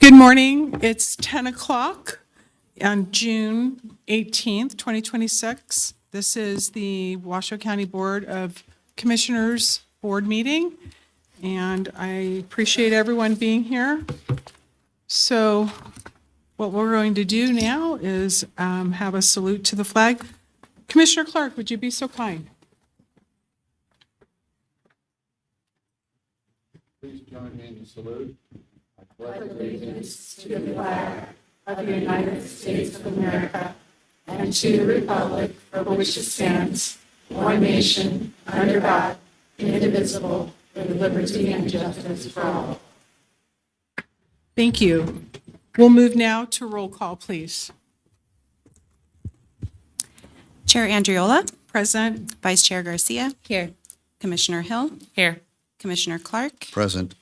Good morning. It's 10 o'clock on June 18th, 2026. This is the Washoe County Board of Commissioners Board meeting, and I appreciate everyone being here. So what we're going to do now is have a salute to the flag. Commissioner Clark, would you be so kind? Please join me in the salute. I pledge allegiance to the flag of the United States of America and to the republic for which it stands, one nation, under God, indivisible, with liberty and justice for all. Thank you. We'll move now to roll call, please. Chair Andriola, Present. Vice Chair Garcia, Here. Commissioner Hill, Here. Commissioner Clark, Present.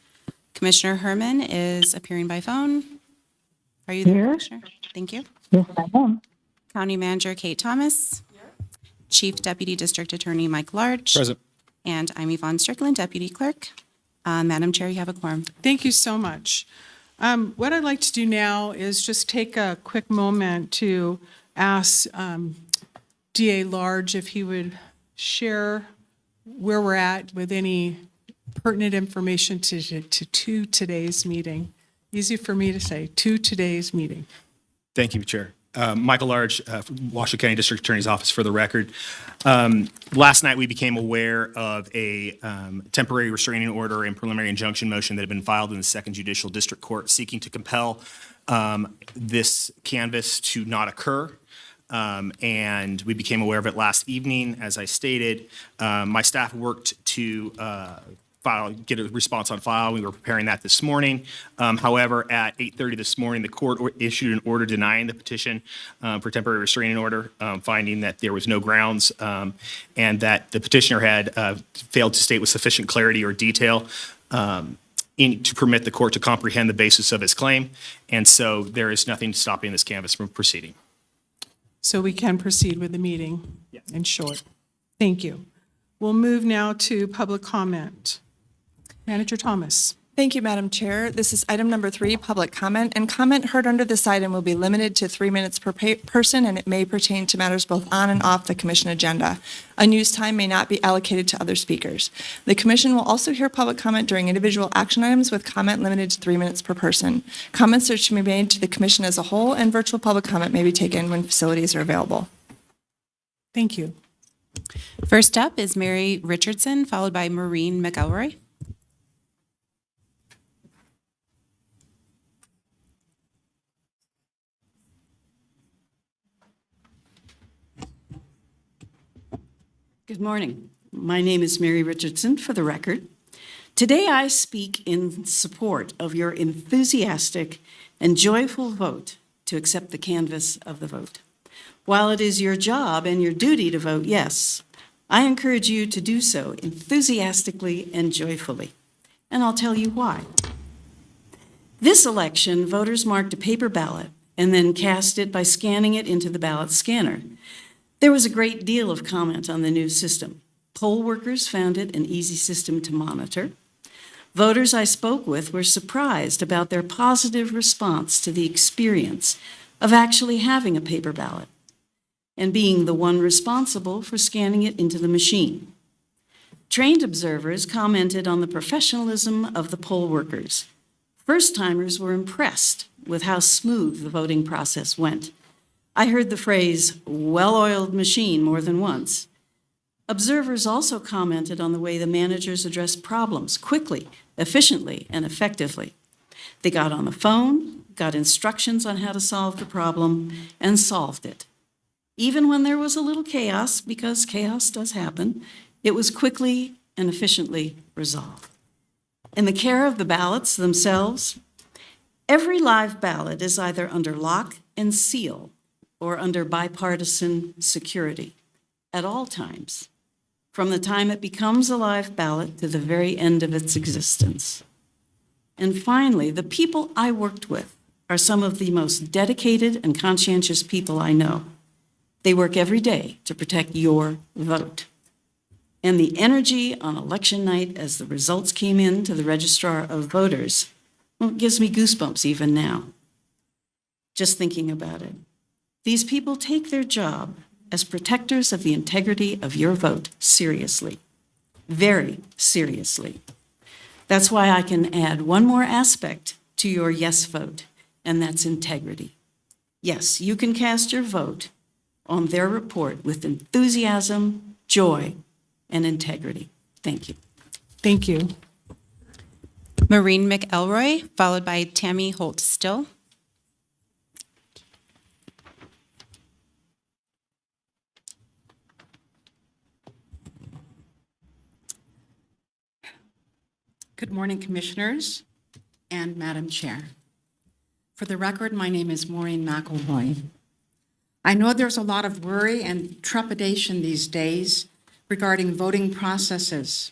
Commissioner Herman is appearing by phone. Are you there, Here. Commissioner? Thank you. Yes, I am. County Manager Kate Thomas, Chief Deputy District Attorney Mike Large, Present. and I'm Yvonne Strickland, Deputy Clerk. Madam Chair, you have a quorum. Thank you so much. What I'd like to do now is just take a quick moment to ask DA Large if he would share where we're at with any pertinent information to today's meeting. Easy for me to say, to today's meeting. Thank you, Chair. Michael Large, Washoe County District Attorney's Office, for the record. Last night, we became aware of a temporary restraining order and preliminary injunction motion that had been filed in the Second Judicial District Court seeking to compel this canvass to not occur. And we became aware of it last evening. As I stated, my staff worked to get a response on file. We were preparing that this morning. However, at 8:30 this morning, the court issued an order denying the petition for temporary restraining order, finding that there was no grounds and that the petitioner had failed to state with sufficient clarity or detail to permit the court to comprehend the basis of his claim. And so there is nothing stopping this canvass from proceeding. So we can proceed with the meeting in short. Thank you. We'll move now to public comment. Manager Thomas. Thank you, Madam Chair. This is item number 3, public comment. And comment heard under this item will be limited to 3 minutes per person, and it may pertain to matters both on and off the commission agenda. Unused time may not be allocated to other speakers. The commission will also hear public comment during individual action items with comment limited to 3 minutes per person. Comments are to be made to the commission as a whole, and virtual public comment may be taken when facilities are available. Thank you. First up is Mary Richardson, followed by Maureen McElroy. Good morning. My name is Mary Richardson, for the record. Today I speak in support of your enthusiastic and joyful vote to accept the canvass of the vote. While it is your job and your duty to vote yes, I encourage you to do so enthusiastically and joyfully. And I'll tell you why. This election, voters marked a paper ballot and then cast it by scanning it into the ballot scanner. There was a great deal of comment on the new system. Poll workers found it an easy system to monitor. Voters I spoke with were surprised about their positive response to the experience of actually having a paper ballot and being the one responsible for scanning it into the machine. Trained observers commented on the professionalism of the poll workers. First-timers were impressed with how smooth the voting process went. I heard the phrase, well-oiled machine, more than once. Observers also commented on the way the managers addressed problems quickly, efficiently, and effectively. They got on the phone, got instructions on how to solve the problem, and solved it. Even when there was a little chaos, because chaos does happen, it was quickly and efficiently resolved. In the care of the ballots themselves, every live ballot is either under lock and seal or under bipartisan security at all times, from the time it becomes a live ballot to the very end of its existence. And finally, the people I worked with are some of the most dedicated and conscientious people I know. They work every day to protect your vote. And the energy on election night as the results came in to the Registrar of Voters Well, it gives me goosebumps even now, just thinking about it. These people take their job as protectors of the integrity of your vote seriously, very seriously. That's why I can add one more aspect to your yes vote, and that's integrity. Yes, you can cast your vote on their report with enthusiasm, joy, and integrity. Thank you. Thank you. Maureen McElroy, followed by Tammy Holt-Still. Good morning, Commissioners and Madam Chair. For the record, my name is Maureen McElroy. I know there's a lot of worry and trepidation these days regarding voting processes.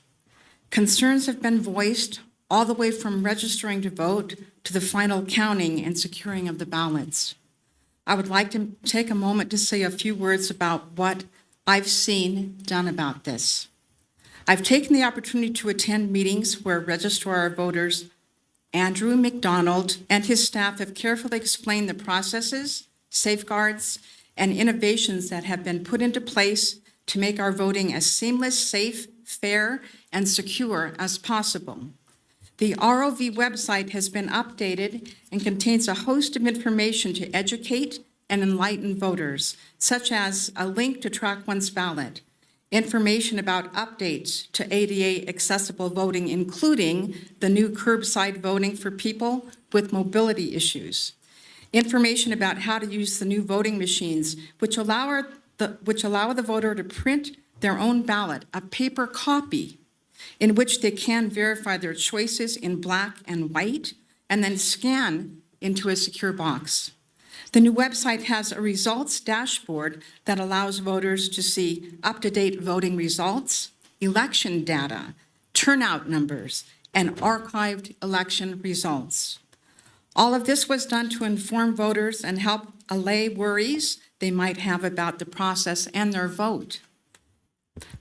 Concerns have been voiced all the way from registering to vote to the final counting and securing of the ballots. I would like to take a moment to say a few words about what I've seen done about this. I've taken the opportunity to attend meetings where Registrar of Voters Andrew McDonald and his staff have carefully explained the processes, safeguards, and innovations that have been put into place to make our voting as seamless, safe, fair, and secure as possible. The ROV website has been updated and contains a host of information to educate and enlighten voters, such as a link to track one's ballot, information about updates to ADA accessible voting, including the new curbside voting for people with mobility issues, information about how to use the new voting machines, which allow the voter to print their own ballot, a paper copy, in which they can verify their choices in black and white, and then scan into a secure box. The new website has a results dashboard that allows voters to see up-to-date voting results, election data, turnout numbers, and archived election results. All of this was done to inform voters and help allay worries they might have about the process and their vote.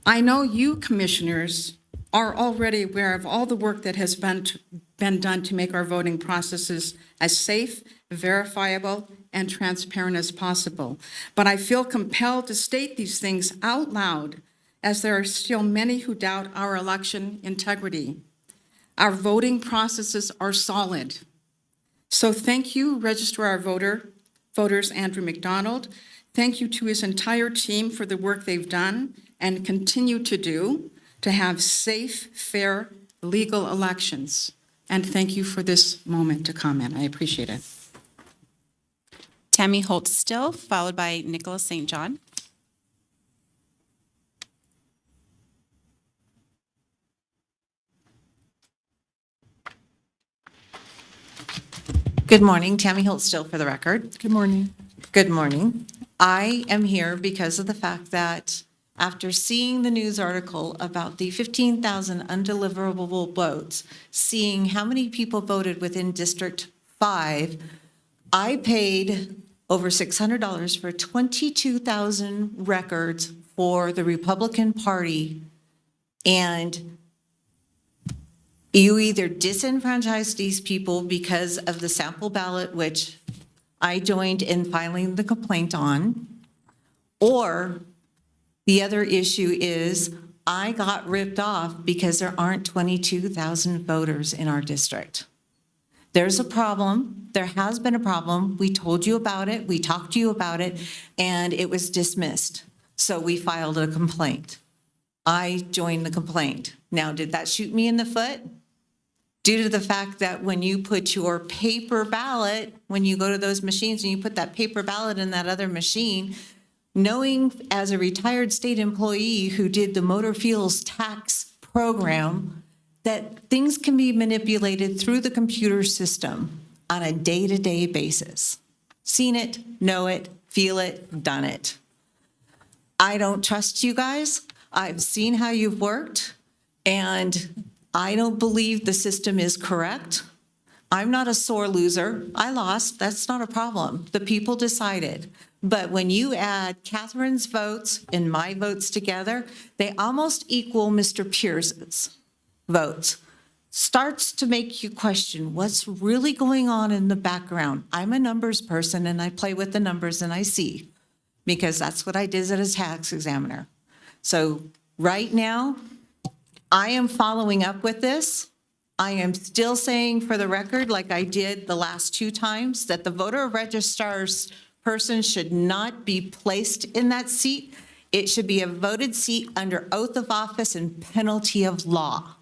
I know you, commissioners, are already aware of all the work that has been done to make our voting processes as safe, verifiable, and transparent as possible. But I feel compelled to state these things out loud, as there are still many who doubt our election integrity. Our voting processes are solid. So thank you, Registrar of Voters Andrew McDonald. Thank you to his entire team for the work they've done and continue to do to have safe, fair, legal elections. And thank you for this moment to comment. I appreciate it. Tammy Holt-Still, followed by Nicholas St. John. Good morning, Tammy Holt-Still for the record. Good morning. Good morning. I am here because of the fact that after seeing the news article about the 15,000 undeliverable votes, seeing how many people voted within District 5, I paid over $600 for 22,000 records for the Republican Party, and you either disenfranchise these people because of the sample ballot, which I joined in filing the complaint on, or the other issue is I got ripped off because there aren't 22,000 voters in our district. There's a problem. There has been a problem. We told you about it. We talked to you about it, and it was dismissed. So we filed a complaint. I joined the complaint. Now, did that shoot me in the foot? Due to the fact that when you put your paper ballot, when you go to those machines and you put that paper ballot in that other machine, knowing as a retired state employee who did the motor fuels tax program, that things can be manipulated through the computer system on a day-to-day basis. Seen it, know it, feel it, done it. I don't trust you guys. I've seen how you've worked, and I don't believe the system is correct. I'm not a sore loser. I lost. That's not a problem. The people decided. But when you add Catherine's votes and my votes together, they almost equal Mr. Pierce's votes. starts to make you question what's really going on in the background. I'm a numbers person and I play with the numbers and I see, because that's what I did as a tax examiner. So right now, I am following up with this. I am still saying for the record, like I did the last 2 times, that the voter registrar's person should not be placed in that seat. It should be a voted seat under oath of office and penalty of law,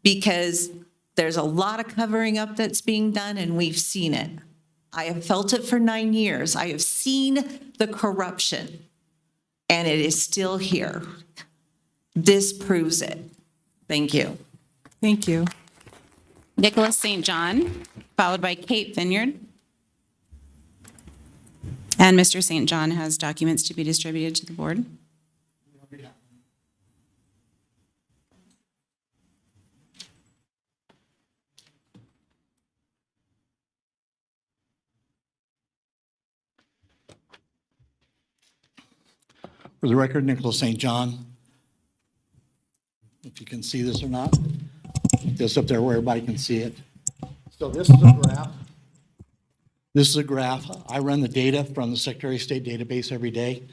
because there's a lot of covering up that's being done, and we've seen it. I have felt it for 9 years. I have seen the corruption, and it is still here. This proves it. Thank you. Thank you. Nicholas St. John, followed by Kate Vineyard. And Mr. St. John has documents to be distributed to the board. For the record, Nicholas St. John. If you can see this or not, put this up there where everybody can see it. So this is a graph. This is a graph. I run the data from the Secretary of State database every day.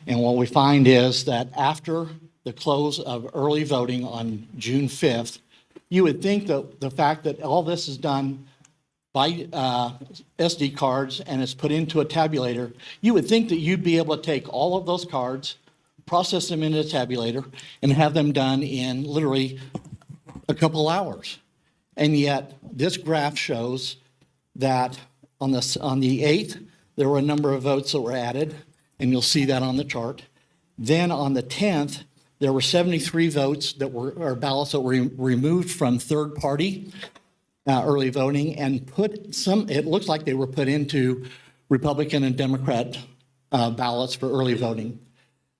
And what we find is that after the close of early voting on June 5th, you would think that the fact that all this is done by SD cards and it's put into a tabulator, you would think that you'd be able to take all of those cards, process them into a tabulator, and have them done in literally a couple hours. And yet, this graph shows that on the 8th, there were a number of votes that were added, and you'll see that on the chart. Then on the 10th, there were 73 votes that were, or ballots that were removed from third party early voting and put some, it looks like they were put into Republican and Democrat ballots for early voting.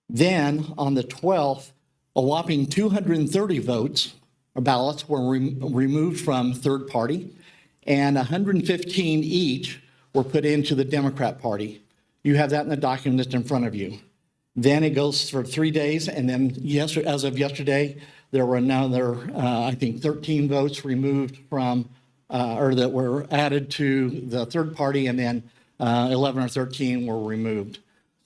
Then on the 12th, a whopping 230 votes or ballots were removed from third party, and 115 each were put into the Democrat Party. You have that in the document that's in front of you. Then it goes for 3 days, and then as of yesterday, there were another, I think, 13 votes removed from, or that were added to the third party, and then 11 or 13 were removed.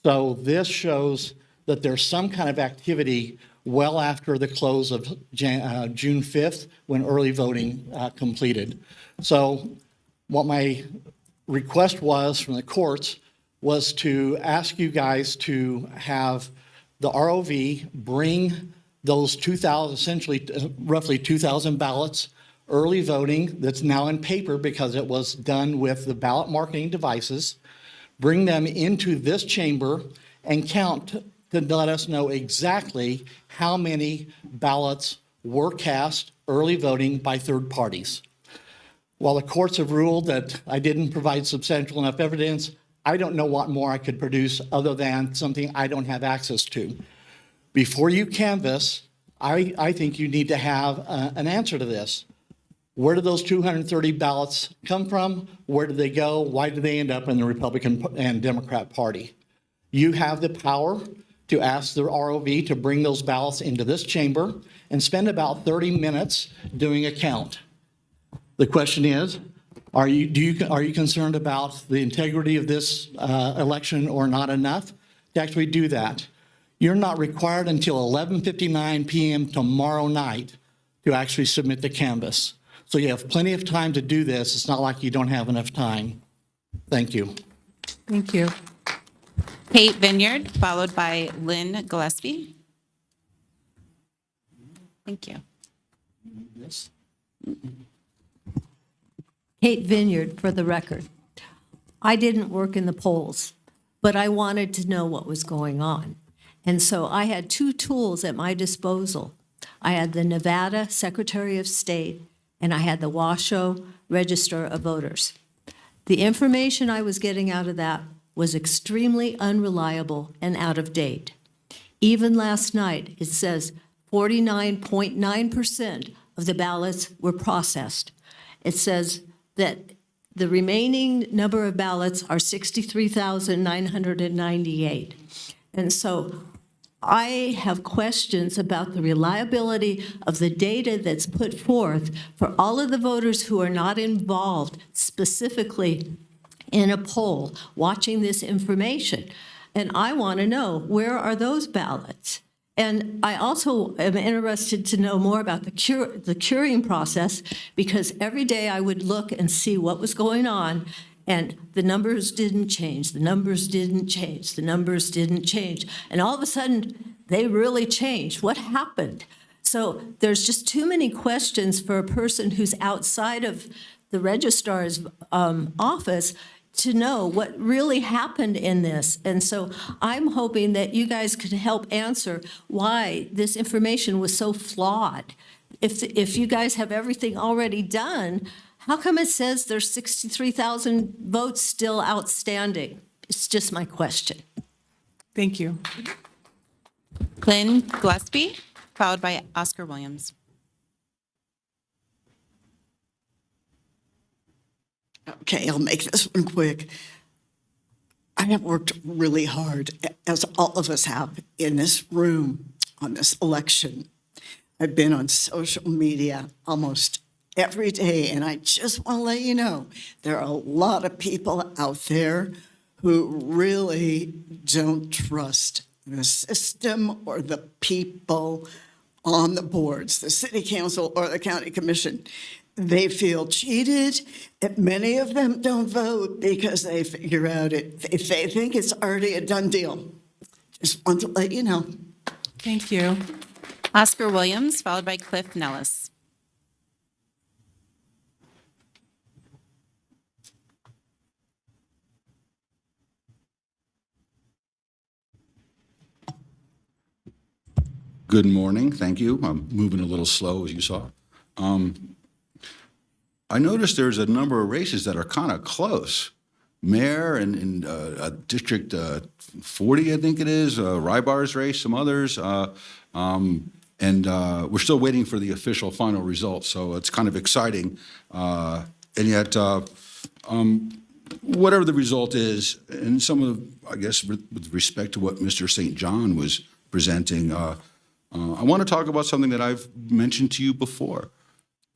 So this shows that there's some kind of activity well after the close of June 5th when early voting completed. So what my request was from the courts was to ask you guys to have the ROV bring those 2,000, essentially roughly 2,000 ballots, early voting that's now in paper because it was done with the ballot marking devices, bring them into this chamber and count to let us know exactly how many ballots were cast early voting by third parties. While the courts have ruled that I didn't provide substantial enough evidence, I don't know what more I could produce other than something I don't have access to. Before you canvass, I think you need to have an answer to this. Where did those 230 ballots come from? Where did they go? Why did they end up in the Republican and Democrat Party? You have the power to ask the ROV to bring those ballots into this chamber and spend about 30 minutes doing a count. The question is, are you concerned about the integrity of this election or not enough to actually do that? You're not required until 11:59 p.m. tomorrow night to actually submit the canvass. So you have plenty of time to do this. It's not like you don't have enough time. Thank you. Thank you. Kate Vineyard, followed by Lynn Gillespie. Thank you. Kate Vineyard, for the record. I didn't work in the polls, but I wanted to know what was going on. And so I had 2 tools at my disposal. I had the Nevada Secretary of State, and I had the Washoe Register of Voters. The information I was getting out of that was extremely unreliable and out of date. Even last night, it says 49.9% of the ballots were processed. It says that the remaining number of ballots are 63,998. And so I have questions about the reliability of the data that's put forth for all of the voters who are not involved specifically in a poll, watching this information. And I want to know, where are those ballots? And I also am interested to know more about the curing process, because every day I would look and see what was going on, and the numbers didn't change, the numbers didn't change, the numbers didn't change. And all of a sudden, they really changed. What happened? So there's just too many questions for a person who's outside of the registrar's office to know what really happened in this. And so I'm hoping that you guys could help answer why this information was so flawed. If you guys have everything already done, how come it says there's 63,000 votes still outstanding? It's just my question. Thank you. Lynn Gillespie, followed by Oscar Williams. Okay, I'll make this one quick. I have worked really hard, as all of us have in this room, on this election. I've been on social media almost every day, and I just want to let you know, there are a lot of people out there who really don't trust the system or the people on the boards, the city council or the county commission. They feel cheated, and many of them don't vote because they figure out it. They think it's already a done deal. Just want to let you know. Thank you. Oscar Williams, followed by Cliff Nellis. Good morning, thank you. I'm moving a little slow, as you saw. I noticed there's a number of races that are kind of close. Mayor and District 40, I think it is, Rybar's race, some others. And we're still waiting for the official final results, so it's kind of exciting. And yet, whatever the result is, and some of, I guess, with respect to what Mr. St. John was presenting, I want to talk about something that I've mentioned to you before.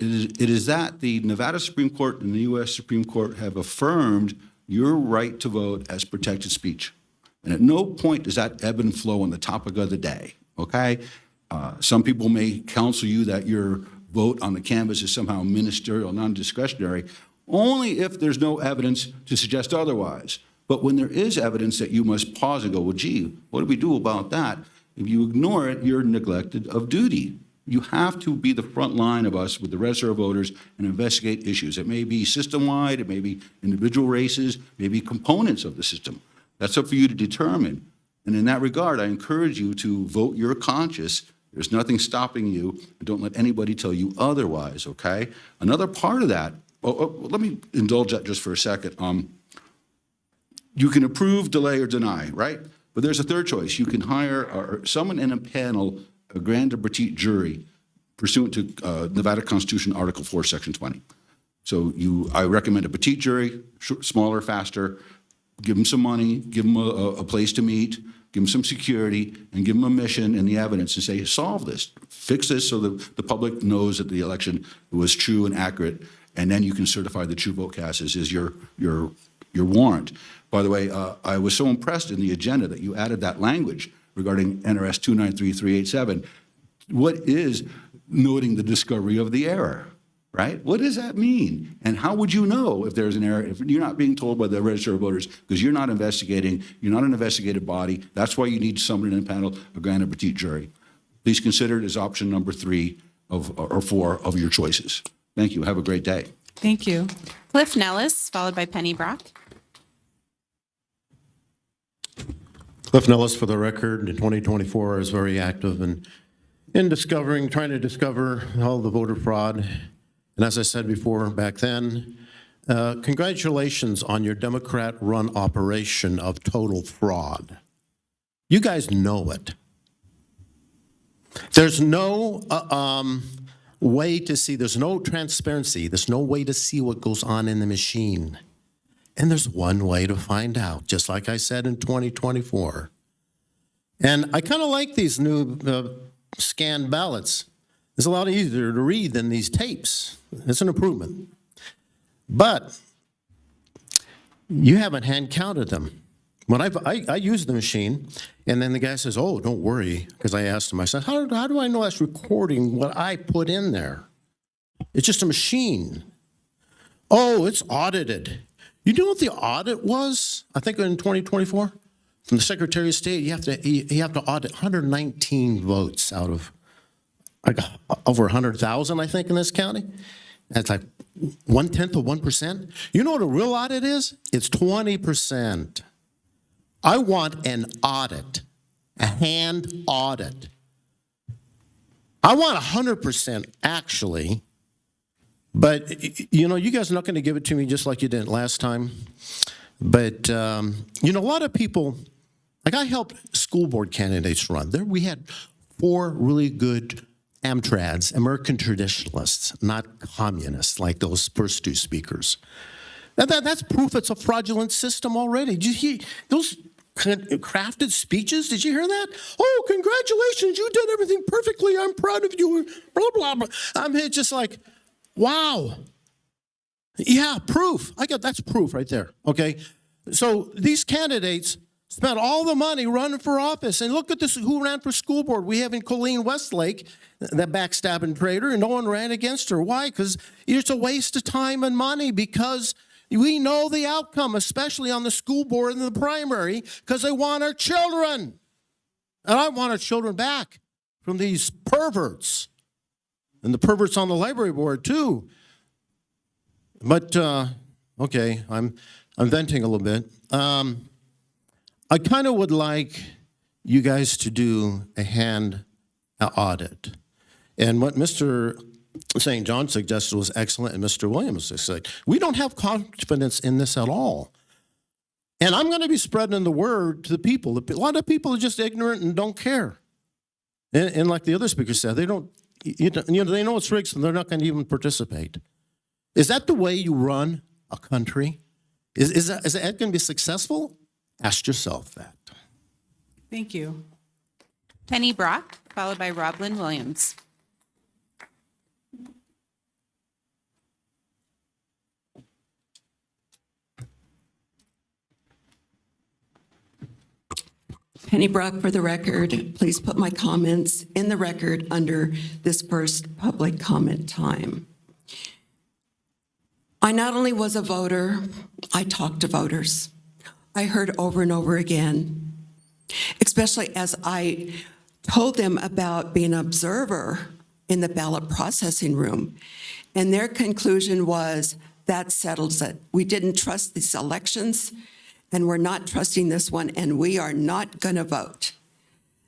It is that the Nevada Supreme Court and the U.S. Supreme Court have affirmed your right to vote as protected speech. And at no point does that ebb and flow on the topic of the day, okay? Some people may counsel you that your vote on the canvas is somehow ministerial, non-discretionary, only if there's no evidence to suggest otherwise. But when there is evidence that you must pause and go, well, gee, what do we do about that? If you ignore it, you're neglected of duty. You have to be the front line of us with the rest of our voters and investigate issues. It may be system-wide, it may be individual races, maybe components of the system. That's up for you to determine. And in that regard, I encourage you to vote your conscience. There's nothing stopping you. And don't let anybody tell you otherwise, okay? Another part of that, let me indulge that just for a second. You can approve, delay, or deny, right? But there's a third choice. You can hire someone in a panel, a grand or petite jury, pursuant to Nevada Constitution, Article 4, Section 20. So I recommend a petite jury, smaller, faster, give them some money, give them a place to meet, give them some security, and give them a mission and the evidence and say, solve this, fix this so that the public knows that the election was true and accurate, and then you can certify the true vote cast is your warrant. By the way, I was so impressed in the agenda that you added that language regarding NRS 293387. What is noting the discovery of the error, right? What does that mean? And how would you know if there's an error if you're not being told by the register of voters because you're not investigating, you're not an investigative body. That's why you need someone in a panel, a grand or petite jury. Please consider it as option number 3 or 4 of your choices. Thank you. Have a great day. Thank you. Cliff Nellis, followed by Penny Brock. Cliff Nellis, for the record, in 2024, I was very active in trying to discover all the voter fraud. And as I said before, back then, congratulations on your Democrat-run operation of total fraud. You guys know it. There's no way to see, there's no transparency, there's no way to see what goes on in the machine. And there's one way to find out, just like I said in 2024. And I kind of like these new scanned ballots. It's a lot easier to read than these tapes. It's an improvement. But you haven't hand counted them. When I use the machine, and then the guy says, "Oh, don't worry," because I asked him, I said, how do I know that's recording what I put in there? It's just a machine. Oh, it's audited. You know what the audit was? I think in 2024, from the Secretary of State, you have to audit 119 votes out of like over 100,000, I think, in this county. That's like 1/10 of 1%. You know what a real audit is? It's 20%. I want an audit, a hand audit. I want 100% actually, but you know, you guys are not going to give it to me just like you did last time. But you know, a lot of people, like I helped school board candidates run. There we had 4 really good Amtrads, American traditionalists, not communists like those first 2 speakers. That's proof it's a fraudulent system already. Did you hear those crafted speeches? Did you hear that? Oh, congratulations, you did everything perfectly. I'm proud of you. Blah, blah, blah. I'm just like, wow. Yeah, proof. That's proof right there, okay? So these candidates spent all the money running for office. And look at this, who ran for school board. We have in Colleen Westlake, that backstabbing traitor, and no one ran against her. Why? Because it's a waste of time and money, because we know the outcome, especially on the school board in the primary, because they want our children. And I want our children back from these perverts. And the perverts on the library board, too. But, okay, I'm venting a little bit. I kind of would like you guys to do a hand audit. And what Mr. St. John suggested was excellent, and Mr. Williams said, we don't have confidence in this at all. And I'm going to be spreading the word to the people. A lot of people are just ignorant and don't care. And like the other speaker said, they don't, you know, they know it's rigged, so they're not going to even participate. Is that the way you run a country? Is that going to be successful? Ask yourself that. Thank you. Penny Brock, followed by Roblyn Williams. Penny Brock, for the record, please put my comments in the record under this first public comment time. I not only was a voter, I talked to voters. I heard over and over again, especially as I told them about being an observer in the ballot processing room. And their conclusion was, that settles it. We didn't trust these elections, and we're not trusting this one, and we are not going to vote.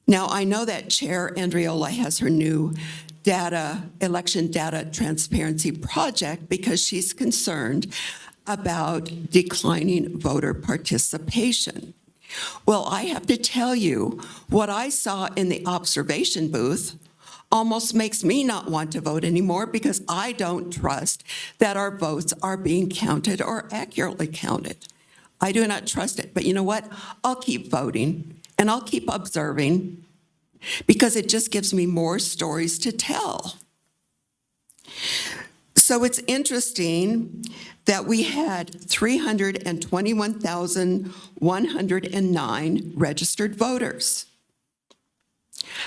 Now, I know that Chair Andriola has her new election data transparency project because she's concerned about declining voter participation. Well, I have to tell you, what I saw in the observation booth almost makes me not want to vote anymore, because I don't trust that our votes are being counted or accurately counted. I do not trust it. But you know what? I'll keep voting and I'll keep observing, because it just gives me more stories to tell. So it's interesting that we had 321,109 registered voters.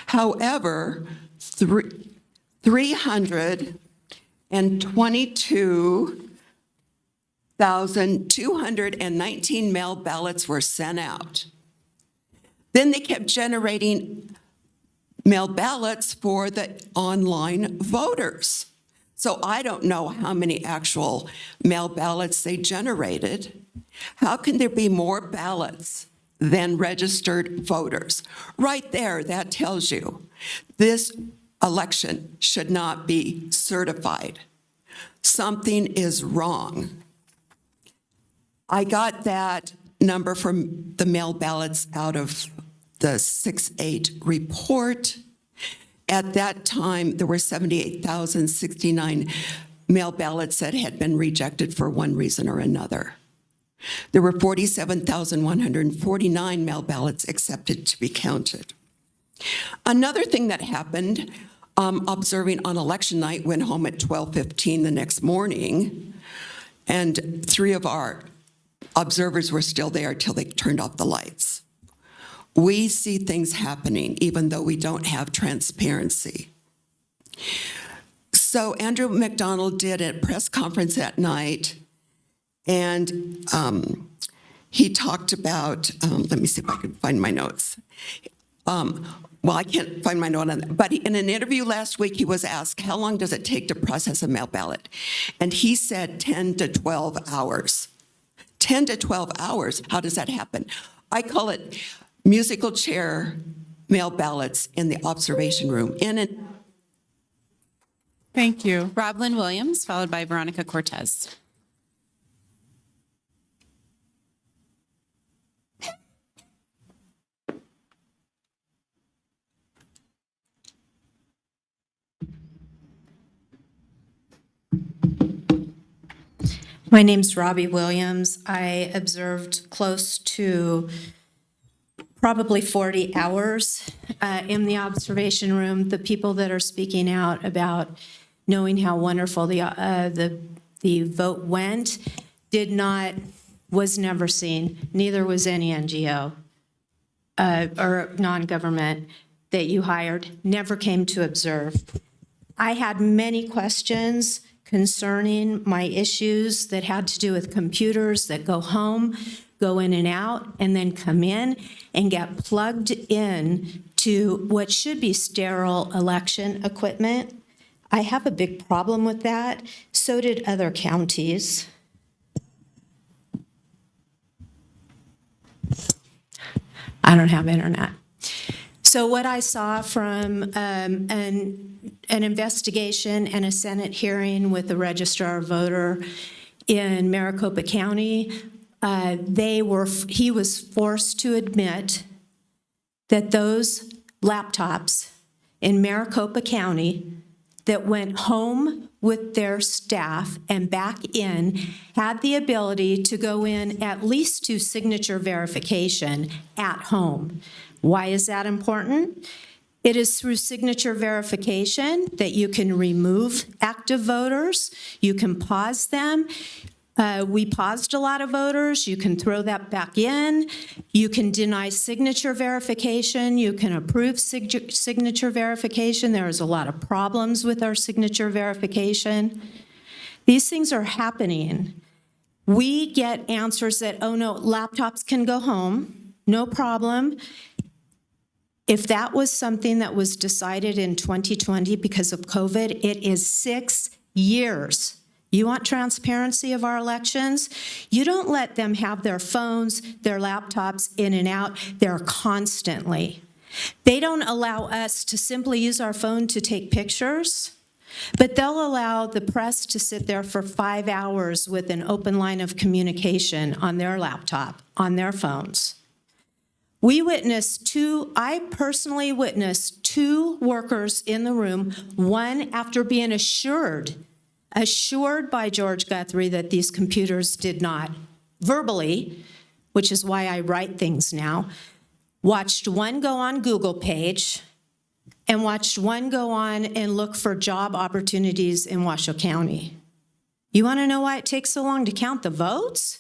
However, 322,219 mail ballots were sent out. Then they kept generating mail ballots for the online voters. So I don't know how many actual mail ballots they generated. How can there be more ballots than registered voters? Right there, that tells you this election should not be certified. Something is wrong. I got that number from the mail ballots out of the 6/8 report. At that time, there were 78,069 mail ballots that had been rejected for one reason or another. There were 47,149 mail ballots accepted to be counted. Another thing that happened, observing on election night, went home at 12:15 the next morning, and 3 of our observers were still there till they turned off the lights. We see things happening even though we don't have transparency. So Andrew McDonald did a press conference that night, and he talked about, let me see if I can find my notes. Well, I can't find my note on that, but in an interview last week, he was asked, how long does it take to process a mail ballot? And he said 10 to 12 hours. 10 to 12 hours, how does that happen? I call it musical chair mail ballots in the observation room. Thank you. Roblyn Williams, followed by Veronica Cortez. My name's Robbie Williams. I observed close to probably 40 hours in the observation room. The people that are speaking out about knowing how wonderful the vote went was never seen. Neither was any NGO or non-government that you hired. Never came to observe. I had many questions concerning my issues that had to do with computers that go home, go in and out, and then come in and get plugged in to what should be sterile election equipment. I have a big problem with that. So did other counties. I don't have internet. So what I saw from an investigation and a Senate hearing with the registrar of voter in Maricopa County, he was forced to admit that those laptops in Maricopa County that went home with their staff and back in had the ability to go in at least to signature verification at home. Why is that important? It is through signature verification that you can remove active voters. You can pause them. We paused a lot of voters. You can throw that back in. You can deny signature verification. You can approve signature verification. There is a lot of problems with our signature verification. These things are happening. We get answers that, oh no, laptops can go home, no problem. If that was something that was decided in 2020 because of COVID, it is 6 years. You want transparency of our elections? You don't let them have their phones, their laptops in and out. They're constantly. They don't allow us to simply use our phone to take pictures, but they'll allow the press to sit there for 5 hours with an open line of communication on their laptop, on their phones. I personally witnessed 2 workers in the room, one after being assured by George Guthrie that these computers did not verbally, which is why I write things now, watched one go on Google page and watched one go on and look for job opportunities in Washoe County. You want to know why it takes so long to count the votes?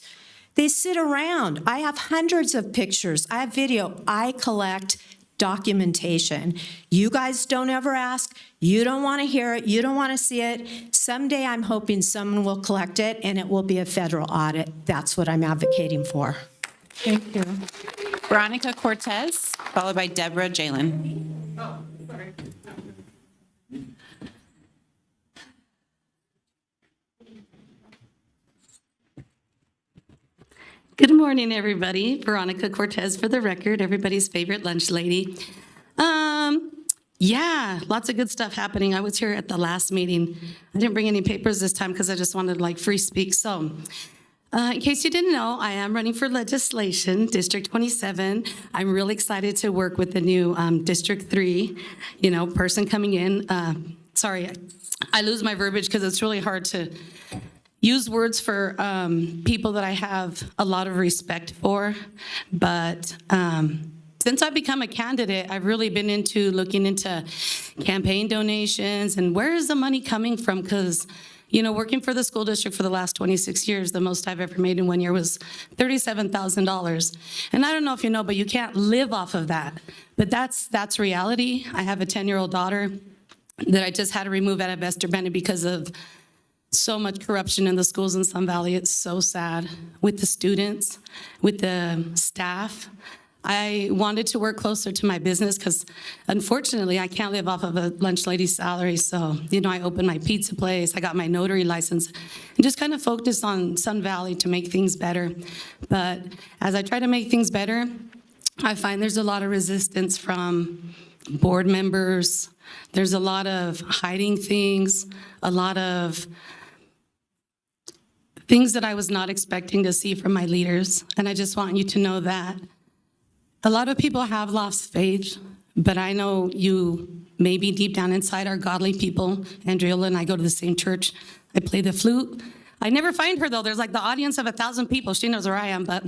They sit around. I have hundreds of pictures. I have video. I collect documentation. You guys don't ever ask. You don't want to hear it. You don't want to see it. Someday I'm hoping someone will collect it and it will be a federal audit. That's what I'm advocating for. Thank you. Veronica Cortez, followed by Deborah Jalen. Good morning, everybody. Veronica Cortez for the record, everybody's favorite lunch lady. Yeah, lots of good stuff happening. I was here at the last meeting. I didn't bring any papers this time because I just wanted like free speak. So in case you didn't know, I am running for legislation, District 27. I'm really excited to work with the new District 3, person coming in. Sorry, I lose my verbiage because it's really hard to use words for people that I have a lot of respect for, but since I've become a candidate, I've really been into looking into campaign donations and where is the money coming from? Because, you know, working for the school district for the last 26 years, the most I've ever made in 1 year was $37,000. And I don't know if you know, but you can't live off of that. But that's reality. I have a 10-year-old daughter that I just had to remove out of Esther Bennett because of so much corruption in the schools in Sun Valley. It's so sad with the students, with the staff. I wanted to work closer to my business because unfortunately I can't live off of a lunch lady's salary. So, you know, I opened my pizza place, I got my notary license, and just kind of focused on Sun Valley to make things better. But as I try to make things better, I find there's a lot of resistance from board members. There's a lot of hiding things, a lot of things that I was not expecting to see from my leaders. And I just want you to know that a lot of people have lost faith, but I know you maybe deep down inside are godly people. Andriola and I go to the same church. I play the flute. I never find her though. There's like the audience of 1,000 people. She knows where I am, but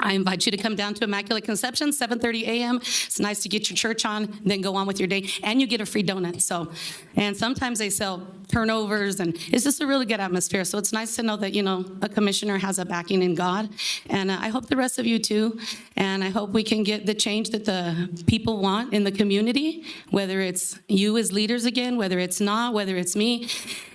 I invite you to come down to Immaculate Conception, 7:30 a.m. It's nice to get your church on, then go on with your day, and you get a free donut. So, and sometimes they sell turnovers, and it's just a really good atmosphere. So it's nice to know that, you know, a commissioner has a backing in God, and I hope the rest of you too. And I hope we can get the change that the people want in the community, whether it's you as leaders again, whether it's not, whether it's me.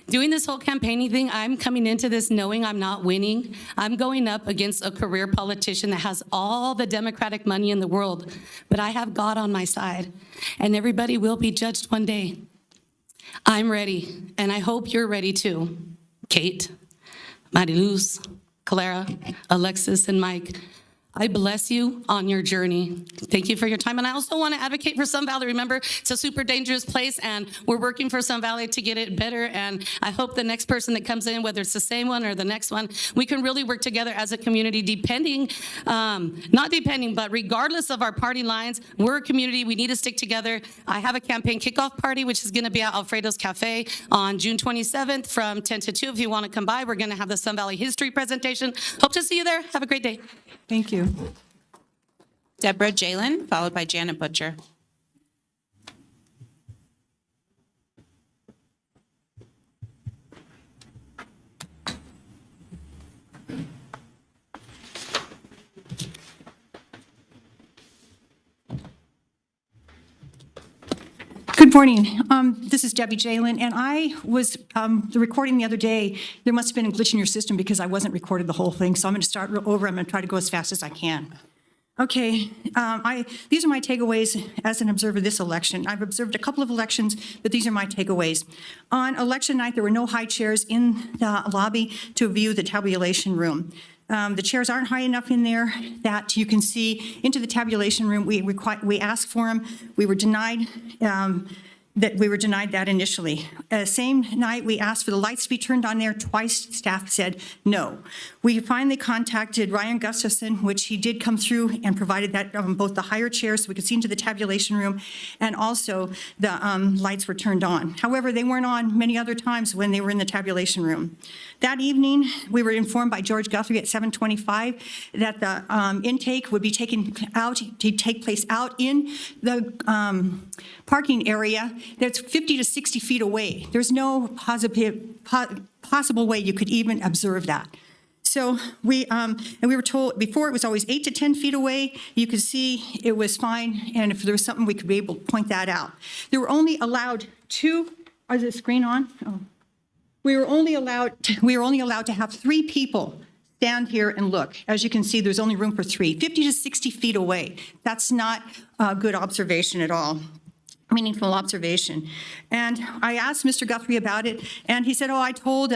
Doing this whole campaigning thing, I'm coming into this knowing I'm not winning. I'm going up against a career politician that has all the Democratic money in the world, but I have God on my side, and everybody will be judged one day. I'm ready, and I hope you're ready too. Kate, Mariluz, Clara, Alexis, and Mike, I bless you on your journey. Thank you for your time. And I also want to advocate for Sun Valley. Remember, it's a super dangerous place, and we're working for Sun Valley to get it better. And I hope the next person that comes in, whether it's the same one or the next one, we can really work together as a community, but regardless of our party lines, we're a community. We need to stick together. I have a campaign kickoff party, which is going to be at Alfredo's Cafe on June 27th from 10 to 2. If you want to come by, we're going to have the Sun Valley history presentation. Hope to see you there. Have a great day. Thank you. Deborah Jalen, followed by Janet Butcher. Good morning. This is Debbie Jalen, and I was the recording the other day. There must have been a glitch in your system because I wasn't recorded the whole thing, so I'm going to start over. I'm going to try to go as fast as I can. Okay, these are my takeaways as an observer of this election. I've observed a couple of elections, but these are my takeaways. On election night, there were no high chairs in the lobby to view the tabulation room. The chairs aren't high enough in there that you can see into the tabulation room. We asked for them. We were denied that initially. Same night, we asked for the lights to be turned on there. Twice, staff said no. We finally contacted Ryan Gustafson, which he did come through and provided that both the higher chairs so we could see into the tabulation room, and also the lights were turned on. However, they weren't on many other times when they were in the tabulation room. That evening, we were informed by George Guthrie at 7:25 that the intake would be taken out to take place out in the parking area that's 50 to 60 feet away. There's no possible way you could even observe that. So we were told before it was always 8 to 10 feet away. You could see it was fine, and if there was something, we could be able to point that out. There were only allowed two. Is the screen on? Oh. We were only allowed to have 3 people stand here and look. As you can see, there's only room for 3, 50 to 60 feet away. That's not a good observation at all. Meaningful observation. And I asked Mr. Guthrie about it, and he said, oh, I told,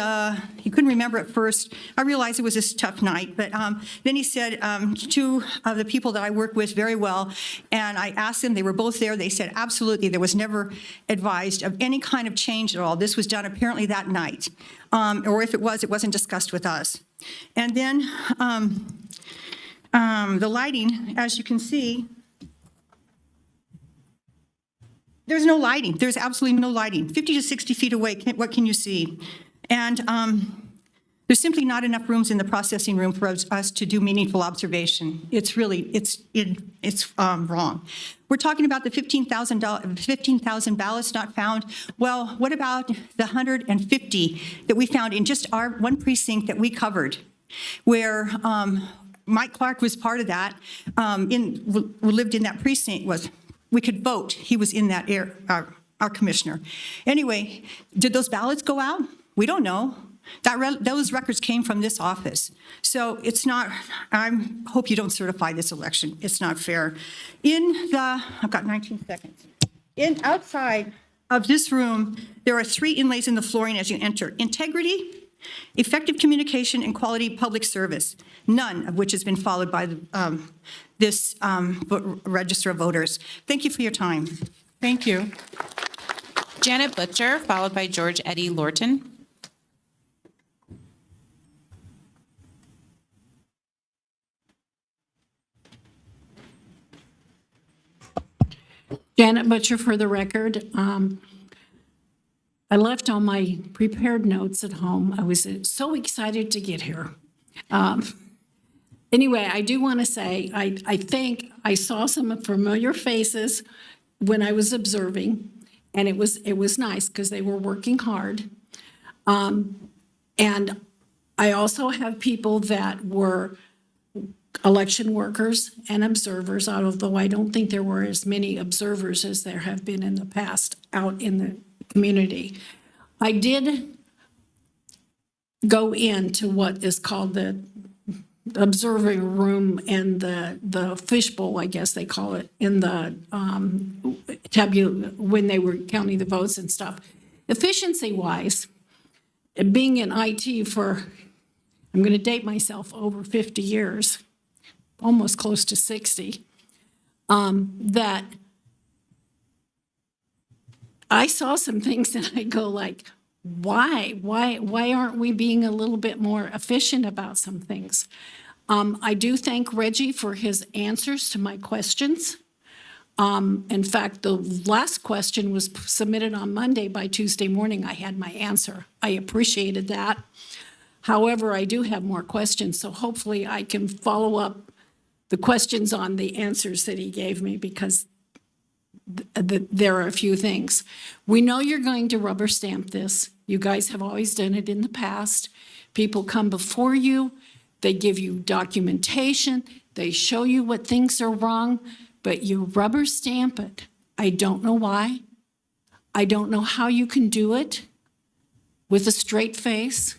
he couldn't remember at first. I realized it was a tough night, but then he said 2 of the people that I work with very well, and I asked them, they were both there, they said absolutely, there was never advised of any kind of change at all. This was done apparently that night, or if it wasn't discussed with us. And then the lighting, as you can see, there's no lighting. There's absolutely no lighting. 50 to 60 feet away, what can you see? And There's simply not enough rooms in the processing room for us to do meaningful observation. It's wrong. We're talking about the 15,000 ballots not found. Well, what about the 150 that we found in just our one precinct that we covered, where Mike Clark was part of that, who lived in that precinct, we could vote. He was in that our commissioner. Anyway, did those ballots go out? We don't know. Those records came from this office. So it's not, I hope you don't certify this election. It's not fair. I've got 19 seconds. Outside of this room, there are 3 inlays in the flooring as you enter. Integrity, effective communication, and quality public service, none of which has been followed by this register of voters. Thank you for your time. Thank you. Janet Butcher, followed by George Eddie Lorton. Janet Butcher for the record. I left all my prepared notes at home. I was so excited to get here. Anyway, I do want to say, I think I saw some familiar faces when I was observing, and it was nice because they were working hard. And I also have people that were election workers and observers, although I don't think there were as many observers as there have been in the past out in the community. I did go into what is called the observing room and the fishbowl, I guess they call it, in the when they were counting the votes and stuff. Efficiency-wise, being in IT for, I'm going to date myself, over 50 years, almost close to 60, that I saw some things and I go like, why aren't we being a little bit more efficient about some things? I do thank Reggie for his answers to my questions. In fact, the last question was submitted on Monday. By Tuesday morning, I had my answer. I appreciated that. However, I do have more questions, so hopefully I can follow up the questions on the answers that he gave me, because there are a few things. We know you're going to rubber stamp this. You guys have always done it in the past. People come before you, they give you documentation, they show you what things are wrong, but you rubber stamp it. I don't know why. I don't know how you can do it with a straight face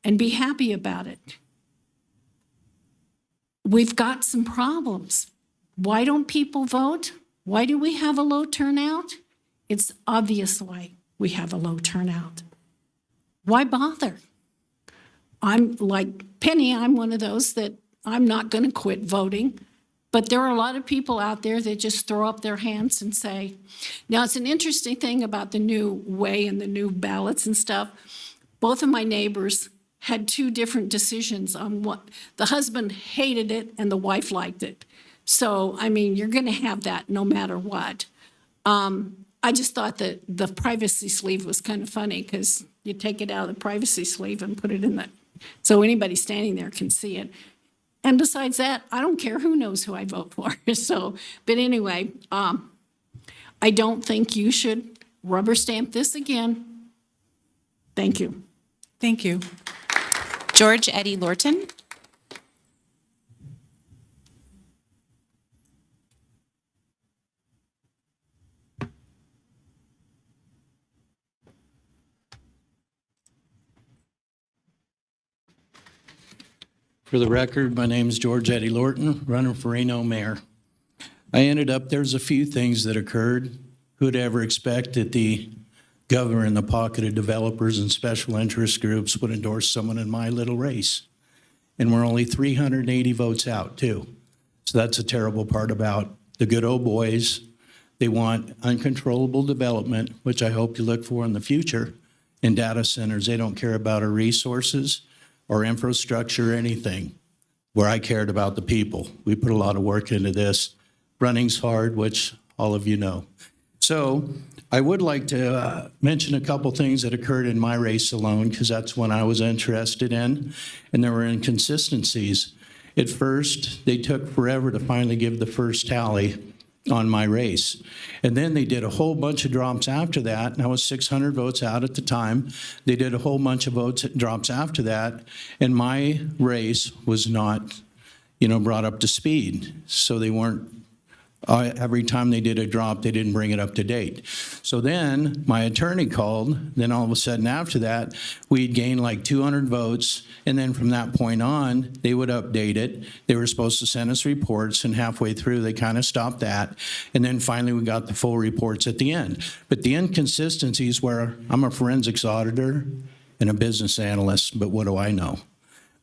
and be happy about it. We've got some problems. Why don't people vote? Why do we have a low turnout? It's obvious why we have a low turnout. Why bother? I'm like Penny, I'm one of those that I'm not going to quit voting, but there are a lot of people out there that just throw up their hands and say, now it's an interesting thing about the new way and the new ballots and stuff. Both of my neighbors had 2 different decisions on what, the husband hated it and the wife liked it. So, I mean, you're going to have that no matter what. I just thought that the privacy sleeve was kind of funny, because you take it out of the privacy sleeve and put it in the, so anybody standing there can see it. And besides that, I don't care who knows who I vote for. So, but anyway, I don't think you should rubber stamp this again. Thank you. Thank you. George Eddie Lorton. For the record, my name is George Eddie Lorton, running for Reno mayor. I ended up, there's a few things that occurred. Who'd ever expect that the governor in the pocket of developers and special interest groups would endorse someone in my little race? And we're only 380 votes out, too. So that's a terrible part about the good old boys. They want uncontrollable development, which I hope you look for in the future, in data centers. They don't care about our resources or infrastructure or anything, where I cared about the people. We put a lot of work into this. Running's hard, which all of you know. So I would like to mention a couple things that occurred in my race alone, because that's one I was interested in, and there were inconsistencies. At first, they took forever to finally give the first tally on my race. And then they did a whole bunch of drops after that, and I was 600 votes out at the time. They did a whole bunch of drops after that, and my race was not, brought up to speed. So they weren't, every time they did a drop, they didn't bring it up to date. So then my attorney called, then all of a sudden after that, we'd gained like 200 votes, and then from that point on, they would update it. They were supposed to send us reports, and halfway through, they kind of stopped that. And then finally, we got the full reports at the end. But the inconsistencies where I'm a forensics auditor and a business analyst, but what do I know?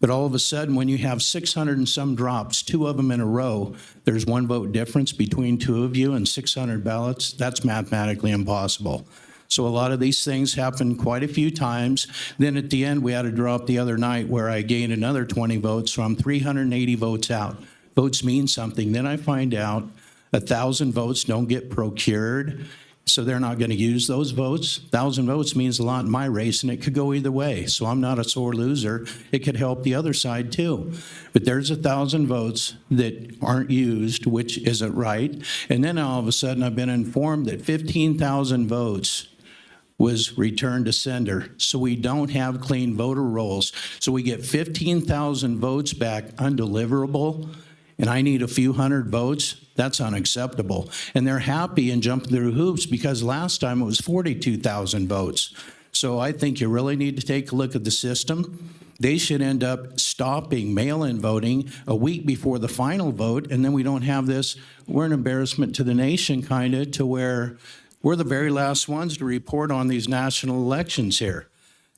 But all of a sudden, when you have 600 and some drops, 2 of them in a row, there's 1 vote difference between 2 of you and 600 ballots. That's mathematically impossible. So a lot of these things happen quite a few times. Then at the end, we had a drop the other night where I gained another 20 votes, so I'm 380 votes out. Votes mean something. Then I find out 1,000 votes don't get procured, so they're not going to use those votes. 1,000 votes means a lot in my race, and it could go either way. So I'm not a sore loser. It could help the other side too. But there's 1,000 votes that aren't used, which isn't right. And then all of a sudden, I've been informed that 15,000 votes was returned to sender. So we don't have clean voter rolls. So we get 15,000 votes back undeliverable, and I need a few hundred votes. That's unacceptable. And they're happy and jumping through hoops because last time it was 42,000 votes. So I think you really need to take a look at the system. They should end up stopping mail-in voting a week before the final vote, and then we don't have this. We're an embarrassment to the nation, kind of, to where we're the very last ones to report on these national elections here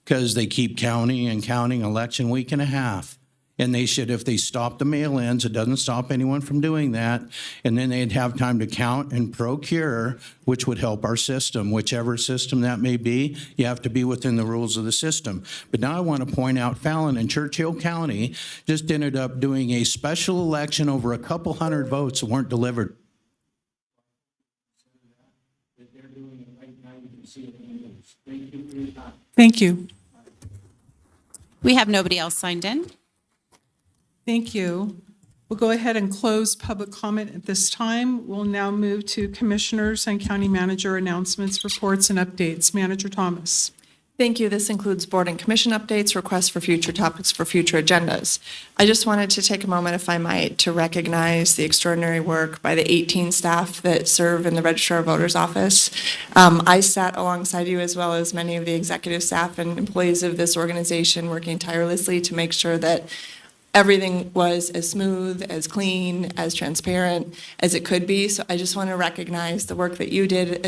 because they keep counting and counting election week and a half. And they should, if they stop the mail-ins, it doesn't stop anyone from doing that, and then they'd have time to count and procure, which would help our system. Whichever system that may be, you have to be within the rules of the system. But now I want to point out Fallon and Churchill County just ended up doing a special election over a couple hundred votes that weren't delivered. Thank you. We have nobody else signed in. Thank you. We'll go ahead and close public comment at this time. We'll now move to commissioners and county manager announcements, reports, and updates. Manager Thomas. Thank you. This includes board and commission updates, requests for future topics for future agendas. I just wanted to take a moment, if I might, to recognize the extraordinary work by the 18 staff that serve in the Registrar of Voters office. I sat alongside you as well as many of the executive staff and employees of this organization working tirelessly to make sure that everything was as smooth, as clean, as transparent as it could be. So I just want to recognize the work that you did.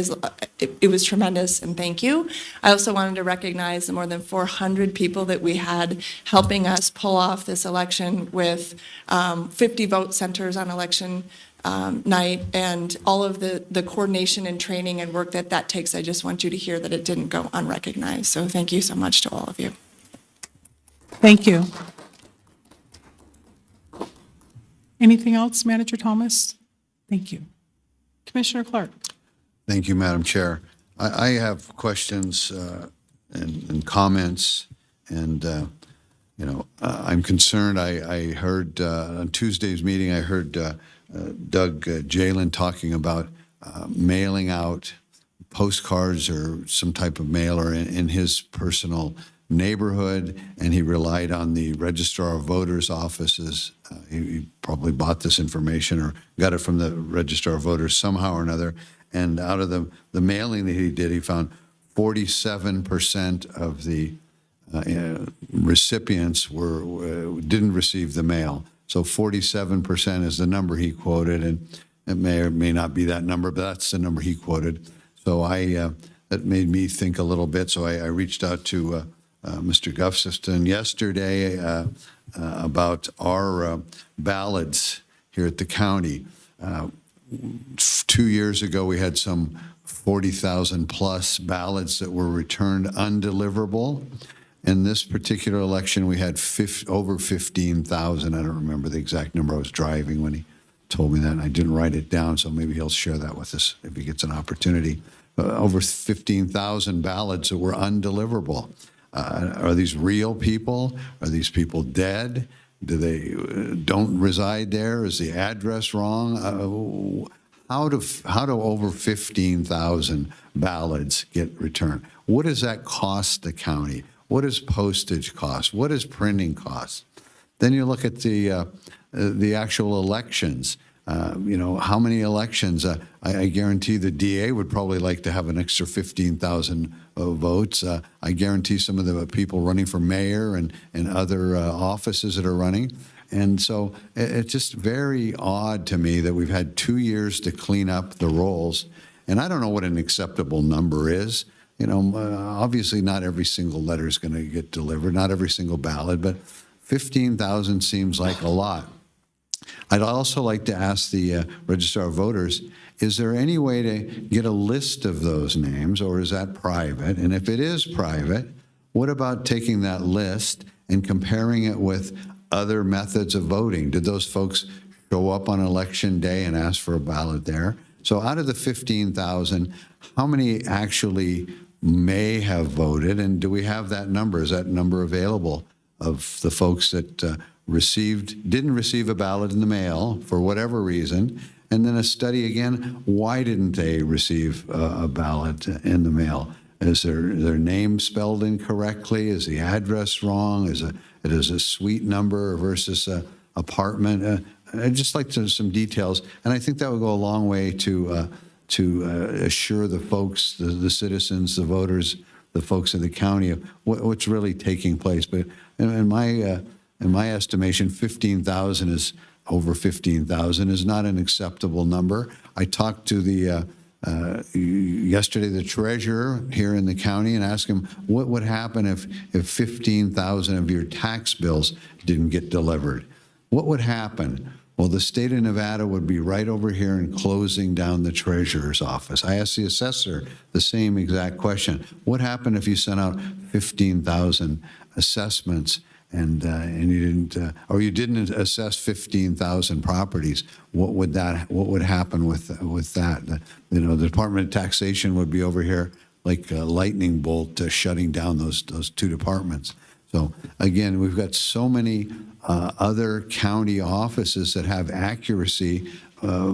It was tremendous, and thank you. I also wanted to recognize the more than 400 people that we had helping us pull off this election with 50 vote centers on election night, and all of the coordination and training and work that takes. I just want you to hear that it didn't go unrecognized. So thank you so much to all of you. Thank you. Anything else, Manager Thomas? Thank you. Commissioner Clark. Thank you, Madam Chair. I have questions and comments, and I'm concerned. I heard on Tuesday's meeting, I heard Doug Jalen talking about mailing out postcards or some type of mailer in his personal neighborhood, and he relied on the Registrar of Voters offices. He probably bought this information or got it from the Registrar of Voters somehow or another. And out of the mailing that he did, he found 47% of the recipients didn't receive the mail. So 47% is the number he quoted, and it may or may not be that number, but that's the number he quoted. So that made me think a little bit. So I reached out to Mr. Gustafson yesterday about our ballots here at the county. 2 years ago, we had some 40,000 plus ballots that were returned undeliverable. In this particular election, we had over 15,000. I don't remember the exact number. I was driving when he told me that, and I didn't write it down, so maybe he'll share that with us if he gets an opportunity. Over 15,000 ballots that were undeliverable. Are these real people? Are these people dead? Do they don't reside there? Is the address wrong? How do over 15,000 ballots get returned? What does that cost the county? What does postage cost? What does printing cost? Then you look at the actual elections. How many elections? I guarantee the DA would probably like to have an extra 15,000 votes. I guarantee some of the people running for mayor and other offices that are running. And so it's just very odd to me that we've had 2 years to clean up the rolls. And I don't know what an acceptable number is. Obviously not every single letter is going to get delivered, not every single ballot, but 15,000 seems like a lot. I'd also like to ask the Registrar of Voters, is there any way to get a list of those names, or is that private? And if it is private, what about taking that list and comparing it with other methods of voting? Did those folks show up on election day and ask for a ballot there? So out of the 15,000, how many actually may have voted, and do we have that number? Is that number available of the folks that didn't receive a ballot in the mail for whatever reason? And then a study again, why didn't they receive a ballot in the mail? Is their name spelled incorrectly? Is the address wrong? Is it a suite number versus a apartment? I'd just like some details, and I think that would go a long way to assure the folks, the citizens, the voters, the folks in the county of what's really taking place. But in my estimation, 15,000 is over 15,000 is not an acceptable number. I talked to yesterday the treasurer here in the county and asked him what would happen if 15,000 of your tax bills didn't get delivered. What would happen? Well, the state of Nevada would be right over here and closing down the treasurer's office. I asked the assessor the same exact question. What happened if you sent out 15,000 assessments and you didn't assess 15,000 properties? What would happen with that? The Department of Taxation would be over here like a lightning bolt shutting down those two departments. So again, we've got so many other county offices that have accuracy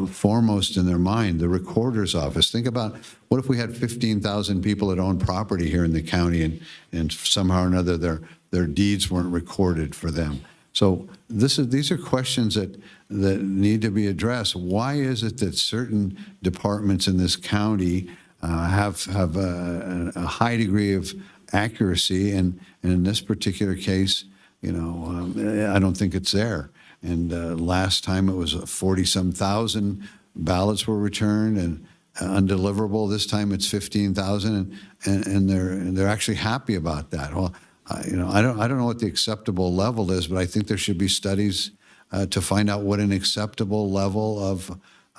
foremost in their mind. The recorder's office. Think about what if we had 15,000 people that own property here in the county and somehow or another their deeds weren't recorded for them. So these are questions that need to be addressed. Why is it that certain departments in this county have a high degree of accuracy, and in this particular case, I don't think it's there. And last time it was 40-some thousand ballots were returned and undeliverable. This time it's 15,000, and they're actually happy about that. Well, I don't know what the acceptable level is, but I think there should be studies to find out what an acceptable level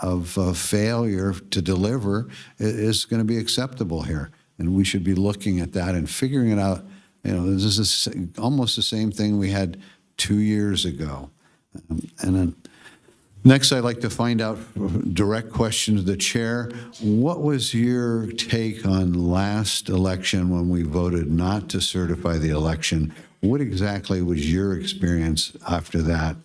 of failure to deliver is going to be acceptable here. And we should be looking at that and figuring it out. This is almost the same thing we had 2 years ago. And then next, I'd like to find out direct question to the chair. What was your take on last election when we voted not to certify the election? What exactly was your experience after that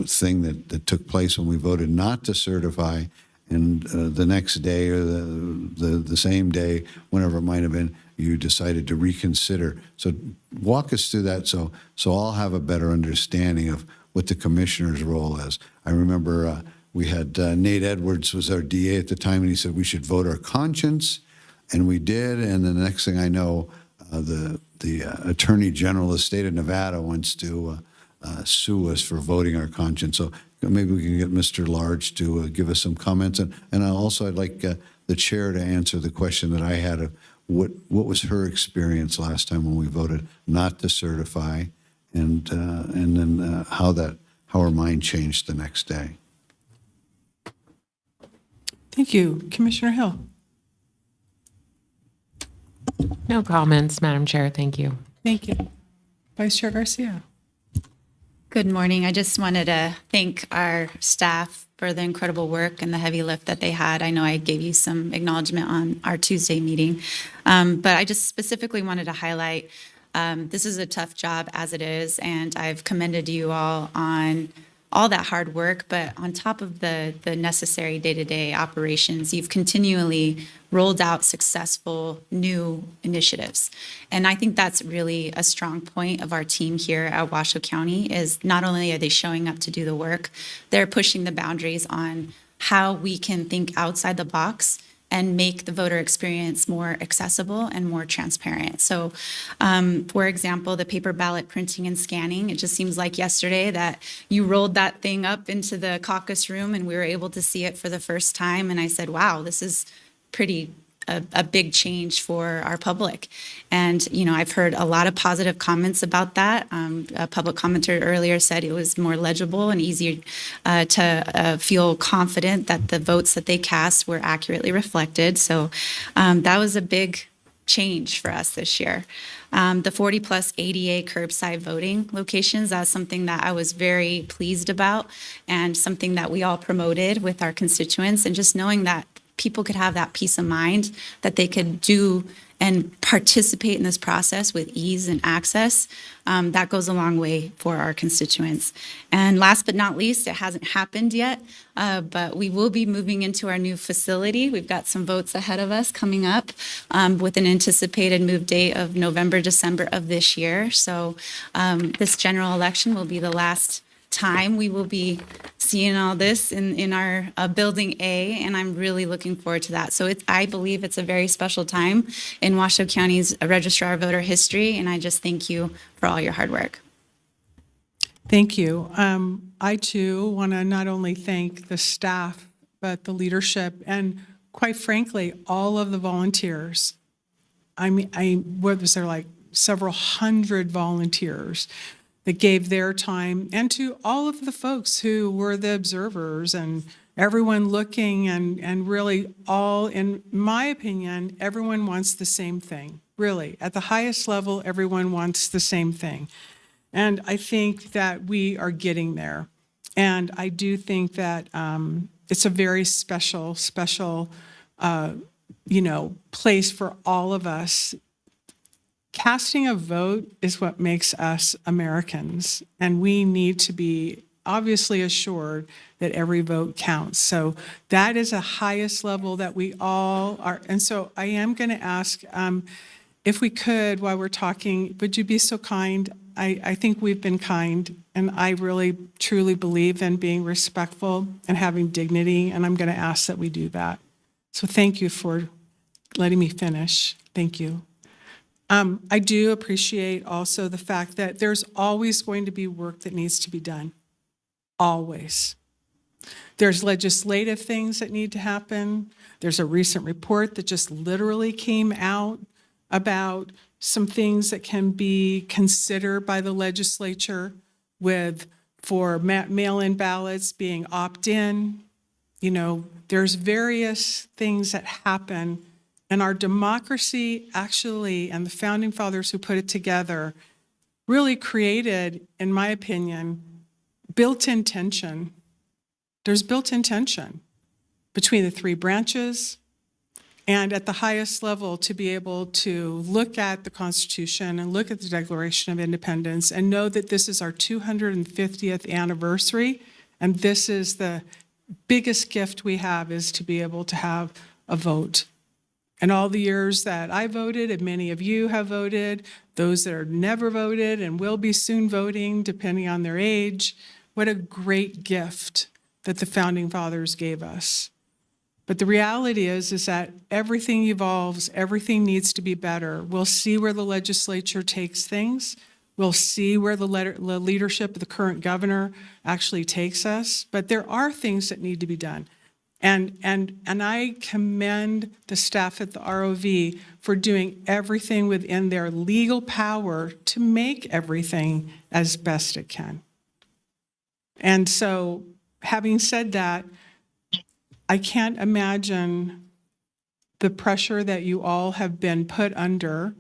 thing that took place when we voted not to certify? And the next day or the same day, whenever it might have been, you decided to reconsider. So walk us through that so I'll have a better understanding of what the commissioner's role is. I remember we had Nate Edwards was our DA at the time, and he said we should vote our conscience, and we did. And the next thing I know, the Attorney General of the state of Nevada wants to sue us for voting our conscience. So maybe we can get Mr. Large to give us some comments. And I'd like the chair to answer the question that I had of what was her experience last time when we voted not to certify, and then how her mind changed the next day. Thank you. Commissioner Hill. No comments, Madam Chair. Thank you. Thank you. Vice Chair Garcia. Good morning. I just wanted to thank our staff for the incredible work and the heavy lift that they had. I know I gave you some acknowledgement on our Tuesday meeting, but I just specifically wanted to highlight this is a tough job as it is, and I've commended you all on all that hard work, but on top of the necessary day-to-day operations, you've continually rolled out successful new initiatives. And I think that's really a strong point of our team here at Washoe County is not only are they showing up to do the work, they're pushing the boundaries on how we can think outside the box and make the voter experience more accessible and more transparent. So, for example, the paper ballot printing and scanning, it just seems like yesterday that you rolled that thing up into the caucus room and we were able to see it for the first time. And I said, wow, this is pretty a big change for our public. And, you know, I've heard a lot of positive comments about that. A public commenter earlier said it was more legible and easier to feel confident that the votes that they cast were accurately reflected. So that was a big change for us this year. The 40 plus ADA curbside voting locations, that's something that I was very pleased about and something that we all promoted with our constituents. And just knowing that people could have that peace of mind that they could do and participate in this process with ease and access, that goes a long way for our constituents. And last but not least, it hasn't happened yet, but we will be moving into our new facility. We've got some votes ahead of us coming up with an anticipated move date of November, December of this year. So this general election will be the last time we will be seeing all this in our Building A, and I'm really looking forward to that. So I believe it's a very special time in Washoe County's registrar voter history, and I just thank you for all your hard work. Thank you. I too want to not only thank the staff, but the leadership and quite frankly, all of the volunteers. What was there, like several hundred volunteers that gave their time, and to all of the folks who were the observers and everyone looking and really all, in my opinion, everyone wants the same thing. Really, at the highest level, everyone wants the same thing. And I think that we are getting there. And I do think that it's a very special, place for all of us. Casting a vote is what makes us Americans, and we need to be obviously assured that every vote counts. So that is the highest level that we all are. And so I am going to ask, if we could, while we're talking, would you be so kind? I think we've been kind, and I really, truly believe in being respectful and having dignity, and I'm going to ask that we do that. So thank you for letting me finish. Thank you. I do appreciate also the fact that there's always going to be work that needs to be done. Always. There's legislative things that need to happen. There's a recent report that just literally came out about some things that can be considered by the legislature for mail-in ballots being opt-in. You know, there's various things that happen. And our democracy actually, and the founding fathers who put it together, really created, in my opinion, built-in tension. There's built-in tension between the three branches, and at the highest level to be able to look at the Constitution and look at the Declaration of Independence and know that this is our 250th anniversary, and this is the biggest gift we have, is to be able to have a vote. And all the years that I voted, and many of you have voted, those that are never voted and will be soon voting, depending on their age, what a great gift that the founding fathers gave us. But the reality is that everything evolves, everything needs to be better. We'll see where the legislature takes things. We'll see where the leadership of the current governor actually takes us. But there are things that need to be done. And I commend the staff at the ROV for doing everything within their legal power to make everything as best it can. And so, having said that, I can't imagine the pressure that you all have been put under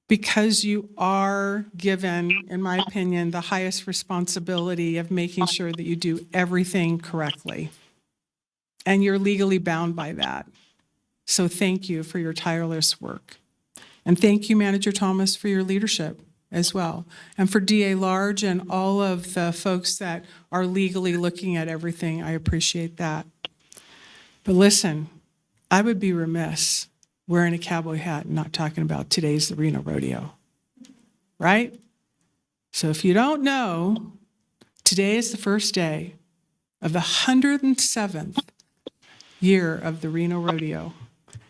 because you are given, in my opinion, the highest responsibility of making sure that you do everything correctly. And you're legally bound by that. So thank you for your tireless work. And thank you, Manager Thomas, for your leadership as well. And for DA Large and all of the folks that are legally looking at everything, I appreciate that. But listen, I would be remiss wearing a cowboy hat and not talking about today's the Reno Rodeo, right? So if you don't know, today is the first day of the 107th year of the Reno Rodeo.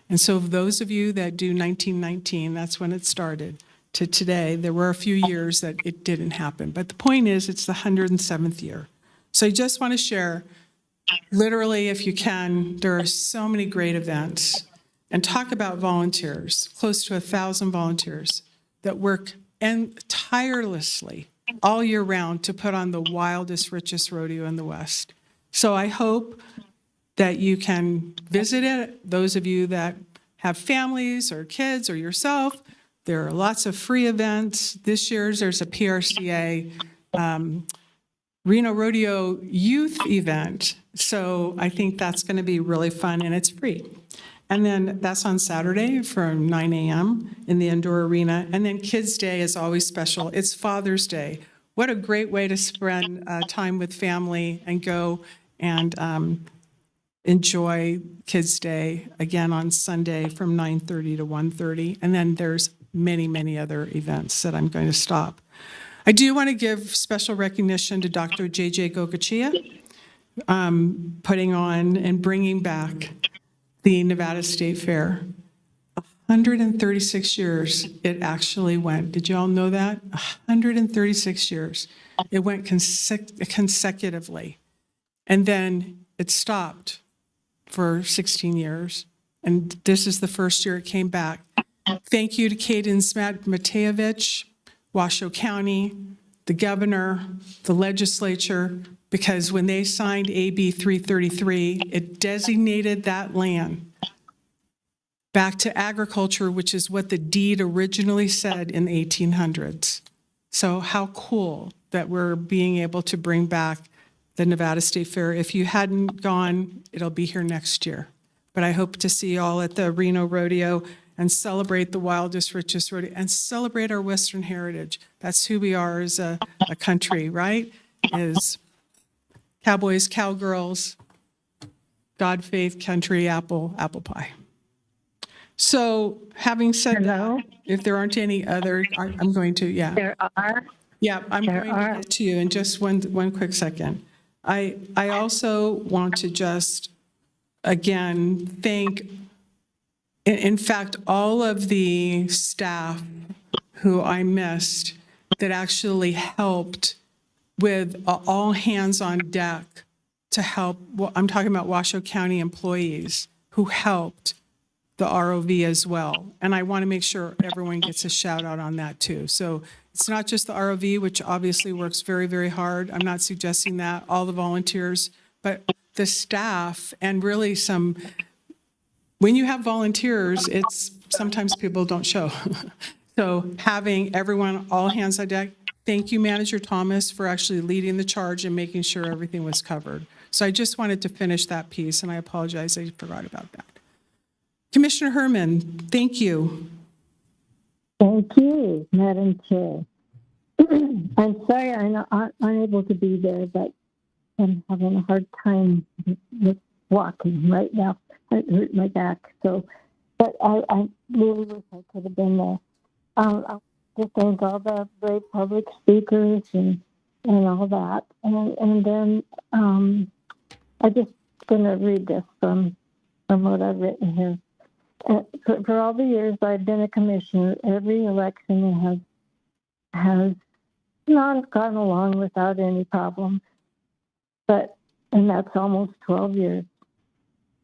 And so those of you that do 1919, that's when it started, to today, there were a few years that it didn't happen. But the point is, it's the 107th year. So I just want to share, literally, if you can, there are so many great events. And talk about volunteers, close to 1,000 volunteers that work tirelessly all year round to put on the wildest, richest rodeo in the West. So I hope that you can visit it. Those of you that have families or kids or yourself, there are lots of free events. This year's there's a PRCA Reno Rodeo Youth event. So I think that's going to be really fun, and it's free. And then that's on Saturday from 9 a.m. in the indoor arena. And then Kids Day is always special. It's Father's Day. What a great way to spend time with family and go and enjoy Kids Day again on Sunday from 9:30 to 1:30. And then there's many, many other events that I'm going to stop. I do want to give special recognition to Dr. J.J. Gokachia, putting on and bringing back the Nevada State Fair. 136 years it actually went. Did you all know that? 136 years. It went consecutively. And then it stopped for 16 years. And this is the first year it came back. Thank you to Kaden Matejevich, Washoe County, the governor, the legislature, because when they signed AB 333, it designated that land back to agriculture, which is what the deed originally said in the 1800s. So how cool that we're being able to bring back the Nevada State Fair. If you hadn't gone, it'll be here next year. But I hope to see you all at the Reno Rodeo and celebrate the wildest, richest rodeo and celebrate our Western heritage. That's who we are as a country, right? Is cowboys, cowgirls, God, faith, country, apple pie. So having said that, if there aren't any other, I'm going to, yeah. There are. Yeah, I'm going to get to you in just one quick second. I also want to just, again, thank, in fact, all of the staff who I missed that actually helped with all hands on deck to help. Well, I'm talking about Washoe County employees who helped the ROV as well. And I want to make sure everyone gets a shout out on that too. So it's not just the ROV, which obviously works very, very hard. I'm not suggesting that, all the volunteers, but the staff and really when you have volunteers, it's sometimes people don't show. So having everyone, all hands on deck, thank you, Manager Thomas, for actually leading the charge and making sure everything was covered. So I just wanted to finish that piece, and I apologize I forgot about that. Commissioner Herman, thank you. Thank you, Madam Chair. I'm sorry I'm not unable to be there, but I'm having a hard time with walking right now. I hurt my back, but I really wish I could have been there. I just thank all the brave public speakers and all that. And then I'm just going to read this from what I've written here. For all the years I've been a commissioner, every election has not gone along without any problems. And that's almost 12 years.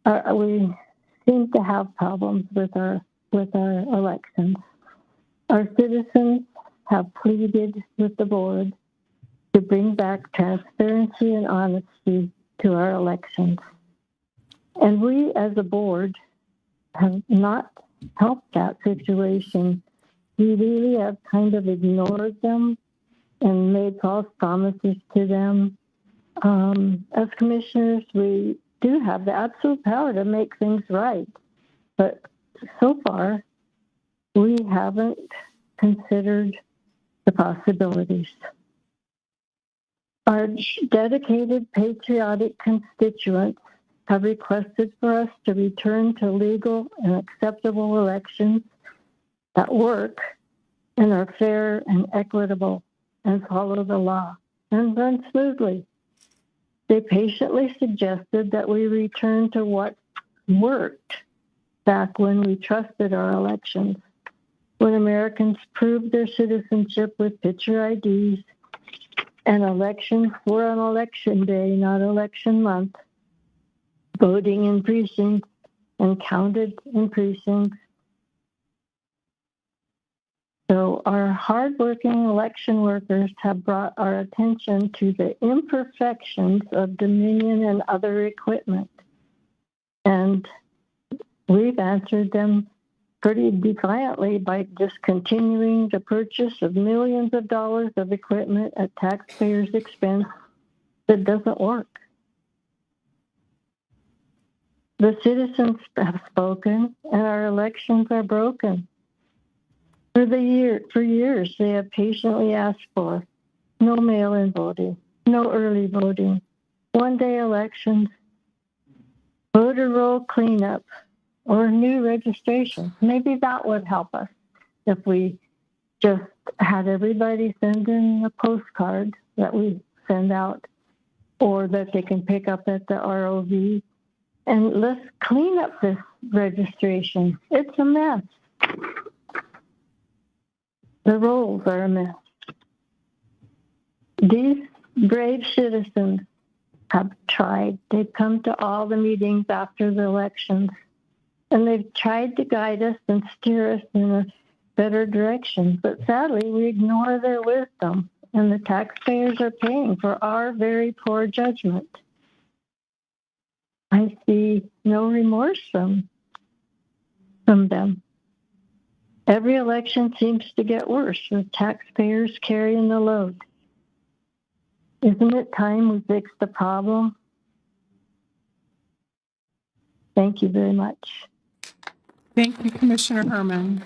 We seem to have problems with our elections. Our citizens have pleaded with the board to bring back transparency and honesty to our elections. And we as a board have not helped that situation we really have kind of ignored them and made false promises to them. As commissioners, we do have the absolute power to make things right, but so far, we haven't considered the possibilities. Our dedicated, patriotic constituents have requested for us to return to legal and acceptable elections that work and are fair and equitable and follow the law and run smoothly. They patiently suggested that we return to what worked back when we trusted our elections, when Americans proved their citizenship with picture IDs and elections were on election day, not election month, voting in precincts and counted in precincts. So our hardworking election workers have brought our attention to the imperfections of Dominion and other equipment. And we've answered them pretty defiantly by discontinuing the purchase of millions of dollars of equipment at taxpayers' expense that doesn't work. The citizens have spoken, and our elections are broken. For years, they have patiently asked for no mail-in voting, no early voting, one-day elections, voter roll cleanup, or new registration. Maybe that would help us if we just had everybody send in a postcard that we send out or that they can pick up at the ROV. And let's clean up this registration. It's a mess. The rolls are a mess. These brave citizens have tried. They've come to all the meetings after the elections, and they've tried to guide us and steer us in a better direction. But sadly, we ignore their wisdom, and the taxpayers are paying for our very poor judgment. I see no remorse from them. Every election seems to get worse with taxpayers carrying the load. Isn't it time we fix the problem? Thank you very much. Thank you, Commissioner Herman.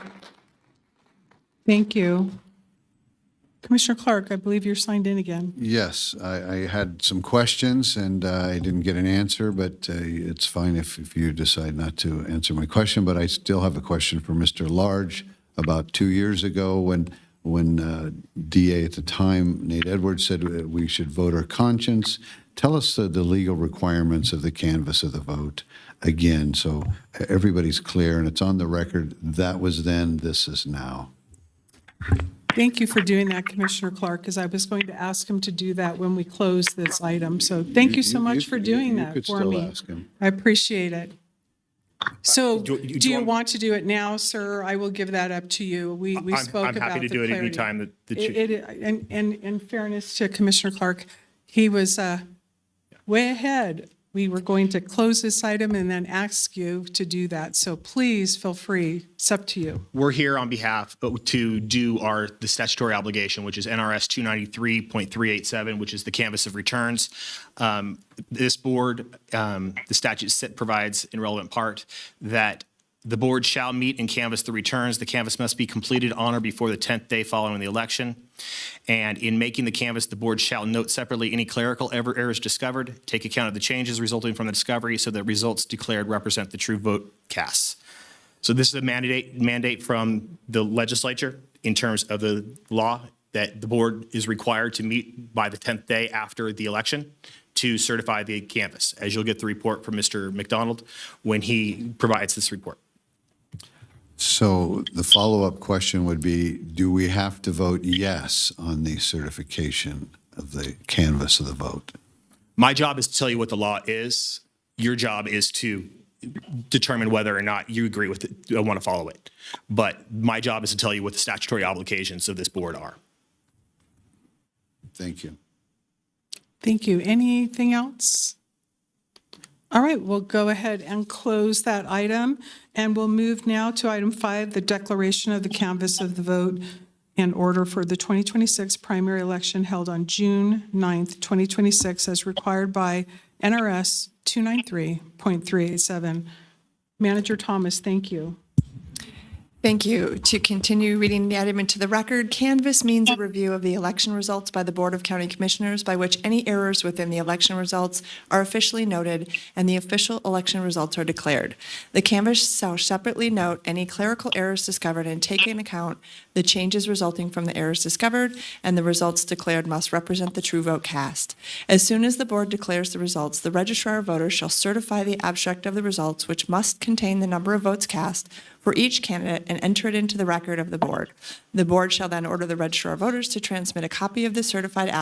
Thank you. Commissioner Clark, I believe you're signed in again. Yes, I had some questions and I didn't get an answer, but it's fine if you decide not to answer my question. But I still have a question for Mr. Large. About 2 years ago, when DA at the time, Nate Edwards, said we should vote our conscience, tell us the legal requirements of the canvass of the vote again, so everybody's clear and it's on the record. That was then, this is now. Thank you for doing that, Commissioner Clark, because I was going to ask him to do that when we close this item. So thank you so much for doing that could for still me. ask him. I appreciate it. So Do do you want to do it now, sir? I will give that up to you. We spoke I'm about happy to the do it clarity. any time that you. And in fairness to Commissioner Clark, he was way ahead. We were going to close this item and then ask you to do that. So please feel free. It's up to you. We're here on behalf to do the statutory obligation, which is NRS 293.387, which is the canvass of returns. This board, the statute provides in relevant part that the board shall meet and canvass the returns. The canvass must be completed on or before the 10th day following the election. And in making the canvass, the board shall note separately any clerical errors discovered, take account of the changes resulting from the discovery so that results declared represent the true vote cast. So this is a mandate from the legislature in terms of the law that the board is required to meet by the 10th day after the election to certify the canvass, as you'll get the report from Mr. McDonald when he provides this report. So the follow-up question would be, do we have to vote yes on the certification of the canvass of the vote? My job is to tell you what the law is. Your job is to determine whether or not you agree with it, or want to follow it. But my job is to tell you what the statutory obligations of this board are. Thank you. Thank you. Anything else? All right, we'll go ahead and close that item, and we'll move now to item 5, the declaration of the canvass of the vote in order for the 2026 primary election held on June 9th, 2026, as required by NRS 293.387. Manager Thomas, thank you. Thank you. To continue reading the item into the record, canvass means a review of the election results by the Board of County Commissioners by which any errors within the election results are officially noted and the official election results are declared. The canvass shall separately note any clerical errors discovered and take into account the changes resulting from the errors discovered, and the results declared must represent the true vote cast. As soon as the board declares the results, the registrar of voters shall certify the abstract of the results, which must contain the number of votes cast for each candidate and enter it into the record of the board. The board shall then order the registrar of voters to transmit a copy of the certified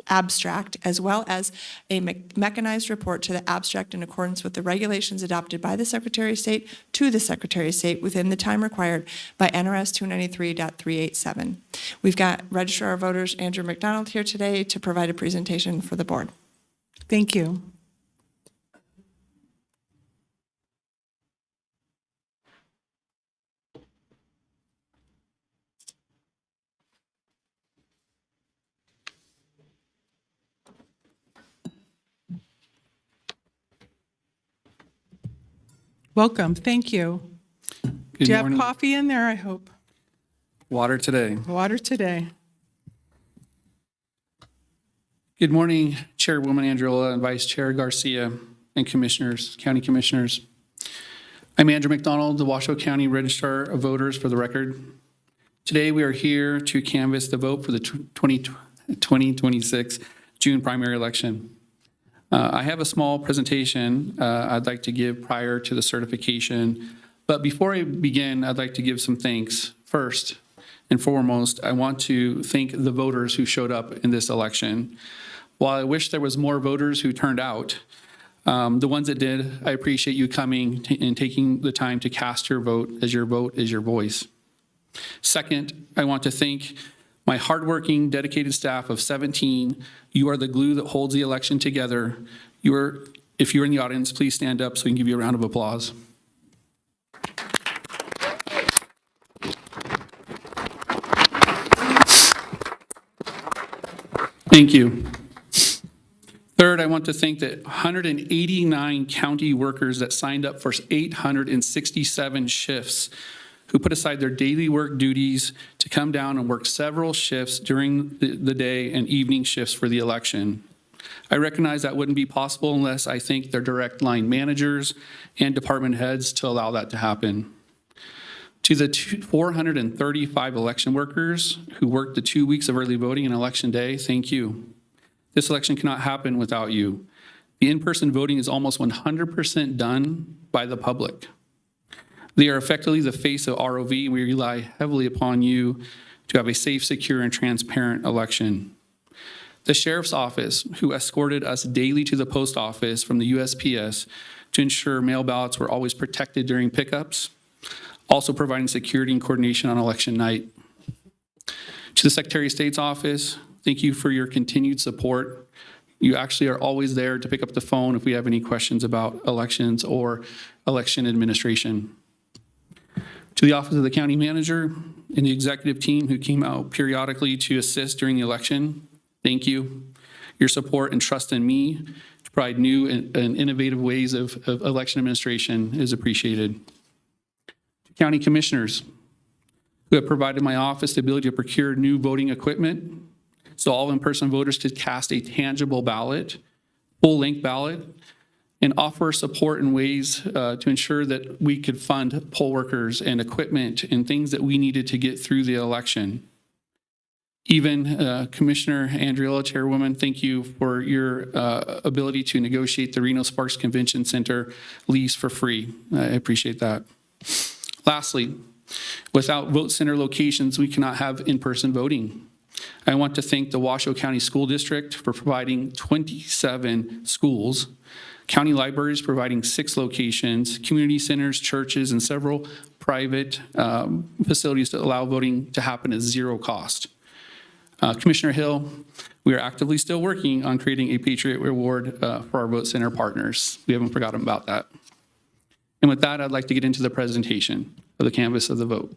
abstract as well as a mechanized report to the abstract in accordance with the regulations adopted by the Secretary of State to the Secretary of State within the time required by NRS 293.387. We've got registrar of voters Andrew McDonald here today to provide a presentation for the board. Thank you. Welcome. Thank you. Good Do you morning. have coffee in there, I hope? Water today. Water today. Good morning, Chairwoman Andriola and Vice Chair Garcia and Commissioners, County Commissioners. I'm Andrew McDonald, the Washoe County Registrar of Voters for the record. Today we are here to canvass the vote for the 2026 June primary election. I have a small presentation I'd like to give prior to the certification, but before I begin, I'd like to give some thanks. First and foremost, I want to thank the voters who showed up in this election. While I wish there was more voters who turned out, the ones that did, I appreciate you coming and taking the time to cast your vote is your voice. Second, I want to thank my hardworking, dedicated staff of 17. You are the glue that holds the election together. If you're in the audience, please stand up so we can give you a round of applause. Thank you. Third, I want to thank the 189 county workers that signed up for 867 shifts, who put aside their daily work duties to come down and work several shifts during the day and evening shifts for the election. I recognize that wouldn't be possible unless I thank their direct line managers and department heads to allow that to happen. To the 435 election workers who worked the 2 weeks of early voting and election day, thank you. This election cannot happen without you. The in-person voting is almost 100% done by the public. They are effectively the face of ROV, and we rely heavily upon you to have a safe, secure, and transparent election. The Sheriff's Office, who escorted us daily to the post office from the USPS to ensure mail ballots were always protected during pickups, also providing security and coordination on election night. To the Secretary of State's office, thank you for your continued support. You actually are always there to pick up the phone if we have any questions about elections or election administration. To the Office of the County Manager and the executive team who came out periodically to assist during the election, thank you. Your support and trust in me to provide new and innovative ways of election administration is appreciated. To County Commissioners who have provided my office the ability to procure new voting equipment so all in-person voters could cast a tangible ballot, full-length ballot, and offer support in ways to ensure that we could fund poll workers and equipment and things that we needed to get through the election. Even Commissioner Andriola, Chairwoman, thank you for your ability to negotiate the Reno Sparks Convention Center lease for free. I appreciate that. Lastly, without vote center locations, we cannot have in-person voting. I want to thank the Washoe County School District for providing 27 schools, county libraries providing 6 locations, community centers, churches, and several private facilities that allow voting to happen at zero cost. Commissioner Hill, we are actively still working on creating a Patriot Reward for our vote center partners. We haven't forgotten about that. And with that, I'd like to get into the presentation of the canvas of the vote.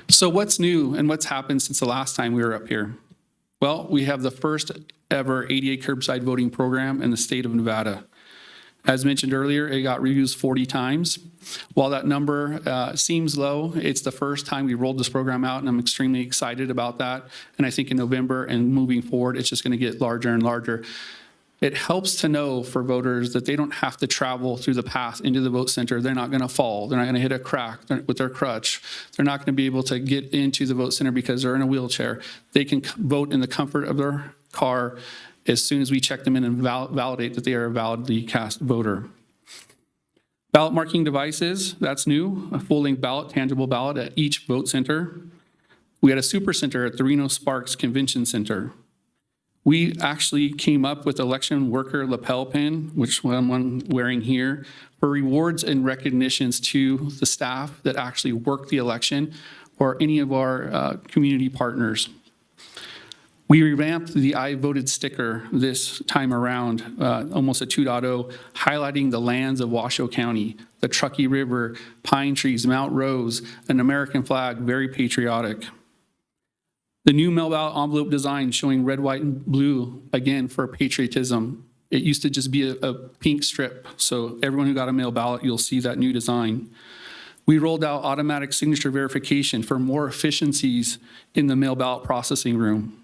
So what's new and what's happened since the last time we were up here? Well, we have the first ever ADA curbside voting program in the state of Nevada. As mentioned earlier, it got reused 40 times. While that number seems low, it's the first time we rolled this program out, and I'm extremely excited about that. And I think in November and moving forward, it's just going to get larger and larger. It helps to know for voters that they don't have to travel through the path into the vote center. They're not going to fall. They're not going to hit a crack with their crutch. They're not going to be able to get into the vote center because they're in a wheelchair. They can vote in the comfort of their car as soon as we check them in and validate that they are a validly cast voter. Ballot marking devices, that's new. A full-length ballot, tangible ballot at each vote center. We had a super center at the Reno Sparks Convention Center. We actually came up with election worker lapel pin, which I'm wearing here, for rewards and recognitions to the staff that actually work the election or any of our community partners. We revamped the I voted sticker this time around, almost a 2.0, highlighting the lands of Washoe County, the Truckee River, pine trees, Mount Rose, an American flag, very patriotic. The new mail ballot envelope design showing red, white, and blue, again, for patriotism. It used to just be a pink strip, so everyone who got a mail ballot, you'll see that new design. We rolled out automatic signature verification for more efficiencies in the mail ballot processing room.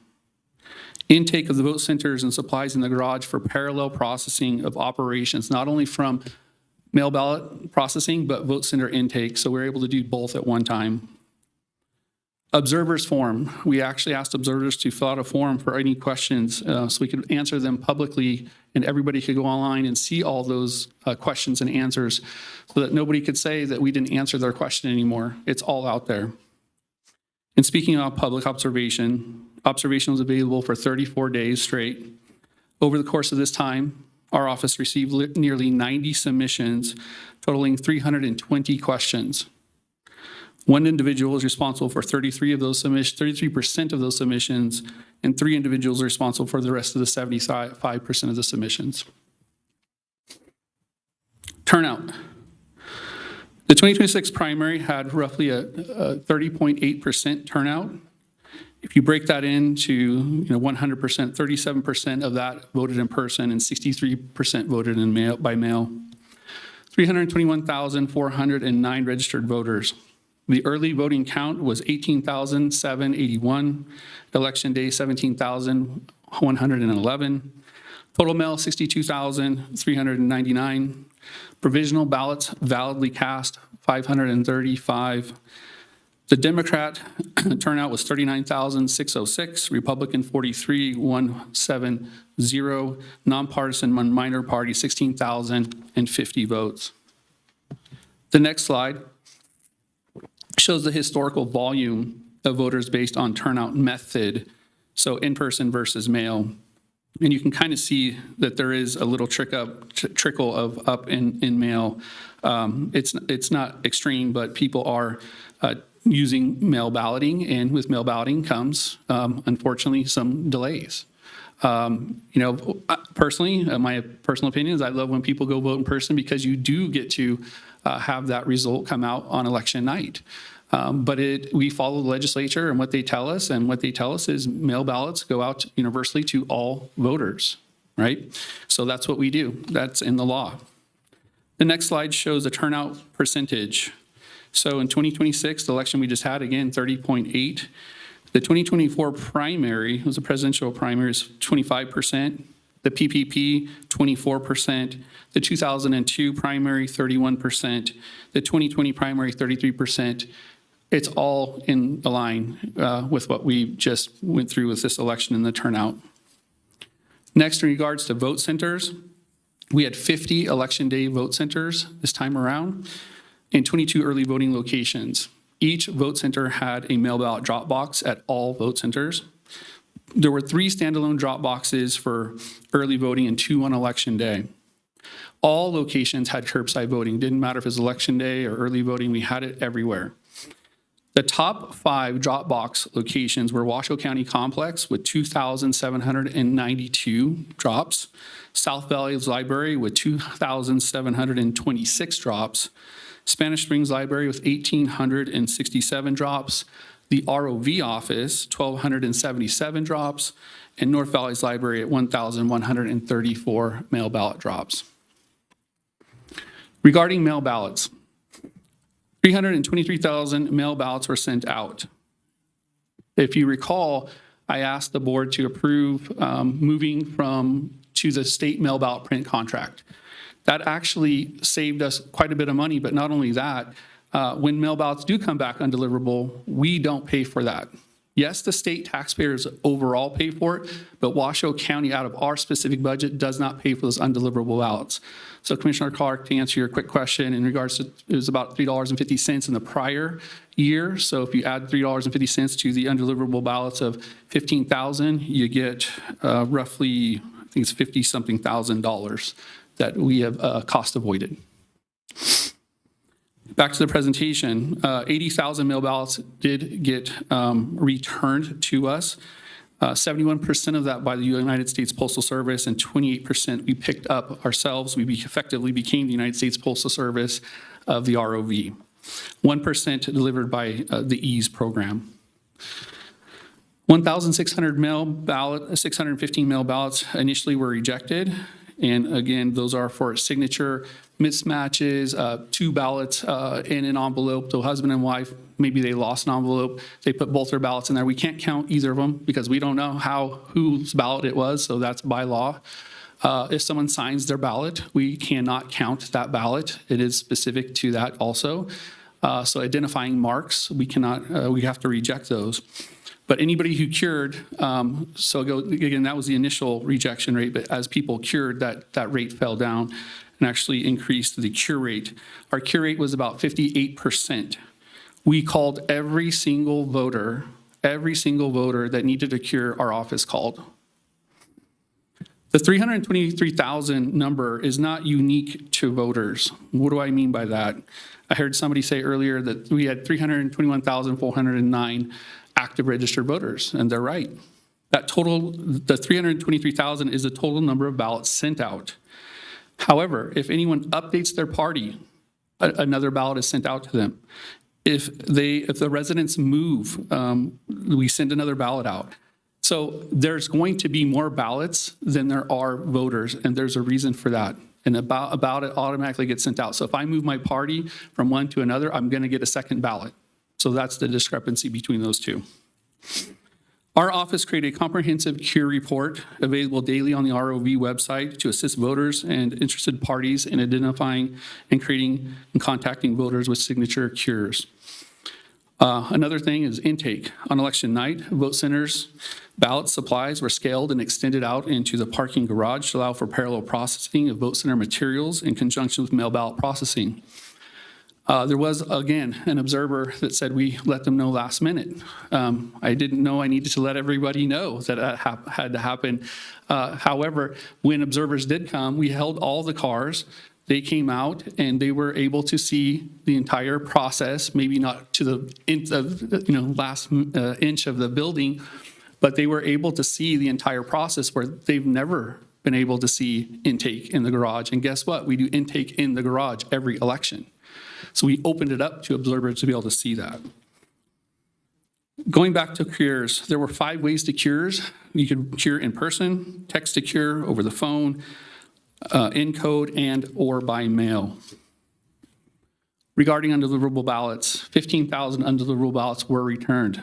Intake of the vote centers and supplies in the garage for parallel processing of operations, not only from mail ballot processing, but vote center intake, so we're able to do both at one time. Observers form. We actually asked observers to fill out a form for any questions so we could answer them publicly and everybody could go online and see all those questions and answers so that nobody could say that we didn't answer their question anymore. It's all out there. And speaking of public observation was available for 34 days straight. Over the course of this time, our office received nearly 90 submissions totaling 320 questions. One individual is responsible for 33% of those submissions, and 3 individuals are responsible for the rest of the 75% of the submissions. Turnout. The 2026 primary had roughly a 30.8% turnout. If you break that into 100%, 37% of that voted in person and 63% voted by mail. 321,409 registered voters. The early voting count was 18,781. Election day, 17,111. Total mail, 62,399. Provisional ballots validly cast, 535. The Democrat turnout was 39,606. Republican, 43,170. Nonpartisan minor party, 16,050 votes. The next slide shows the historical volume of voters based on turnout method, so in-person versus mail. And you can kind of see that there is a little trickle of up in mail. It's not extreme, but people are using mail balloting, and with mail balloting comes, unfortunately, some delays. Personally, my personal opinion is I love when people go vote in person because you do get to have that result come out on election night. But we follow the legislature and what they tell us, and what they tell us is mail ballots go out universally to all voters, right? So that's what we do. That's in the law. The next slide shows the turnout percentage. So in 2026, the election we just had, again, 30.8. The 2024 primary, was a presidential primary, is 25%. The PPP, 24%. The 2002 primary, 31%. The 2020 primary, 33%. It's all in line with what we just went through with this election and the turnout. Next, in regards to vote centers, we had 50 election day vote centers this time around and 22 early voting locations. Each vote center had a mail ballot drop box at all vote centers. There were 3 standalone drop boxes for early voting and 2 on election day. All locations had curbside voting. Didn't matter if it was election day or early voting, we had it everywhere. The top 5 drop box locations were Washoe County Complex with 2,792 drops, South Valley's Library with 2,726 drops, Spanish Springs Library with 1,867 drops, the ROV office, 1,277 drops, and North Valley's Library at 1,134 mail ballot drops. Regarding mail ballots, 323,000 mail ballots were sent out. If you recall, I asked the board to approve moving to the state mail ballot print contract. That actually saved us quite a bit of money, but not only that, when mail ballots do come back undeliverable, we don't pay for that. Yes, the state taxpayers overall pay for it, but Washoe County, out of our specific budget, does not pay for those undeliverable ballots. So Commissioner Clark, to answer your quick question in regards to, it was about $3.50 in the prior year. So if you add $3.50 to the undeliverable ballots of 15,000, you get roughly, I think it's $50-something thousand that we have cost avoided. Back to the presentation, 80,000 mail ballots did get returned to us. 71% of that by the United States Postal Service, and 28% we picked up ourselves. We effectively became the United States Postal Service of the ROV. 1% delivered by the EASE program. 615 mail ballots initially were rejected. And again, those are for signature mismatches, 2 ballots in an envelope. So husband and wife, maybe they lost an envelope. They put both their ballots in there. We can't count either of them because we don't know whose ballot it was. So that's by law. If someone signs their ballot, we cannot count that ballot. It is specific to that also. So identifying marks, we have to reject those. But anybody who cured, again, that was the initial rejection rate, but as people cured, that rate fell down and actually increased the cure rate. Our cure rate was about 58%. We called every single voter that needed a cure, our office called. The 323,000 number is not unique to voters. What do I mean by that? I heard somebody say earlier that we had 321,409 active registered voters, and they're right. That total, the 323,000 is the total number of ballots sent out. However, if anyone updates their party, another ballot is sent out to them. If the residents move, we send another ballot out. So there's going to be more ballots than there are voters, and there's a reason for that. And a ballot automatically gets sent out. So if I move my party from one to another, I'm going to get a second ballot. So that's the discrepancy between those two. Our office created a comprehensive cure report available daily on the ROV website to assist voters and interested parties in identifying and creating and contacting voters with signature cures. Another thing is intake. On election night, vote centers' ballot supplies were scaled and extended out into the parking garage to allow for parallel processing of vote center materials in conjunction with mail ballot processing. There was, again, an observer that said we let them know last minute. I didn't know I needed to let everybody know that that had to happen. However, when observers did come, we held all the cars. They came out and they were able to see the entire process, maybe not to the last inch of the building, but they were able to see the entire process where they've never been able to see intake in the garage. And guess what? We do intake in the garage every election. So we opened it up to observers to be able to see that. Going back to cures, there were 5 ways to cures. You could cure in person, text to cure, over the phone, in code, and or by mail. Regarding undeliverable ballots, 15,000 undeliverable ballots were returned.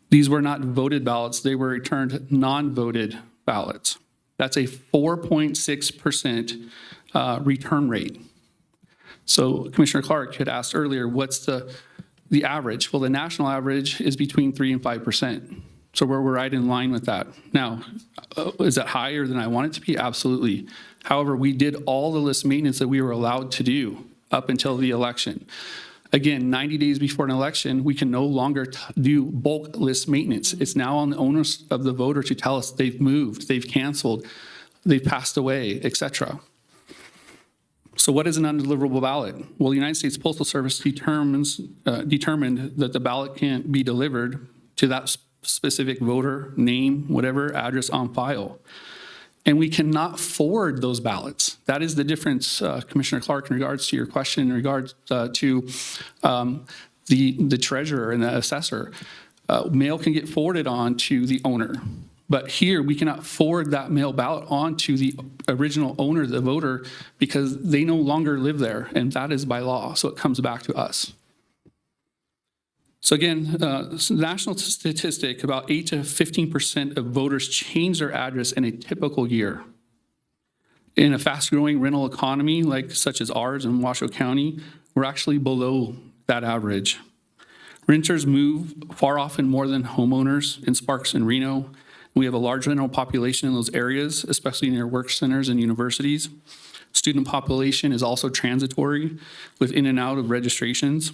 These were not voted ballots, they were returned non-voted ballots. That's a 4.6% return rate. So Commissioner Clark had asked earlier, what's the average? Well, the national average is between 3 and 5%. So we're right in line with that. Now, is that higher than I want it to be? Absolutely. However, we did all the list maintenance that we were allowed to do up until the election. Again, 90 days before an election, we can no longer do bulk list maintenance. It's now on the onus of the voter to tell us they've moved, they've canceled, they've passed away, etc. So what is an undeliverable ballot? Well, the United States Postal Service determined that the ballot can't be delivered to that specific voter, name, whatever, address on file. And we cannot forward those ballots. That is the difference, Commissioner Clark, in regards to your question in regards to the treasurer and the assessor. Mail can get forwarded on to the owner. But here, we cannot forward that mail ballot on to the original owner, the voter, because they no longer live there, and that is by law, so it comes back to us. So again, national statistic, about 8 to 15% of voters change their address in a typical year. In a fast-growing rental economy, such as ours in Washoe County, we're actually below that average. Renters move far often more than homeowners in Sparks and Reno. We have a large rental population in those areas, especially near work centers and universities. Student population is also transitory with in and out of registrations.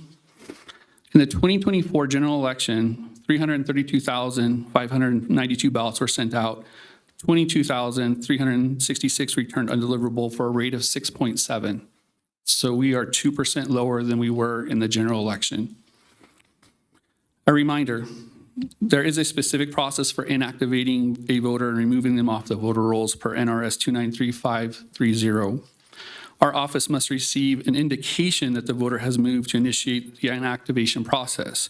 In the 2024 general election, 332,592 ballots were sent out. 22,366 returned undeliverable for a rate of 6.7. So we are 2% lower than we were in the general election. A reminder, there is a specific process for inactivating a voter and removing them off the voter rolls per NRS 293530. Our office must receive an indication that the voter has moved to initiate the inactivation process.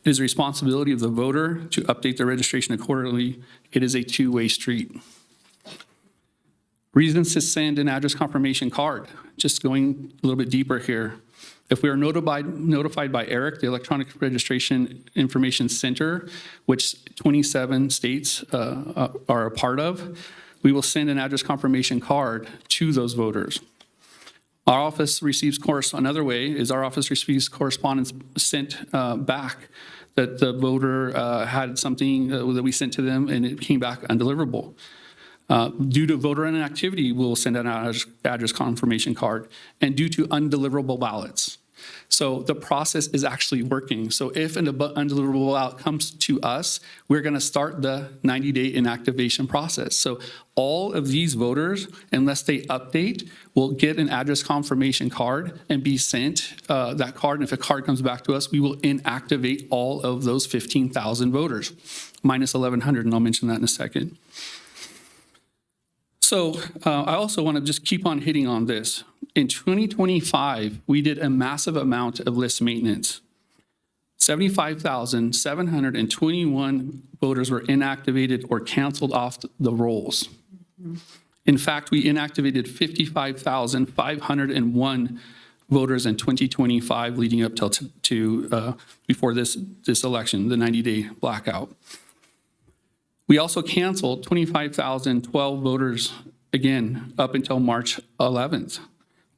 It is the responsibility of the voter to update their registration accordingly. It is a two-way street. Reasons to send an address confirmation card. Just going a little bit deeper here. If we are notified by ERIC, the Electronic Registration Information Center, which 27 states are a part of, we will send an address confirmation card to those voters. Our office receives another way is our office receives correspondence sent back that the voter had something that we sent to them and it came back undeliverable. Due to voter inactivity, we'll send an address confirmation card, and due to undeliverable ballots. So the process is actually working. So if an undeliverable ballot comes to us, we're going to start the 90-day inactivation process. So all of these voters, unless they update, will get an address confirmation card and be sent that card. And if a card comes back to us, we will inactivate all of those 15,000 voters, minus 1,100, and I'll mention that in a second. So I also want to just keep on hitting on this. In 2025, we did a massive amount of list maintenance. 75,721 voters were inactivated or canceled off the rolls. In fact, we inactivated 55,501 voters in 2025 leading up to before this election, the 90-day blackout. We also canceled 25,012 voters, again, up until March 11th.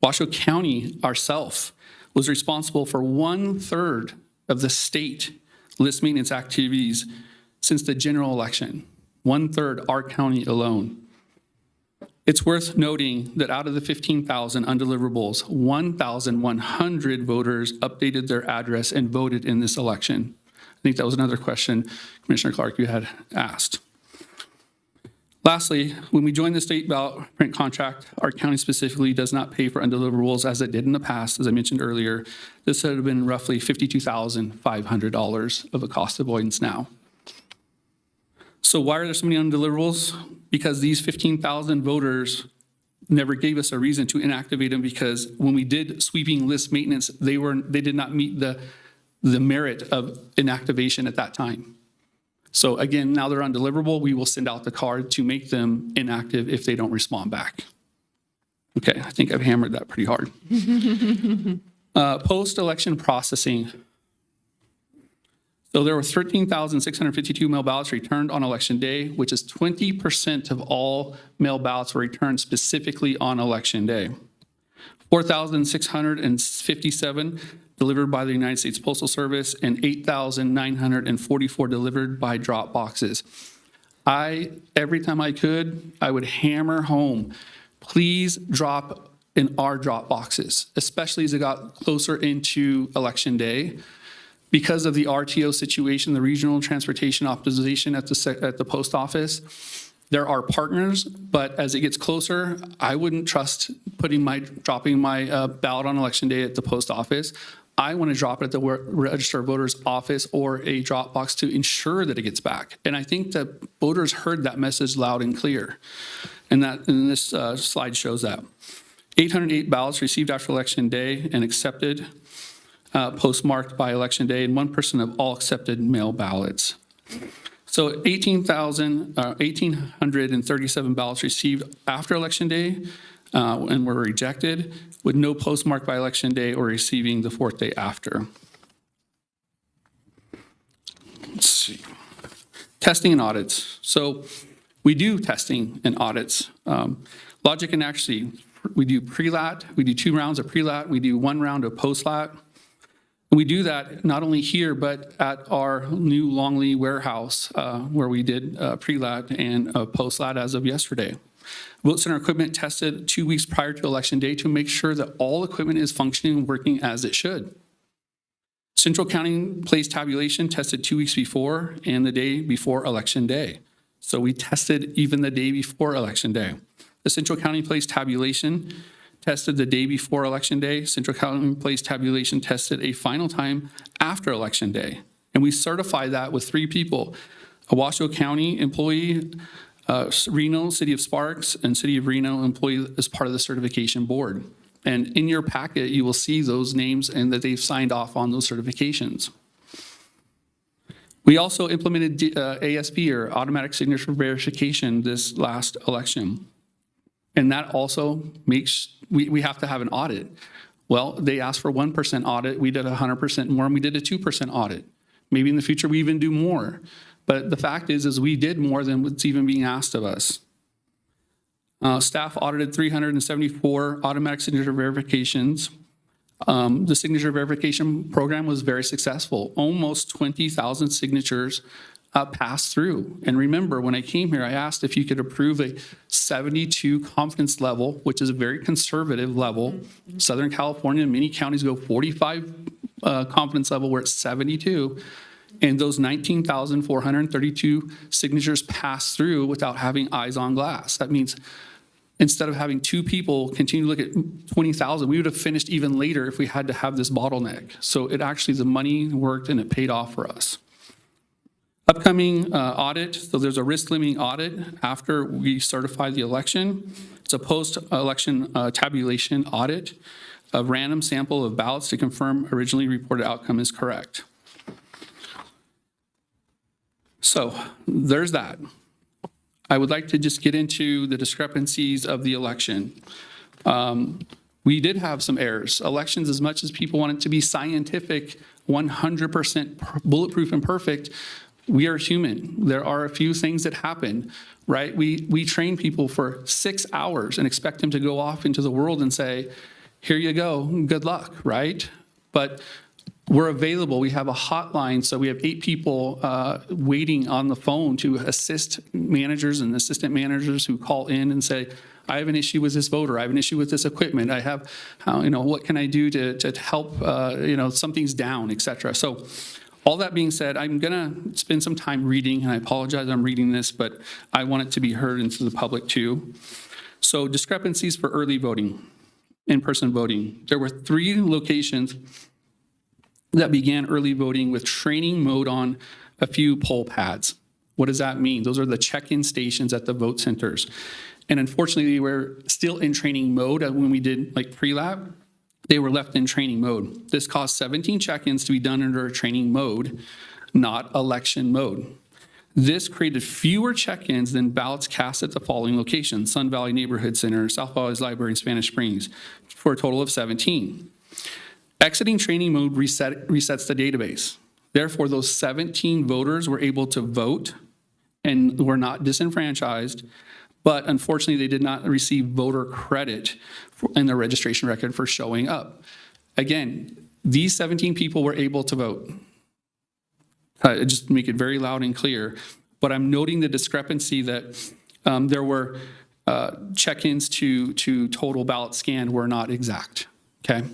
Washoe County ourselves was responsible for 1/3 of the state list maintenance activities since the general election. 1/3, our county alone. It's worth noting that out of the 15,000 undeliverables, 1,100 voters updated their address and voted in this election. I think that was another question, Commissioner Clark, you had asked. Lastly, when we joined the state ballot print contract, our county specifically does not pay for undeliverables as it did in the past, as I mentioned earlier. This would have been roughly $52,500 of a cost avoidance now. So why are there so many undeliverables? Because these 15,000 voters never gave us a reason to inactivate them, because when we did sweeping list maintenance, they did not meet the merit of inactivation at that time. So again, now they're undeliverable, we will send out the card to make them inactive if they don't respond back. Okay, I think I've hammered that pretty hard. Post-election processing. So there were 13,652 mail ballots returned on election day, which is 20% of all mail ballots were returned specifically on election day. 4,657 delivered by the United States Postal Service, and 8,944 delivered by drop boxes. Every time I could, I would hammer home, please drop in our drop boxes, especially as it got closer into election day. Because of the RTO situation, the Regional Transportation Optimization at the post office, There are partners, but as it gets closer, I wouldn't trust dropping my ballot on election day at the post office. I want to drop it at the Register of Voters office or a drop box to ensure that it gets back. And I think that voters heard that message loud and clear. And this slide shows that. 808 ballots received after election day and accepted, postmarked by election day, and 1% of all accepted mail ballots. So 1,837 ballots received after election day and were rejected, with no postmark by election day or receiving the fourth day after. Let's see. Testing and audits. So we do testing and audits. Logic and Accuracy, we do pre-lat, we do 2 rounds of pre-lat, we do 1 round of post-lat. And we do that not only here, but at our new Longley warehouse where we did pre-lat and post-lat as of yesterday. Vote center equipment tested 2 weeks prior to election day to make sure that all equipment is functioning and working as it should. Central County place tabulation tested 2 weeks before and the day before election day. So we tested even the day before election day. The Central County place tabulation tested the day before election day. Central County place tabulation tested a final time after election day. And we certify that with 3 people, a Washoe County employee, Reno, City of Sparks, and City of Reno employee as part of the certification board. And in your packet, you will see those names and that they've signed off on those certifications. We also implemented ASP, or automatic signature verification, this last election. And that also makes, we have to have an audit. Well, they asked for 1% audit. We did 100% more, and we did a 2% audit. Maybe in the future, we even do more. But the fact is we did more than what's even being asked of us. Staff audited 374 automatic signature verifications. The signature verification program was very successful. Almost 20,000 signatures passed through. And remember, when I came here, I asked if you could approve a 72 confidence level, which is a very conservative level. Southern California, many counties go 45 confidence level, we're at 72. And those 19,432 signatures passed through without having eyes on glass. That means instead of having 2 people continue to look at 20,000, we would have finished even later if we had to have this bottleneck. So it actually, the money worked and it paid off for us. Upcoming audit, so there's a risk limiting audit after we certify the election. It's a post-election tabulation audit, a random sample of ballots to confirm originally reported outcome is correct. So there's that. I would like to just get into the discrepancies of the election. We did have some errors. Elections, as much as people want it to be scientific, 100% bulletproof and perfect, we are human. There are a few things that happen, right? We train people for 6 hours and expect them to go off into the world and say, here you go, good luck, right? But we're available. We have a hotline, so we have 8 people waiting on the phone to assist managers and assistant managers who call in and say, I have an issue with this voter. I have an issue with this equipment. I have, what can I do to help, something's down, et cetera. So all that being said, I'm going to spend some time reading, and I apologize I'm reading this, but I want it to be heard into the public too. So discrepancies for early voting, in-person voting. There were 3 locations that began early voting with training mode on a few poll pads. What does that mean? Those are the check-in stations at the vote centers. And unfortunately, we're still in training mode when we did pre-lat. They were left in training mode. This caused 17 check-ins to be done under a training mode, not election mode. This created fewer check-ins than ballots cast at the following locations: Sun Valley Neighborhood Center, South Valley's Library, and Spanish Springs, for a total of 17. Exiting training mode resets the database. Therefore, those 17 voters were able to vote and were not disenfranchised, but unfortunately, they did not receive voter credit in their registration record for showing up. Again, these 17 people were able to vote. Just make it very loud and clear, but I'm noting the discrepancy that there were check-ins to total ballot scanned were not exact, okay?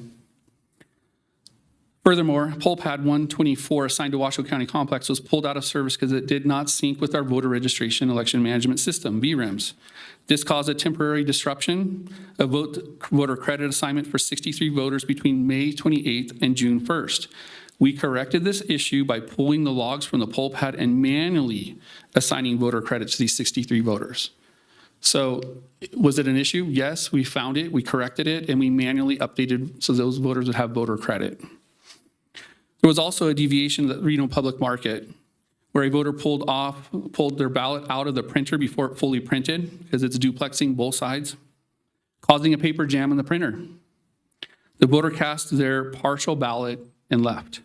Furthermore, poll pad 124 assigned to Washoe County Complex was pulled out of service because it did not sync with our voter registration election management system, VREMS. This caused a temporary disruption of voter credit assignment for 63 voters between May 28th and June 1st. We corrected this issue by pulling the logs from the poll pad and manually assigning voter credit to these 63 voters. So was it an issue? Yes, we found it, we corrected it, and we manually updated so those voters would have voter credit. There was also a deviation of the Reno public market where a voter pulled their ballot out of the printer before it fully printed because it's duplexing both sides, causing a paper jam in the printer. The voter cast their partial ballot and left.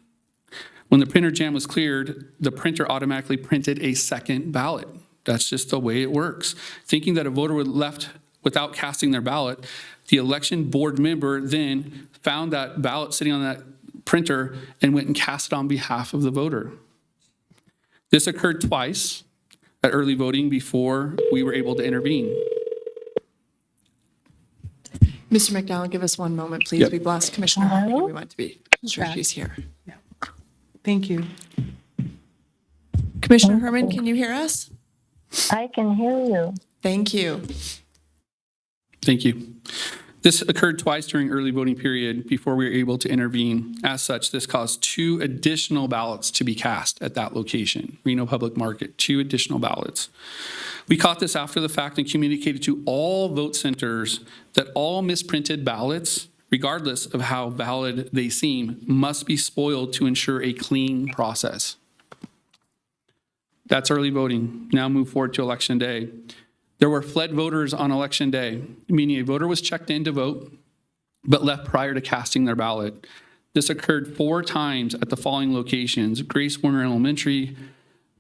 When the printer jam was cleared, the printer automatically printed a second ballot. That's just the way it works. Thinking that a voter would left without casting their ballot, the election board member then found that ballot sitting on that printer and went and cast it on behalf of the voter. This occurred twice at early voting before we were able to intervene. Mr. McDowell, give us one moment, please. Yep. We've lost Commissioner Harmon. We want to be sure she's here. Thank you. Commissioner Herman, can you hear us? I can hear you. Thank you. Thank you. This occurred twice during early voting period before we were able to intervene. As such, this caused 2 additional ballots to be cast at that location, Reno Public Market, 2 additional ballots. We caught this after the fact and communicated to all vote centers that all misprinted ballots, regardless of how valid they seem, must be spoiled to ensure a clean process. That's early voting. Now move forward to Election Day. There were fled voters on Election Day, meaning a voter was checked in to vote, but left prior to casting their ballot. This occurred 4 times at the following locations: Grace Warner Elementary,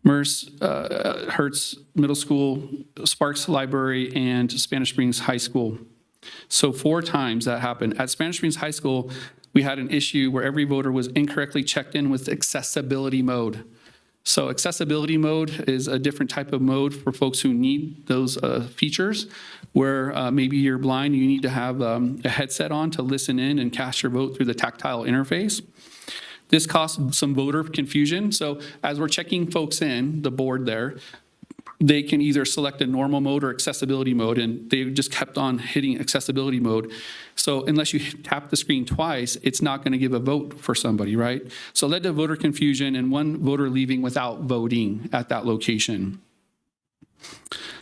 Merce Hertz Middle School, Sparks Library, and Spanish Springs High School. So 4 times that happened. At Spanish Springs High School, we had an issue where every voter was incorrectly checked in with accessibility mode. So accessibility mode is a different type of mode for folks who need those features, where maybe you're blind, you need to have a headset on to listen in and cast your vote through the tactile interface. This caused some voter confusion. So as we're checking folks in, the board there, they can either select a normal mode or accessibility mode, and they just kept on hitting accessibility mode. So unless you tap the screen twice, it's not going to give a vote for somebody, right? So it led to voter confusion and 1 voter leaving without voting at that location.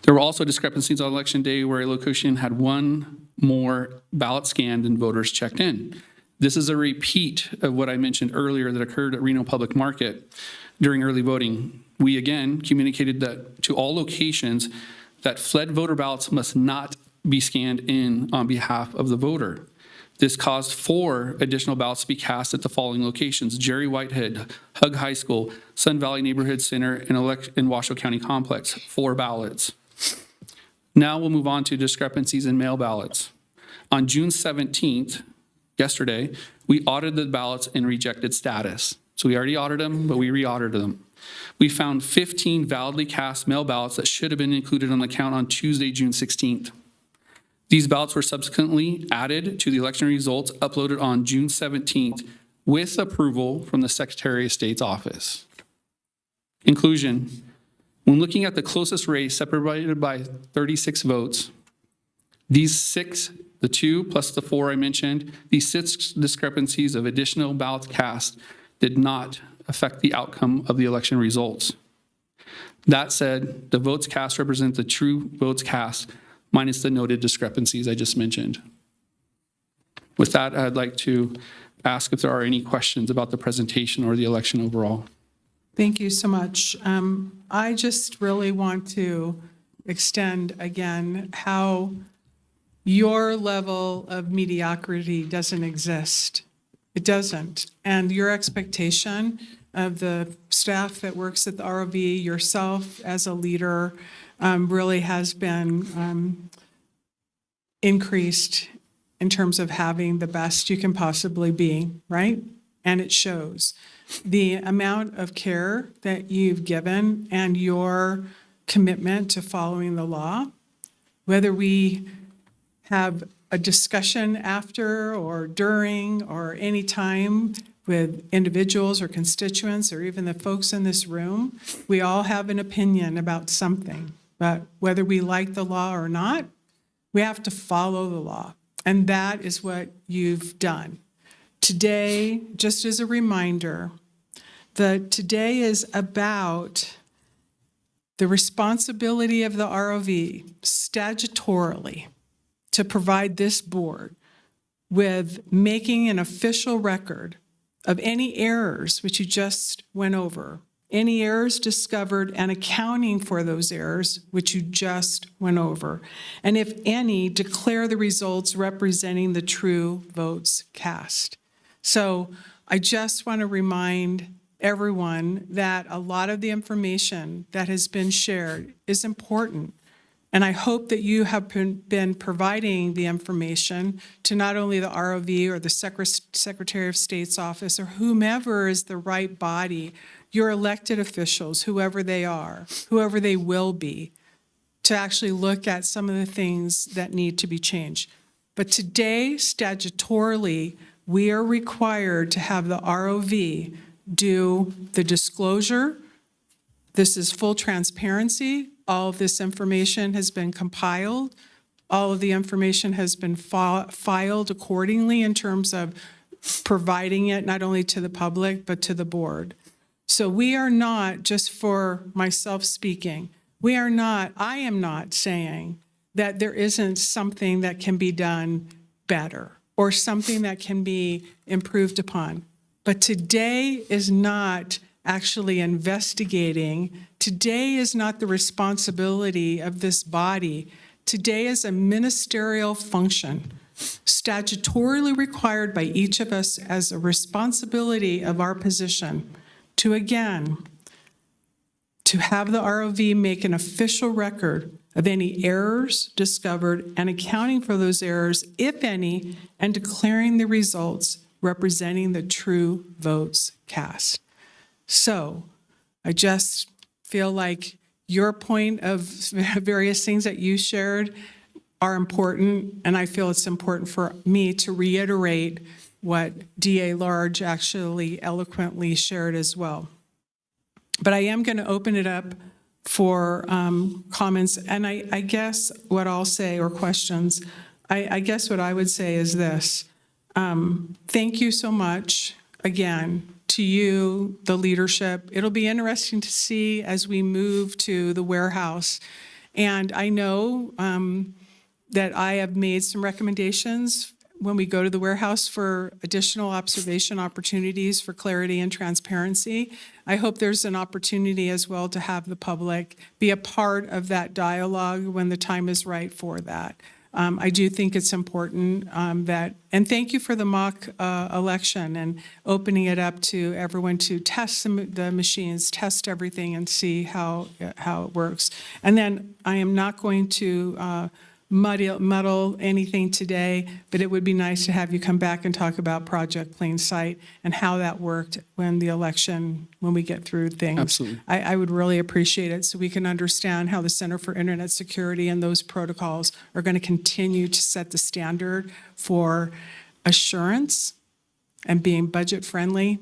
There were also discrepancies on Election Day where a location had 1 more ballot scanned than voters checked in. This is a repeat of what I mentioned earlier that occurred at Reno Public Market during early voting. We again communicated that to all locations that fled voter ballots must not be scanned in on behalf of the voter. This caused 4 additional ballots to be cast at the following locations: Jerry Whitehead, Hug High School, Sun Valley Neighborhood Center, and Washoe County Complex, 4 ballots. Now we'll move on to discrepancies in mail ballots. On June 17th, yesterday, we audited the ballots in rejected status. So we already audited them, but we re-audited them. We found 15 validly cast mail ballots that should have been included on the count on Tuesday, June 16th. These ballots were subsequently added to the election results uploaded on June 17th with approval from the Secretary of State's office. Conclusion: when looking at the closest race separated by 36 votes, these 6, the 2 plus the 4 I mentioned, these 6 discrepancies of additional ballots cast did not affect the outcome of the election results. That said, the votes cast represent the true votes cast minus the noted discrepancies I just mentioned. With that, I'd like to ask if there are any questions about the presentation or the election overall. Thank you so much. I just really want to extend again how your level of mediocrity doesn't exist. It doesn't. And your expectation of the staff that works at the ROV, yourself as a leader, really has been increased in terms of having the best you can possibly be, right? And it shows. The amount of care that you've given and your commitment to following the law, whether we have a discussion after or during or any time with individuals or constituents or even the folks in this room. We all have an opinion about something, but whether we like the law or not, we have to follow the law. And that is what you've done. Today, just as a reminder, today is about the responsibility of the ROV statutorily to provide this board with making an official record of any errors which you just went over, any errors discovered and accounting for those errors which you just went over, and if any, declare the results representing the true votes cast. So I just want to remind everyone that a lot of the information that has been shared is important. And I hope that you have been providing the information to not only the ROV or the Secretary of State's office or whomever is the right body, your elected officials, whoever they are, whoever they will be, to actually look at some of the things that need to be changed. But today, statutorily, we are required to have the ROV do the disclosure. This is full transparency. All of this information has been compiled. All of the information has been filed accordingly in terms of providing it not only to the public, but to the board. So we are not, just for myself speaking, I am not saying that there isn't something that can be done better or something that can be improved upon. But today is not actually investigating. Today is not the responsibility of this body. Today is a ministerial function, statutorily required by each of us as a responsibility of our position to, again, to have the ROV make an official record of any errors discovered and accounting for those errors, if any, and declaring the results representing the true votes cast. So I just feel like your point of various things that you shared are important, and I feel it's important for me to reiterate what DA Large actually eloquently shared as well. But I am going to open it up for comments, and I guess what I'll say, or questions, I guess what I would say is this. Thank you so much, again, to you, the leadership. It'll be interesting to see as we move to the warehouse. And I know that I have made some recommendations when we go to the warehouse for additional observation opportunities for clarity and transparency. I hope there's an opportunity as well to have the public be a part of that dialogue when the time is right for that. I do think it's important and thank you for the mock election and opening it up to everyone to test the machines, test everything and see how it works. And then I am not going to muddle anything today, but it would be nice to have you come back and talk about Project Plain Sight and how that worked when we get through things. Absolutely. I would really appreciate it so we can understand how the Center for Internet Security and those protocols are going to continue to set the standard for assurance and being budget friendly,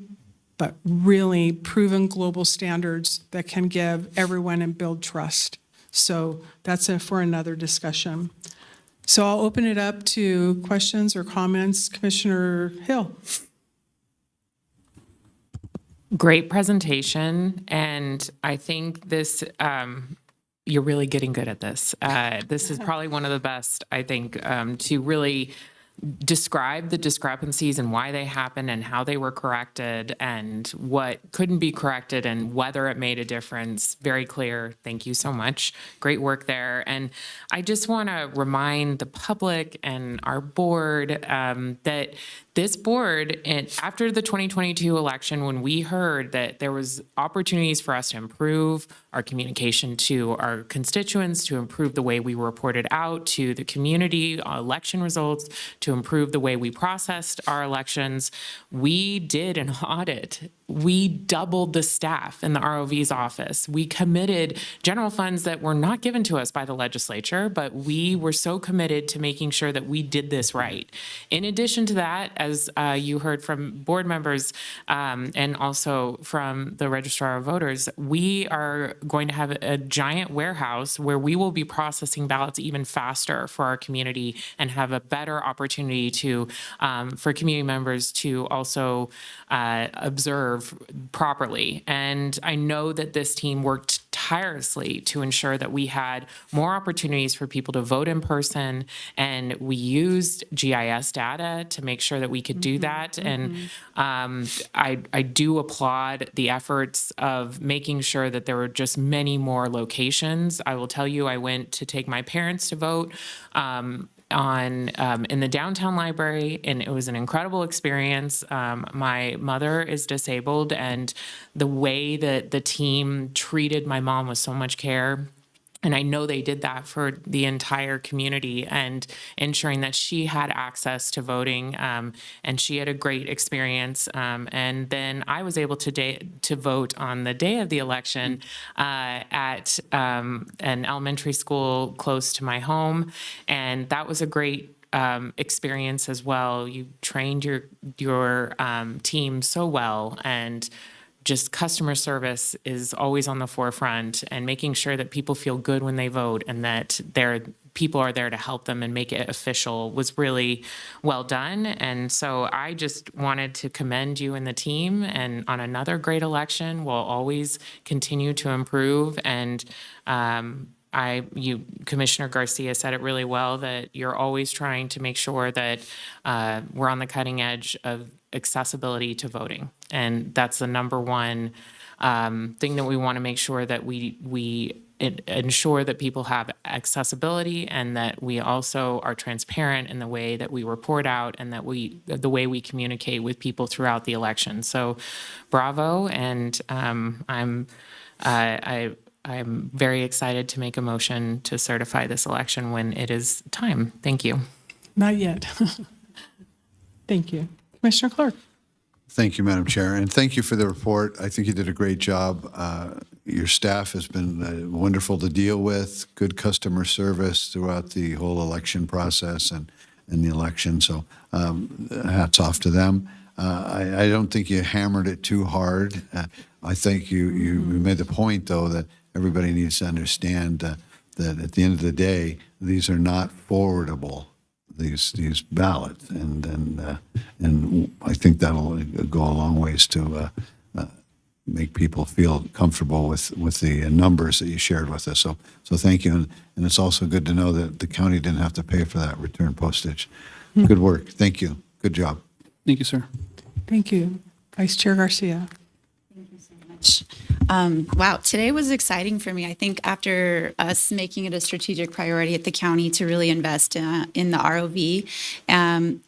but really proven global standards that can give everyone and build trust. So that's for another discussion. So I'll open it up to questions or comments. Commissioner Hill. Great presentation, and I think this, you're really getting good at this. This is probably one of the best, I think, to really describe the discrepancies and why they happened and how they were corrected and what couldn't be corrected and whether it made a difference. Very clear. Thank you so much. Great work there. And I just want to remind the public and our board that this board, after the 2022 election, when we heard that there was opportunities for us to improve our communication to our constituents, to improve the way we reported out to the community, election results, to improve the way we processed our elections, we did an audit we doubled the staff in the ROV's office. We committed general funds that were not given to us by the legislature, but we were so committed to making sure that we did this right. In addition to that, as you heard from board members and also from the Registrar of Voters, we are going to have a giant warehouse where we will be processing ballots even faster for our community and have a better opportunity to for community members to also observe properly. And I know that this team worked tirelessly to ensure that we had more opportunities for people to vote in person, and we used GIS data to make sure that we could do that. And I do applaud the efforts of making sure that there were just many more locations. I will tell you, I went to take my parents to vote in the downtown library, and it was an incredible experience. My mother is disabled, and the way that the team treated my mom with so much care, and I know they did that for the entire community and ensuring that she had access to voting, and she had a great experience. And then I was able to vote on the day of the election at an elementary school close to my home, and that was a great experience as well. You trained your team so well, and just customer service is always on the forefront, and making sure that people feel good when they vote and that people are there to help them and make it official was really well done. And so I just wanted to commend you and the team, and on another great election. We'll always continue to improve. And Commissioner Garcia said it really well, that you're always trying to make sure that we're on the cutting edge of accessibility to voting. And that's the number one thing that we want to make sure that we ensure that people have accessibility, and that we also are transparent in the way that we report out, and that the way we communicate with people throughout the election. So bravo. And I'm very excited to make a motion to certify this election when it is time. Thank you. Not yet. Thank you. Commissioner Clark. Thank you, Madam Chair, and thank you for the report. I think you did a great job. Your staff has been wonderful to deal with, good customer service throughout the whole election process and the election, so hats off to them. I don't think you hammered it too hard. I think you made the point, though, that everybody needs to understand that at the end of the day, these are not forwardable, these ballots, and I think that'll go a long ways to make people feel comfortable with the numbers that you shared with us. So thank you, and it's also good to know that the county didn't have to pay for that return postage. Good work. Thank you. Good job. Thank you, sir. Thank you. Vice Chair Garcia. Wow, today was exciting for me. I think after us making it a strategic priority at the county to really invest in the ROV,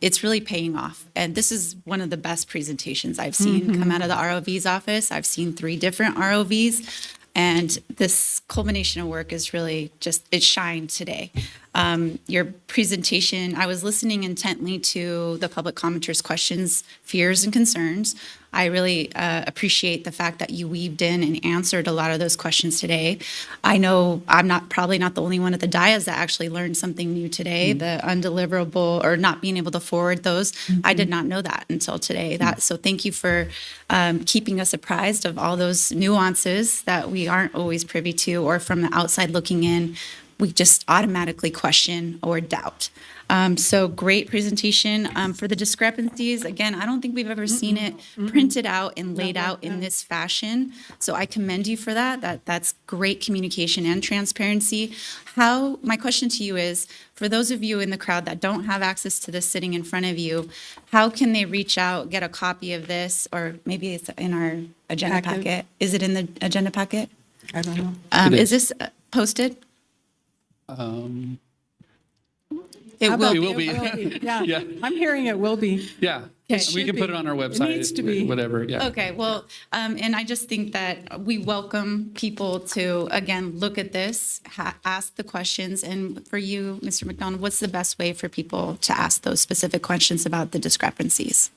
it's really paying off. And this is one of the best presentations I've seen come out of the ROV's office. I've seen 3 different ROVs. And this culmination of work is really just, it shined today. Your presentation, I was listening intently to the public commenters' questions, fears, and concerns. I really appreciate the fact that you weaved in and answered a lot of those questions today. I know I'm probably not the only one at the dais that actually learned something new today, the undeliverable or not being able to forward those. I did not know that until today. So thank you for keeping us apprised of all those nuances that we aren't always privy to, or from the outside looking in, we just automatically question or doubt. So great presentation. For the discrepancies, again, I don't think we've ever seen it printed out and laid out in this fashion. So I commend you for that. That's great communication and transparency. My question to you is, for those of you in the crowd that don't have access to this sitting in front of you, how can they reach out, get a copy of this, or maybe it's in our agenda packet? Is it in the agenda packet? I don't know. Is this posted? It will be. Yeah. Yeah. I'm hearing it will be. Yeah. We can put it on our website. It needs to be. Whatever. Yeah. Okay, well, and I just think that we welcome people to, again, look at this, ask the questions. And for you, Mr. McDonald, what's the best way for people to ask those specific questions about the discrepancies?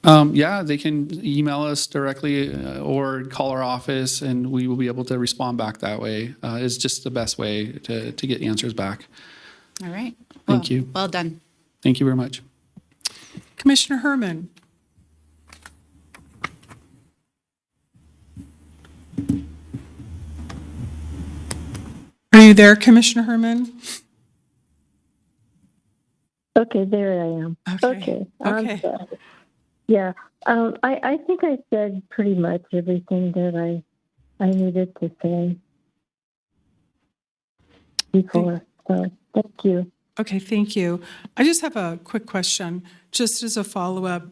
Yeah, they can email us directly or call our office, and we will be able to respond back that way. It's just the best way to get answers back. All right. Thank you. Well done. Thank you very much. Commissioner Herman. Are you there, Commissioner Herman? Okay, there I am. Okay. I'm Okay. sorry. Yeah, I think I said pretty much everything that I needed to say before. So thank you. Okay, thank you. I just have a quick question, just as a follow-up.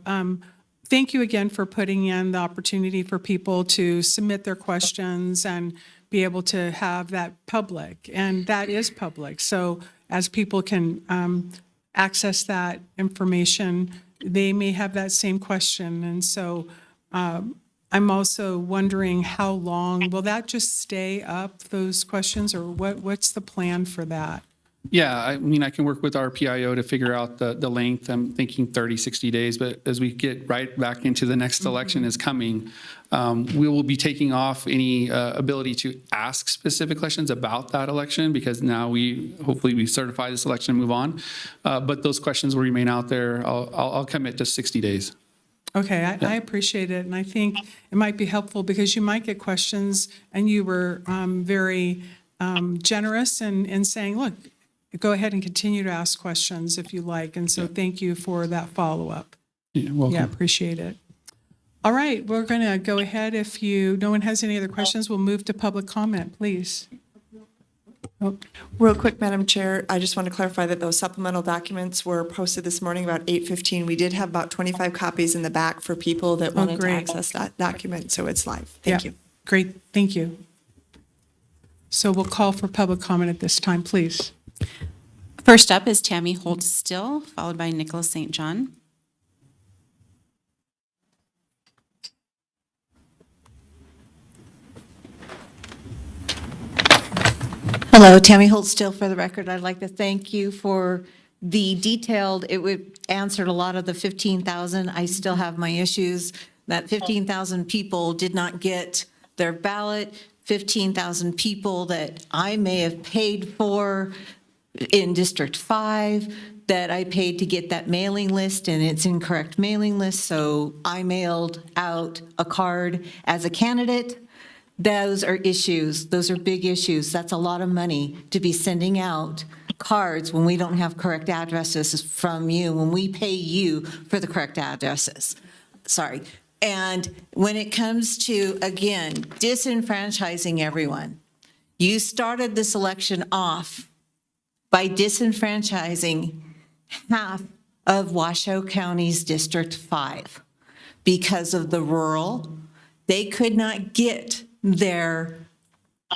Thank you again for putting in the opportunity for people to submit their questions and be able to have that public, and that is public. So as people can access that information, they may have that same question. And so I'm also wondering how long, will that just stay up, those questions, or what's the plan for that? Yeah, I mean, I can work with our PIO to figure out the length. I'm thinking 30, 60 days, but as we get right back into the next election is coming, we will be taking off any ability to ask specific questions about that election, because now hopefully we certify this election and move on. But those questions will remain out there. I'll commit to 60 days. Okay, I appreciate it, and I think it might be helpful because you might get questions, and you were very generous in saying, look, go ahead and continue to ask questions if you like, and so thank you for that follow-up. You're welcome. Yeah, appreciate it. All right, we're going to go ahead. If no one has any other questions, we'll move to public comment, please. Real quick, Madam Chair, I just want to clarify that those supplemental documents were posted this morning about 8:15. We did have about 25 copies in the back for people that wanted to great. access that document, so it's live. Thank you. Great, thank you. So we'll call for public comment at this time, please. First up is Tammy Holtz Still, followed by Nicholas St. John. Hello, Tammy Holt Still for the record. I'd like to thank you for the detailed, it answered a lot of the 15,000. I still have my issues. That 15,000 people did not get their ballot, 15,000 people that I may have paid for in District 5 that I paid to get that mailing list, and it's incorrect mailing list, so I mailed out a card as a candidate. Those are issues. Those are big issues. That's a lot of money to be sending out cards when we don't have correct addresses from you, when we pay you for the correct addresses. Sorry. And when it comes to, again, disenfranchising everyone, you started this election off by disenfranchising half of Washoe County's District 5 because of the rural. They could not get their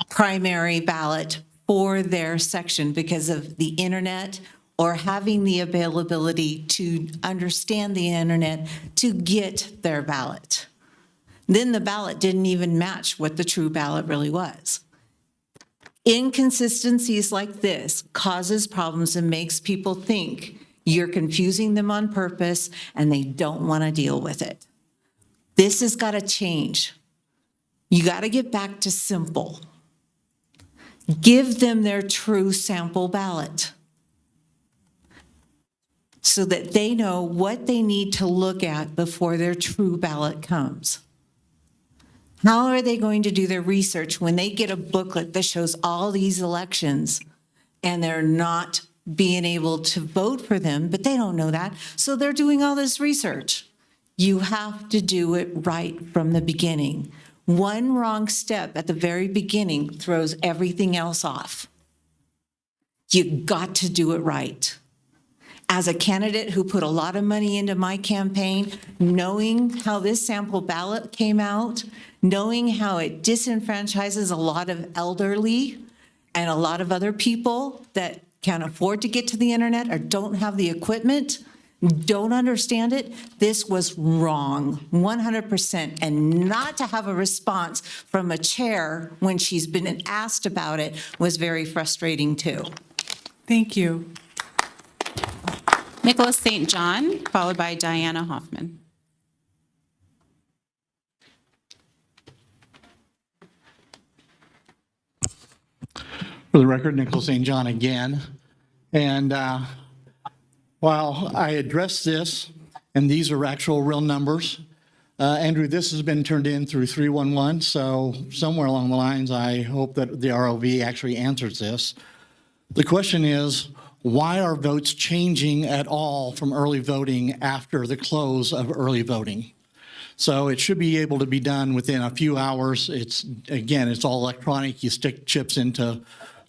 primary ballot for their section because of the internet or having the availability to understand the internet to get their ballot. Then the ballot didn't even match what the true ballot really was. Inconsistencies like this causes problems and makes people think you're confusing them on purpose and they don't want to deal with it. This has got to change. You got to get back to simple. Give them their true sample ballot so that they know what they need to look at before their true ballot comes. How are they going to do their research when they get a booklet that shows all these elections and they're not being able to vote for them, but they don't know that, so they're doing all this research? You have to do it right from the beginning. One wrong step at the very beginning throws everything else off. You've got to do it right. As a candidate who put a lot of money into my campaign, knowing how this sample ballot came out, knowing how it disenfranchises a lot of elderly and a lot of other people that can't afford to get to the internet or don't have the equipment, don't understand it, this was wrong, 100%. And not to have a response from a chair when she's been asked about it was very frustrating too. Thank you. Nicholas St. John, followed by Diana Hoffman. For the record, Nicholas St. John again. And while I address this, and these are actual real numbers, Andrew, this has been turned in through 311, so somewhere along the lines, I hope that the ROV actually answers this. The question is, why are votes changing at all from early voting after the close of early voting? So it should be able to be done within a few hours. Again, it's all electronic. You stick chips into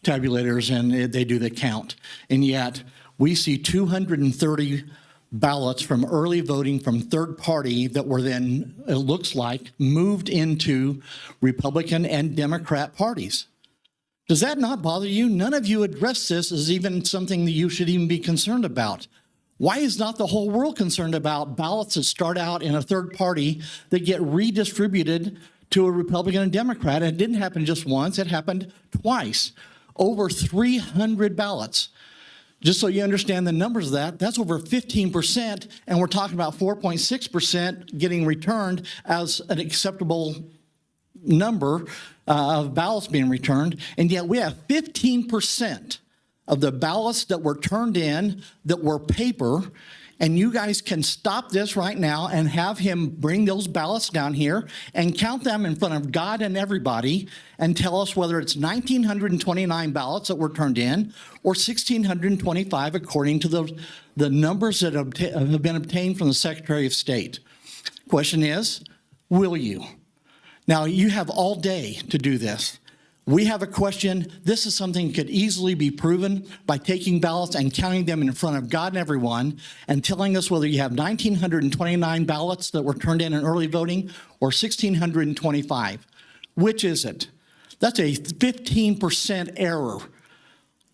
tabulators and they do the count. And yet we see 230 ballots from early voting from third party that were then, it looks like, moved into Republican and Democrat parties. Does that not bother you? None of you address this as even something that you should even be concerned about. Why is not the whole world concerned about ballots that start out in a third party that get redistributed to a Republican and Democrat? And it didn't happen just once, it happened twice. Over 300 ballots. Just so you understand the numbers of that, that's over 15%, and we're talking about 4.6% getting returned as an acceptable number of ballots being returned, and yet we have 15% of the ballots that were turned in that were paper, and you guys can stop this right now and have him bring those ballots down here and count them in front of God and everybody and tell us whether it's 1,929 ballots that were turned in or 1,625 according to the numbers that have been obtained from the Secretary of State. Question is, will you? Now, you have all day to do this. We have a question. This is something that could easily be proven by taking ballots and counting them in front of God and everyone and telling us whether you have 1,929 ballots that were turned in early voting or 1,625. Which is it? That's a 15% error.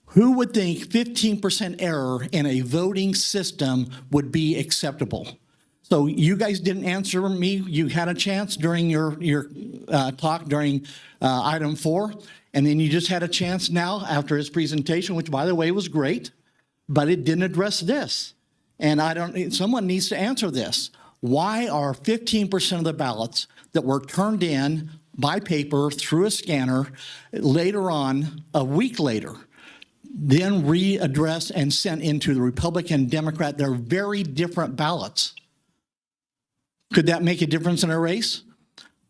Who would think 15% error in a voting system would be acceptable? So you guys didn't answer me. You had a chance during your talk during item 4, and then you just had a chance now after his presentation, which by the way was great, but it didn't address this. And someone needs to answer this. Why are 15% of the ballots that were turned in by paper through a scanner later on, a week later, then readdressed and sent into the Republican, Democrat? They're very different ballots. Could that make a difference in a race?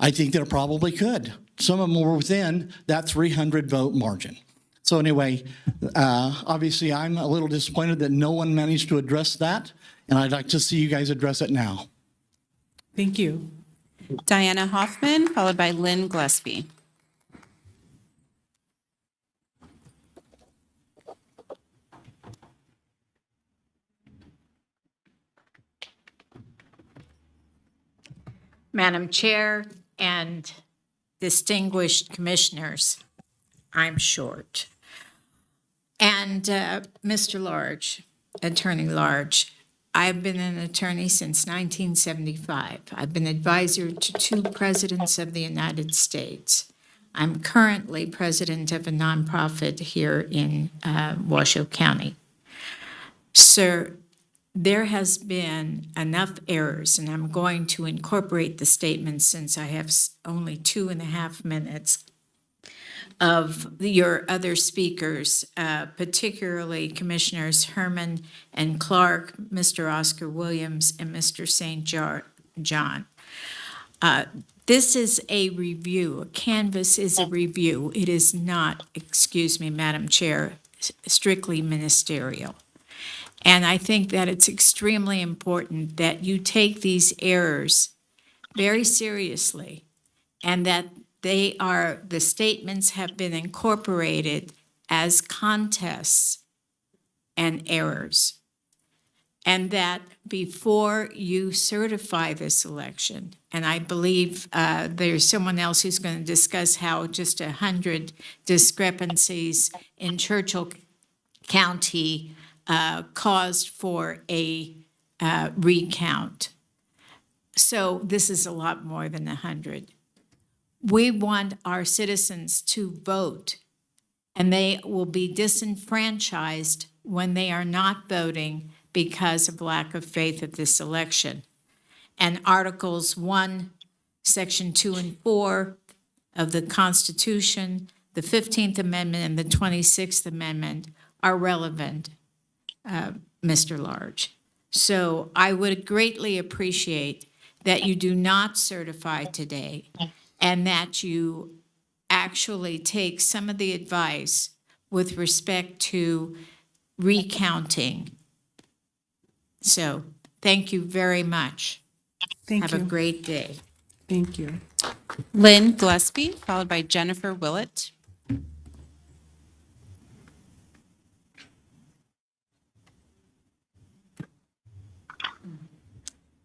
I think that it probably could. Some of them were within that 300 vote margin. So anyway, obviously I'm a little disappointed that no one managed to address that, and I'd like to see you guys address it now. Thank you. Diana Hoffman, followed by Lynn Gillespie. Madam Chair and distinguished commissioners, I'm short. And Mr. Large, Attorney Large, I've been an attorney since 1975. I've been advisor to 2 presidents of the United States. I'm currently president of a nonprofit here in Washoe County. Sir, there has been enough errors, and I'm going to incorporate the statement since I have only 2.5 minutes, of your other speakers, particularly Commissioners Herman and Clark, Mr. Oscar Williams, and Mr. St. John. This is a review. A canvas is a review. It is not, excuse me, Madam Chair, strictly ministerial. And I think that it's extremely important that you take these errors very seriously and that the statements have been incorporated as contests and errors. And that before you certify this election, and I believe there's someone else who's going to discuss how just 100 discrepancies in Churchill County caused for a recount. So this is a lot more than 100. We want our citizens to vote, and they will be disenfranchised when they are not voting because of lack of faith at this election. And Articles 1, Section 2 and 4 of the Constitution the 15th Amendment and the 26th Amendment are relevant, Mr. Large. So I would greatly appreciate that you do not certify today and that you actually take some of the advice with respect to recounting. So thank you very much. Thank you. Have a great day. Thank you. Lynn Gillespie, followed by Jennifer Willett.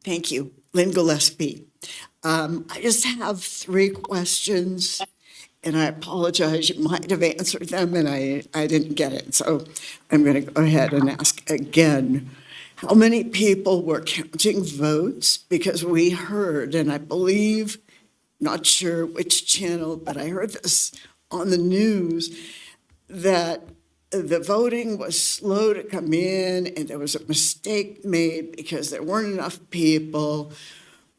Thank you. Lynn Gillespie. I just have 3 questions, and I apologize. You might have answered them, and I didn't get it. So I'm going to go ahead and ask again. How many people were counting votes? Because we heard, and I believe, not sure which channel, but I heard this on the news, that the voting was slow to come in and there was a mistake made because there weren't enough people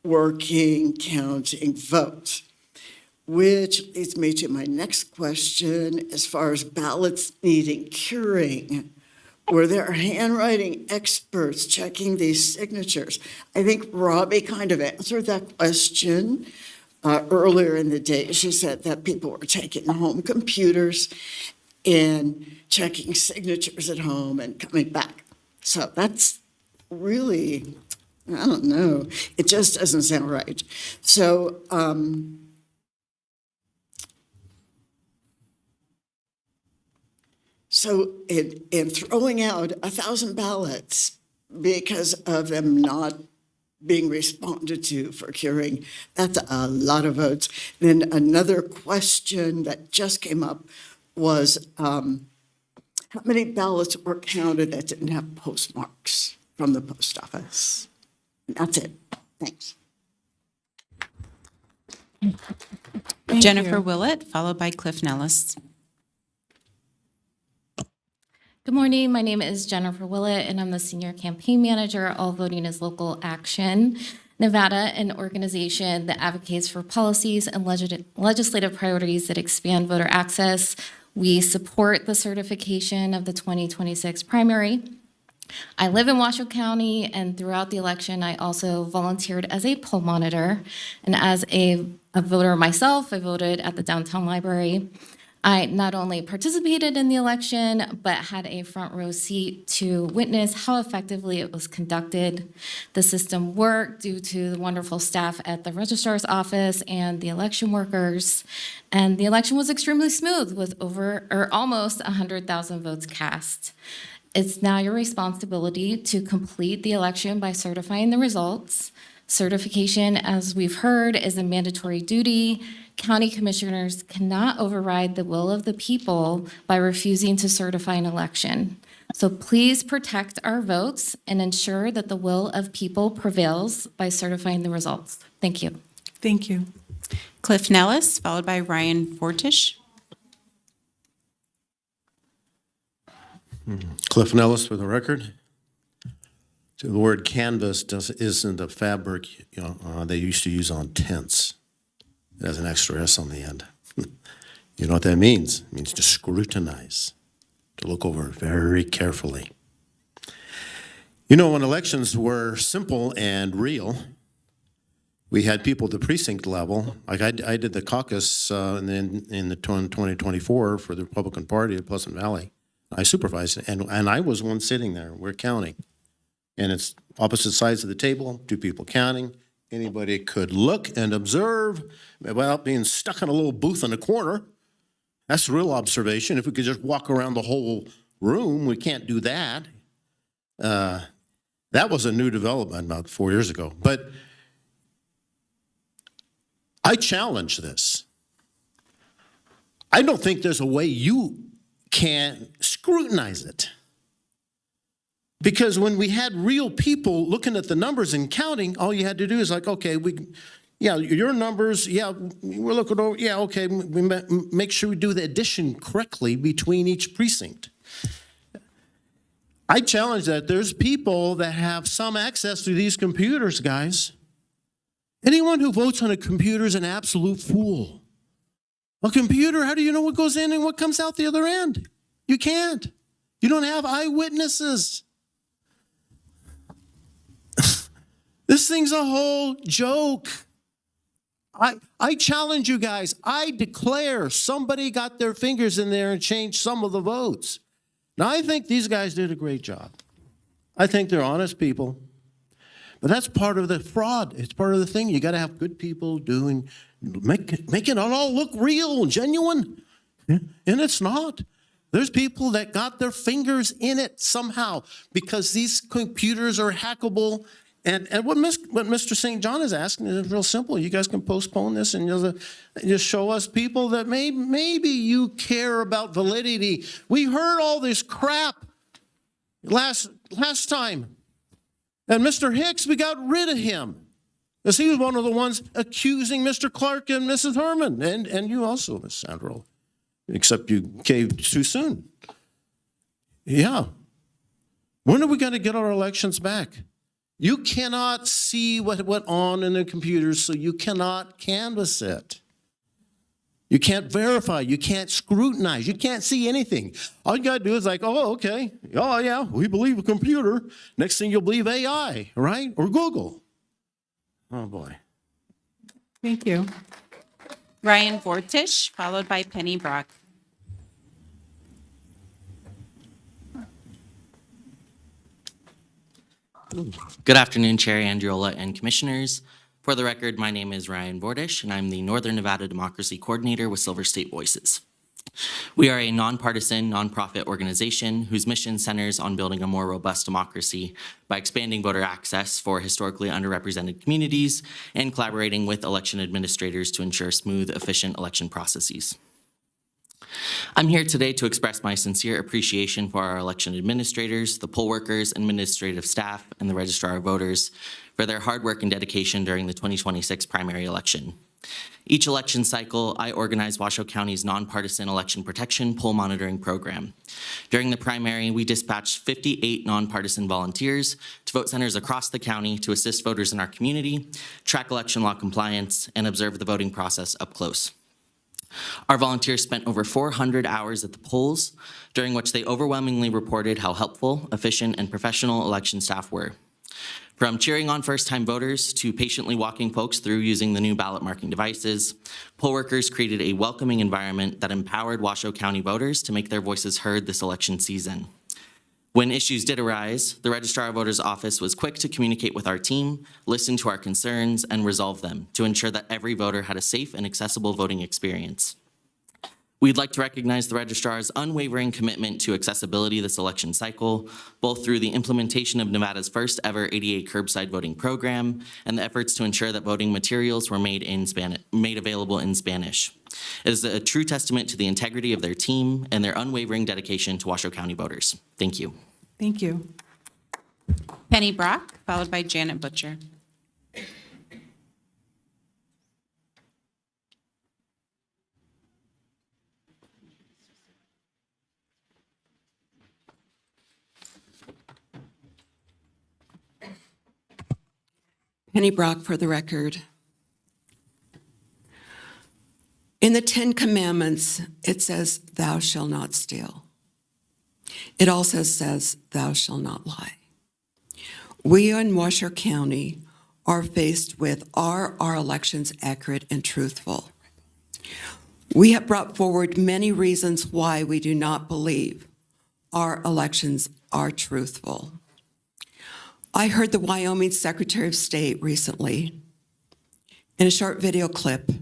working, counting votes. Which leads me to my next question, as far as ballots needing curing. Were there handwriting experts checking these signatures? I think Robbie kind of answered that question earlier in the day. She said that people were taking home computers and checking signatures at home and coming back. So that's really, I don't know, it just doesn't sound right. So, in throwing out 1,000 ballots because of them not being responded to for curing, that's a lot of votes. Then another question that just came up was how many ballots were counted that didn't have postmarks from the post office? And that's it. Thanks. Jennifer Willett, followed by Cliff Nellis. Good morning. My name is Jennifer Willett, and I'm the Senior Campaign Manager at All Voting is Local Action Nevada, an organization that advocates for policies and legislative priorities that expand voter access. We support the certification of the 2026 primary. I live in Washoe County, and throughout the election, I also volunteered as a poll monitor. And as a voter myself, I voted at the downtown library. I not only participated in the election, but had a front row seat to witness how effectively it was conducted. The system worked due to the wonderful staff at the registrar's office and the election workers. And the election was extremely smooth with almost 100,000 votes cast. It's now your responsibility to complete the election by certifying the results. Certification, as we've heard, is a mandatory duty. County commissioners cannot override the will of the people by refusing to certify an election. So please protect our votes and ensure that the will of people prevails by certifying the results. Thank you. Thank you. Cliff Nellis, followed by Ryan Fortish. Cliff Nellis for the record. So the word canvas isn't a fabric they used to use on tents. It has an extra S on the end. You know what that means? It means to scrutinize, to look over very carefully. You know, when elections were simple and real, we had people at the precinct level. Like I did the caucus in the 2024 for the Republican Party at Pleasant Valley. I supervised it, and I was one sitting there. We're counting. And it's opposite sides of the table, 2 people counting. Anybody could look and observe without being stuck in a little booth in a corner. That's real observation. If we could just walk around the whole room, we can't do that. That was a new development about 4 years ago. But I challenge this. I don't think there's a way you can scrutinize it. Because when we had real people looking at the numbers and counting, all you had to do is like, okay, your numbers, we're looking over, okay, we make sure we do the addition correctly between each precinct. I challenge that. There's people that have some access to these computers, guys. Anyone who votes on a computer is an absolute fool. A computer, how do you know what goes in and what comes out the other end? You can't. You don't have eyewitnesses. This thing's a whole joke. I challenge you guys. I declare somebody got their fingers in there and changed some of the votes. Now, I think these guys did a great job. I think they're honest people. But that's part of the fraud. It's part of the thing. You got to have good people make it all look real and genuine. And it's not. There's people that got their fingers in it somehow because these computers are hackable. And what Mr. St. John is asking is real simple. You guys can postpone this and just show us people that maybe you care about validity. We heard all this crap last time. And Mr. Hicks, we got rid of him. Because he was one of the ones accusing Mr. Clark and Mrs. Herman. And you also, Ms. Sandro. Except you caved too soon. Yeah. When are we going to get our elections back? You cannot see what went on in the computers, so you cannot canvass it. You can't verify. You can't scrutinize. You can't see anything. All you got to do is like, oh, okay. Oh, yeah, we believe a computer. Next thing you'll believe AI, right? Or Google. Oh, boy. Thank you. Ryan Vortish, followed by Penny Brock. Good afternoon, Chair Andriola and Commissioners. For the record, my name is Ryan Vortish, and I'm the Northern Nevada Democracy Coordinator with Silver State Voices. We are a nonpartisan, nonprofit organization whose mission centers on building a more robust democracy by expanding voter access for historically underrepresented communities and collaborating with election administrators to ensure smooth, efficient election processes. I'm here today to express my sincere appreciation for our election administrators, the poll workers, administrative staff, and the registrar of voters for their hard work and dedication during the 2026 primary election. Each election cycle, I organize Washoe County's nonpartisan election protection poll monitoring program. During the primary, we dispatched 58 nonpartisan volunteers to vote centers across the county to assist voters in our community, track election law compliance, and observe the voting process up close. Our volunteers spent over 400 hours at the polls, during which they overwhelmingly reported how helpful, efficient, and professional election staff were. From cheering on first-time voters to patiently walking folks through using the new ballot marking devices, poll workers created a welcoming environment that empowered Washoe County voters to make their voices heard this election season. When issues did arise, the Registrar of Voters Office was quick to communicate with our team, listen to our concerns, and resolve them to ensure that every voter had a safe and accessible voting experience. We'd like to recognize the Registrar's unwavering commitment to accessibility this election cycle, both through the implementation of Nevada's first ever ADA curbside voting program and the efforts to ensure that voting materials were made available in Spanish. It is a true testament to the integrity of their team and their unwavering dedication to Washoe County voters. Thank you. Thank you. Penny Brock, followed by Janet Butcher. Penny Brock for the record. In the 10 Commandments, it says, thou shalt not steal. It also says, thou shalt not lie. We in Washoe County are faced with, are our elections accurate and truthful? We have brought forward many reasons why we do not believe our elections are truthful. I heard the Wyoming Secretary of State recently in a short video clip,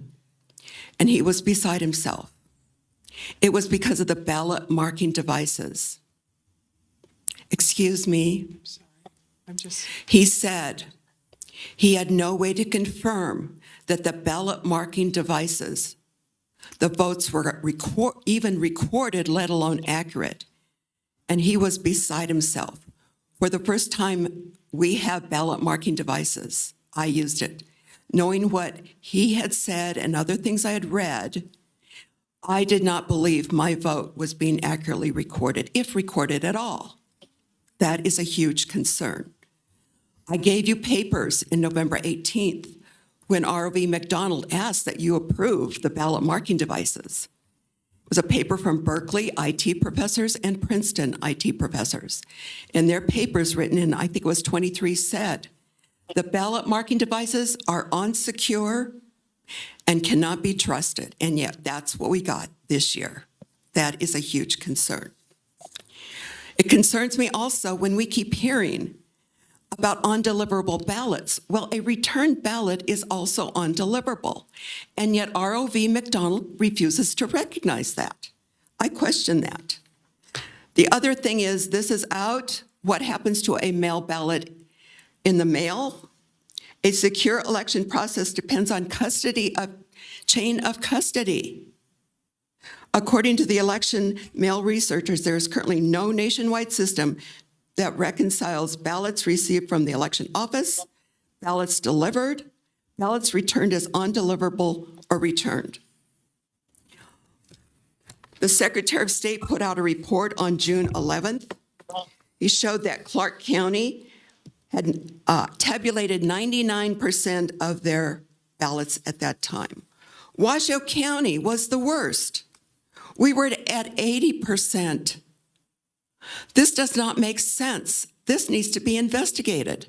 and he was beside himself. It was because of the ballot marking devices. Excuse me. He said he had no way to confirm that the ballot marking devices, the votes were even recorded, let alone accurate. And he was beside himself. For the first time, we have ballot marking devices. I used it. Knowing what he had said and other things I had read, I did not believe my vote was being accurately recorded, if recorded at all. That is a huge concern. I gave you papers in November 18th when ROV McDonald asked that you approve the ballot marking devices. It was a paper from Berkeley IT professors and Princeton IT professors. And their papers written in, I think it was 23, said, the ballot marking devices are unsecure and cannot be trusted. And yet that's what we got this year. That is a huge concern. It concerns me also when we keep hearing about undeliverable ballots. Well, a returned ballot is also undeliverable, and yet ROV McDonald refuses to recognize that. I question that. The other thing is, this is out. What happens to a mail ballot in the mail? A secure election process depends on chain of custody. According to the election mail researchers, there is currently no nationwide system that reconciles ballots received from the election office, ballots delivered, ballots returned as undeliverable or returned. The Secretary of State put out a report on June 11th. He showed that Clark County had tabulated 99% of their ballots at that time. Washoe County was the worst. We were at 80%. This does not make sense. This needs to be investigated.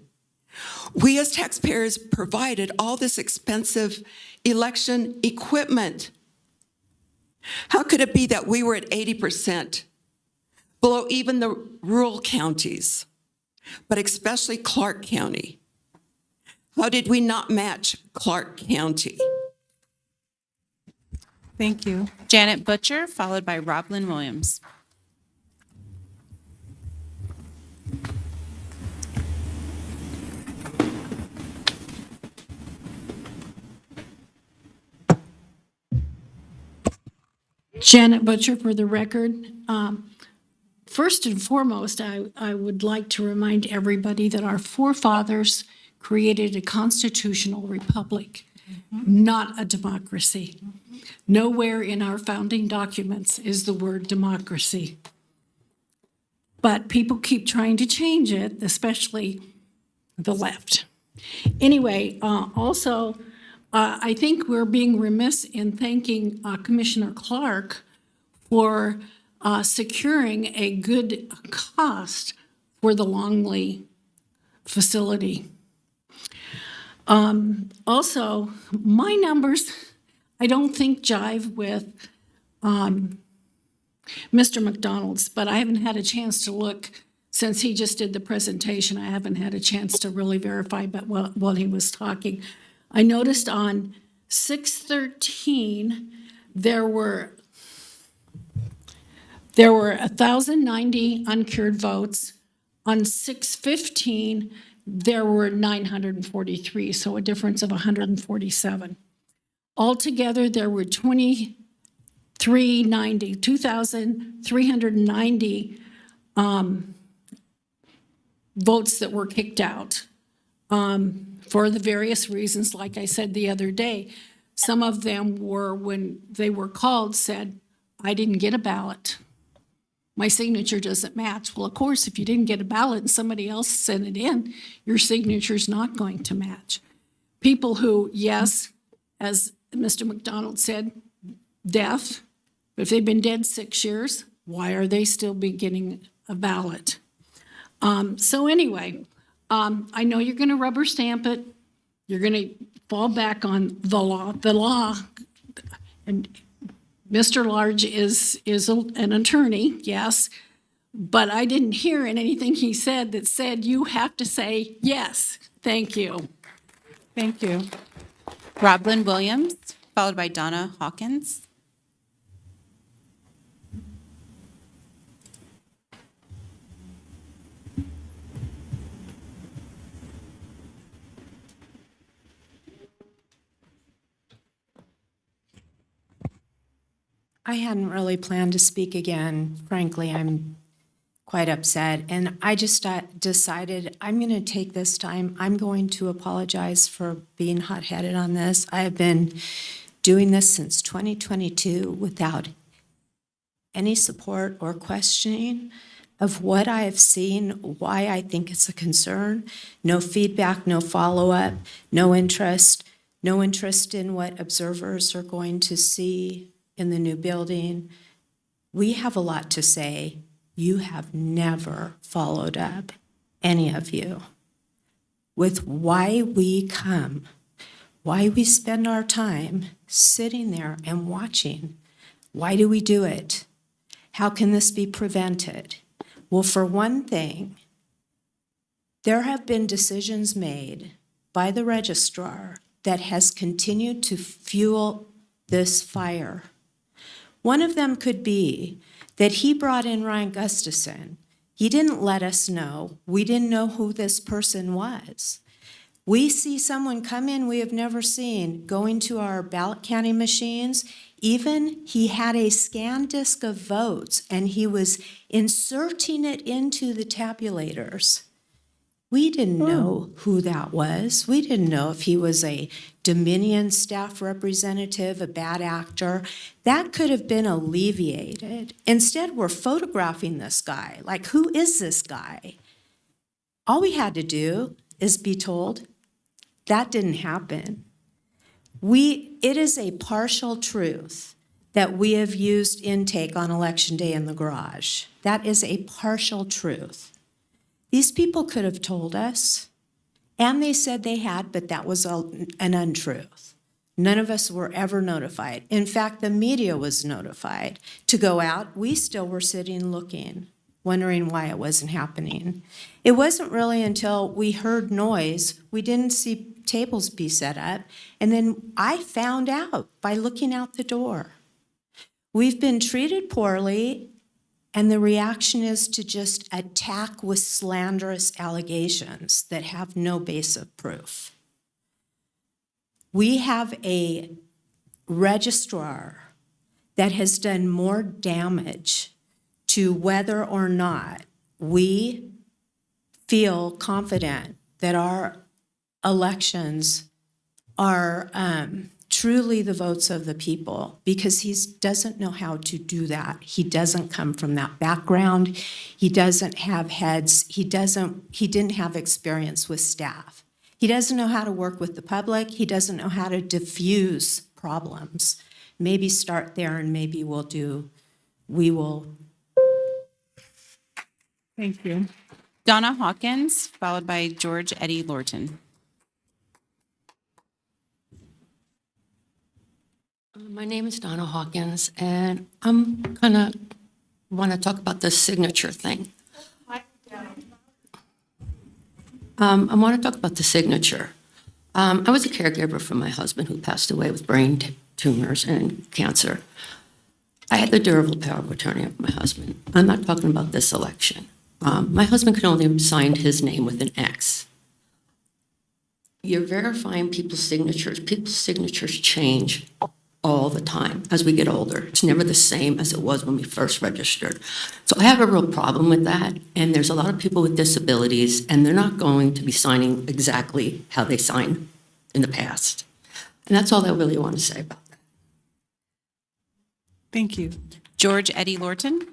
We as taxpayers provided all this expensive election equipment. How could it be that we were at 80%, below even the rural counties, but especially Clark County? How did we not match Clark County? Thank you. Janet Butcher, followed by Roblin Williams. Janet Butcher for the record. First and foremost, I would like to remind everybody that our forefathers created a constitutional republic, not a democracy. Nowhere in our founding documents is the word democracy. But people keep trying to change it, especially the left. Anyway, also, I think we're being remiss in thanking Commissioner Clark for securing a good cost for the Longley facility. Also, my numbers, I don't think jive with Mr. McDonald's, but I haven't had a chance to look since he just did the presentation. I haven't had a chance to really verify, but while he was talking, I noticed on 6/13, there were 1,090 uncured votes. On 6/15, there were 943, so a difference of 147. Altogether, there were 2,390 votes that were kicked out for the various reasons, like I said the other day. Some of them were, when they were called, said, I didn't get a ballot. My signature doesn't match. Well, of course, if you didn't get a ballot and somebody else sent it in, your signature's not going to match. People who, yes, as Mr. McDonald said, deaf, but if they've been dead 6 years, why are they still getting a ballot? So anyway, I know you're going to rubber stamp it. You're going to fall back on the law. The law, and Mr. Large is an attorney, yes, but I didn't hear in anything he said that said you have to say yes. Thank you. Thank you. Roblin Williams, followed by Donna Hawkins. I hadn't really planned to speak again. Frankly, I'm quite upset. And I just decided I'm going to take this time. I'm going to apologize for being hot-headed on this. I have been doing this since 2022 without any support or questioning of what I have seen, why I think it's a concern. No feedback, no follow-up, no interest, no interest in what observers are going to see in the new building. We have a lot to say. You have never followed up, any of you, with why we come, why we spend our time sitting there and watching. Why do we do it? How can this be prevented? Well, for one thing, there have been decisions made by the registrar that has continued to fuel this fire. One of them could be that he brought in Ryan Gustafson. He didn't let us know. We didn't know who this person was. We see someone come in we have never seen, going to our ballot counting machines. Even he had a scan disk of votes and he was inserting it into the tabulators. We didn't know who that was. We didn't know if he was a Dominion staff representative, a bad actor. That could have been alleviated. Instead, we're photographing this guy. Like, who is this guy? All we had to do is be told that didn't happen. It is a partial truth that we have used intake on Election Day in the garage. That is a partial truth. These people could have told us, and they said they had, but that was an untruth. None of us were ever notified. In fact, the media was notified to go out. We still were sitting looking, wondering why it wasn't happening. It wasn't really until we heard noise, we didn't see tables be set up, and then I found out by looking out the door. We've been treated poorly, and the reaction is to just attack with slanderous allegations that have no base of proof. We have a registrar that has done more damage to whether or not we feel confident that our elections are truly the votes of the people, because he doesn't know how to do that. He doesn't come from that background. He doesn't have heads. He didn't have experience with staff. He doesn't know how to work with the public. He doesn't know how to diffuse problems. Maybe start there and maybe we will. Thank you. Donna Hawkins, followed by George Eddie Lorton. My name is Donna Hawkins, and I'm want to talk about the signature thing. I want to talk about the signature. I was a caregiver for my husband who passed away with brain tumors and cancer. I had the durable power of attorney of my husband. I'm not talking about this election. My husband could only sign his name with an X. You're verifying people's signatures. People's signatures change all the time as we get older. It's never the same as it was when we first registered. So I have a real problem with that. And there's a lot of people with disabilities, and they're not going to be signing exactly how they signed in the past. And that's all I really want to say about that. Thank you. George Eddie Lorton.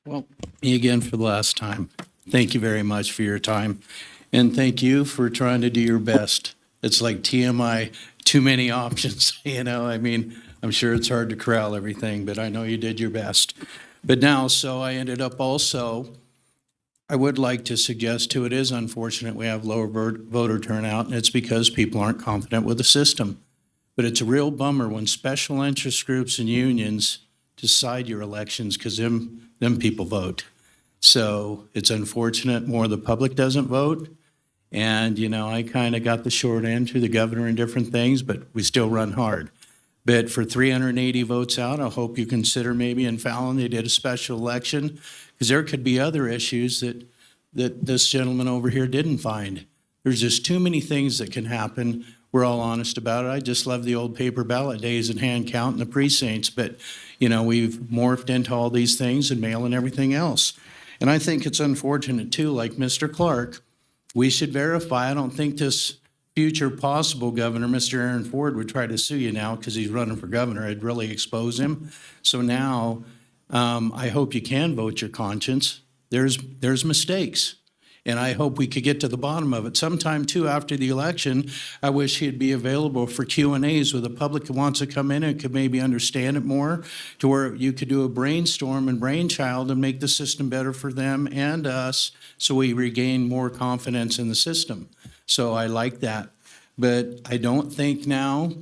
Well, me again for the last time. Thank you very much for your time. And thank you for trying to do your best. It's like TMI, too many options, I mean, I'm sure it's hard to corral everything, but I know you did your best. But now, so I ended up also, I would like to suggest too, it is unfortunate we have lower voter turnout, and it's because people aren't confident with the system. But it's a real bummer when special interest groups and unions decide your elections, because them people vote. So it's unfortunate more of the public doesn't vote. And, I kind of got the short end through the governor and different things, but we still run hard. But for 380 votes out, I hope you consider maybe in Fallon, they did a special election, because there could be other issues that this gentleman over here didn't find. There's just too many things that can happen. We're all honest about it. I just love the old paper ballot days and hand count in the precincts, but we've morphed into all these things and mail and everything else. And I think it's unfortunate too, like Mr. Clark, we should verify. I don't think this future possible governor, Mr. Aaron Ford, would try to sue you now because he's running for governor. I'd really expose him. So now I hope you can vote your conscience. There's mistakes. And I hope we could get to the bottom of it. Sometime too after the election, I wish he'd be available for Q&As with the public who wants to come in and could maybe understand it more, to where you could do a brainstorm and brainchild and make the system better for them and us, so we regain more confidence in the system. So I like that. But I don't think now,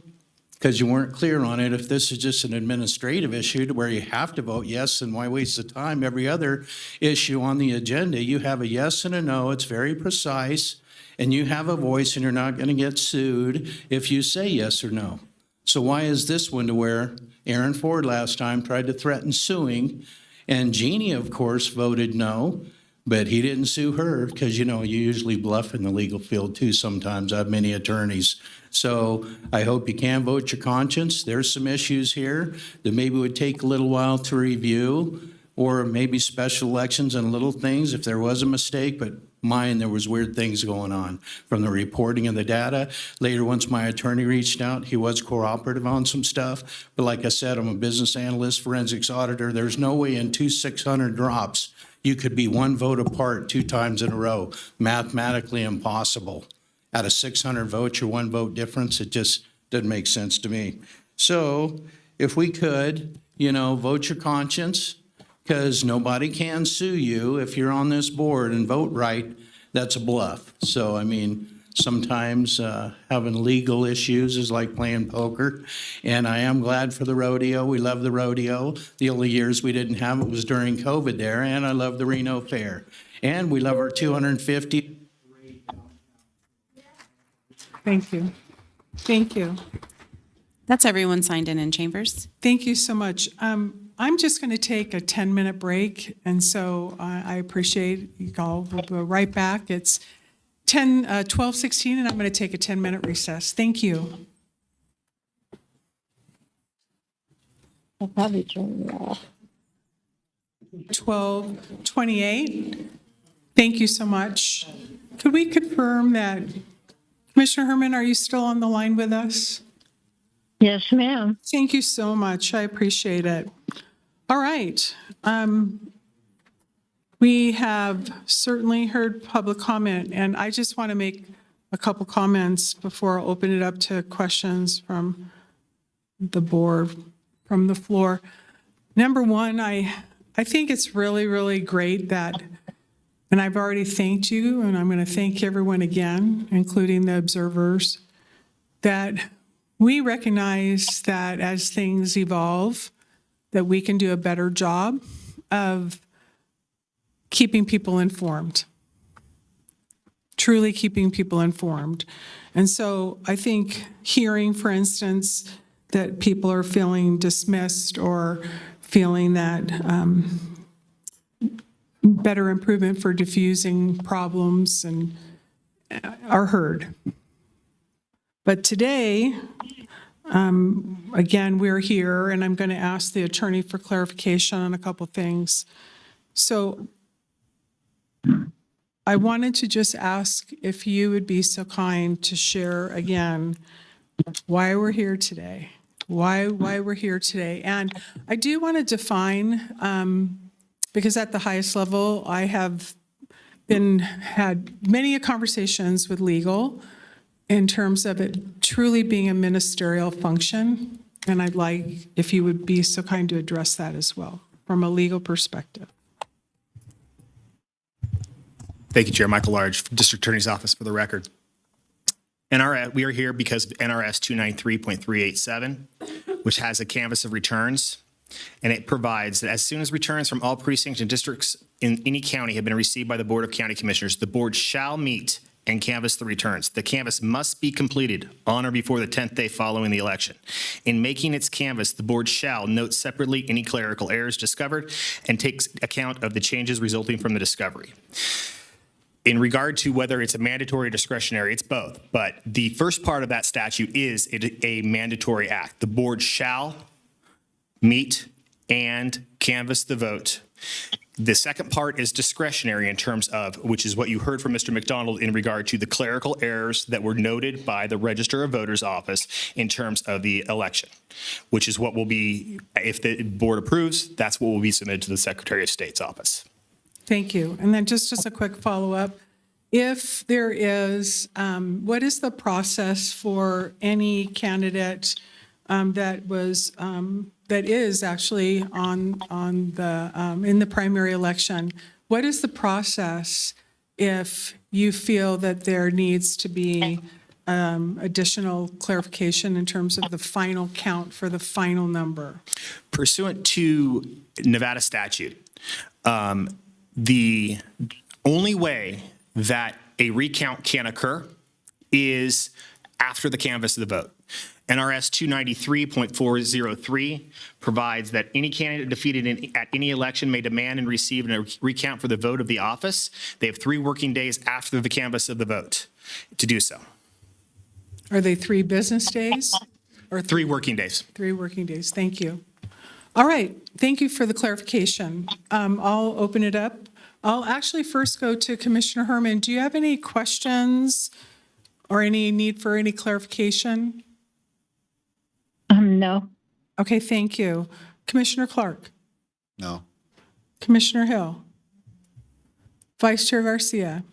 because you weren't clear on it, if this is just an administrative issue to where you have to vote yes, and why waste the time? Every other issue on the agenda, you have a yes and a no. It's very precise, and you have a voice, and you're not going to get sued if you say yes or no. So why is this one to where Aaron Ford last time tried to threaten suing, and Jeannie, of course, voted no, but he didn't sue her because, you usually bluff in the legal field too sometimes. I have many attorneys. So I hope you can vote your conscience. There's some issues here that maybe would take a little while to review, or maybe special elections and little things if there was a mistake, but mine, there was weird things going on from the reporting of the data. Later, once my attorney reached out, he was cooperative on some stuff. But like I said, I'm a business analyst, forensics auditor. There's no way in 600 drops you could be one vote apart 2 times in a row. Mathematically impossible. Out of 600 votes, your 1 vote difference, it just doesn't make sense to me. So if we could, vote your conscience, because nobody can sue you if you're on this board and vote right. That's a bluff. So, sometimes having legal issues is like playing poker. And I am glad for the rodeo. We love the rodeo. The only years we didn't have it was during COVID there. And I love the Reno Fair. And we love our 250. Thank you. Thank you. That's everyone signed in chambers. Thank you so much. I'm just going to take a 10-minute break, and so I appreciate you all. We'll go right back. It's 12:16, and I'm going to take a 10-minute recess. Thank you. I'll probably turn it off. 12:28. Thank you so much. Could we confirm that, Commissioner Herman, are you still on the line with us? Yes, ma'am. Thank you so much. I appreciate it. All right. We have certainly heard public comment, and I just want to make a couple comments before I open it up to questions from the board, from the floor. Number one, I think it's really, really great that, and I've already thanked you, and I'm going to thank everyone again, including the observers, that we recognize that as things evolve, that we can do a better job of keeping people informed, truly keeping people informed. And so I think hearing, for instance, that people are feeling dismissed or feeling that better improvement for diffusing problems and are heard. But today, again, we're here, and I'm going to ask the attorney for clarification on a couple things. So I wanted to just ask if you would be so kind to share again why we're here today, why we're here today. And I do want to define, because at the highest level, I have had many conversations with legal in terms of it truly being a ministerial function. And I'd like if you would be so kind to address that as well from a legal perspective. Thank you, Chair. Michael Large, District Attorney's Office, for the record. We are here because of NRS 293.387, which has a canvass of returns, and it provides that as soon as returns from all precincts and districts in any county have been received by the Board of County Commissioners, the board shall meet and canvass the returns. The canvass must be completed on or before the 10th day following the election. In making its canvass, the board shall note separately any clerical errors discovered and takes account of the changes resulting from the discovery. In regard to whether it's a mandatory or discretionary, it's both. But the first part of that statute is a mandatory act. The board shall meet and canvass the vote. The second part is discretionary in terms of, which is what you heard from Mr. McDonald in regard to the clerical errors that were noted by the Register of Voters office in terms of the election, which is what will be, if the board approves, that's what will be submitted to the Secretary of State's office. Thank you. And then just as a quick follow-up, if there is, what is the process for any candidate that is actually on the in the primary election? What is the process if you feel that there needs to be additional clarification in terms of the final count for the final number? Pursuant to Nevada statute, the only way that a recount can occur is after the canvass of the vote. NRS 293.403 provides that any candidate defeated at any election may demand and receive a recount for the vote of the office. They have 3 working days after the canvass of the vote to do so. Are they 3 business days? Or 3 working days. 3 working days. Thank you. All right. Thank you for the clarification. I'll open it up. I'll actually first go to Commissioner Herman. Do you have any questions or any need for any clarification? No. Okay, thank you. Commissioner Clark? No. Commissioner Hill? Vice Chair Garcia?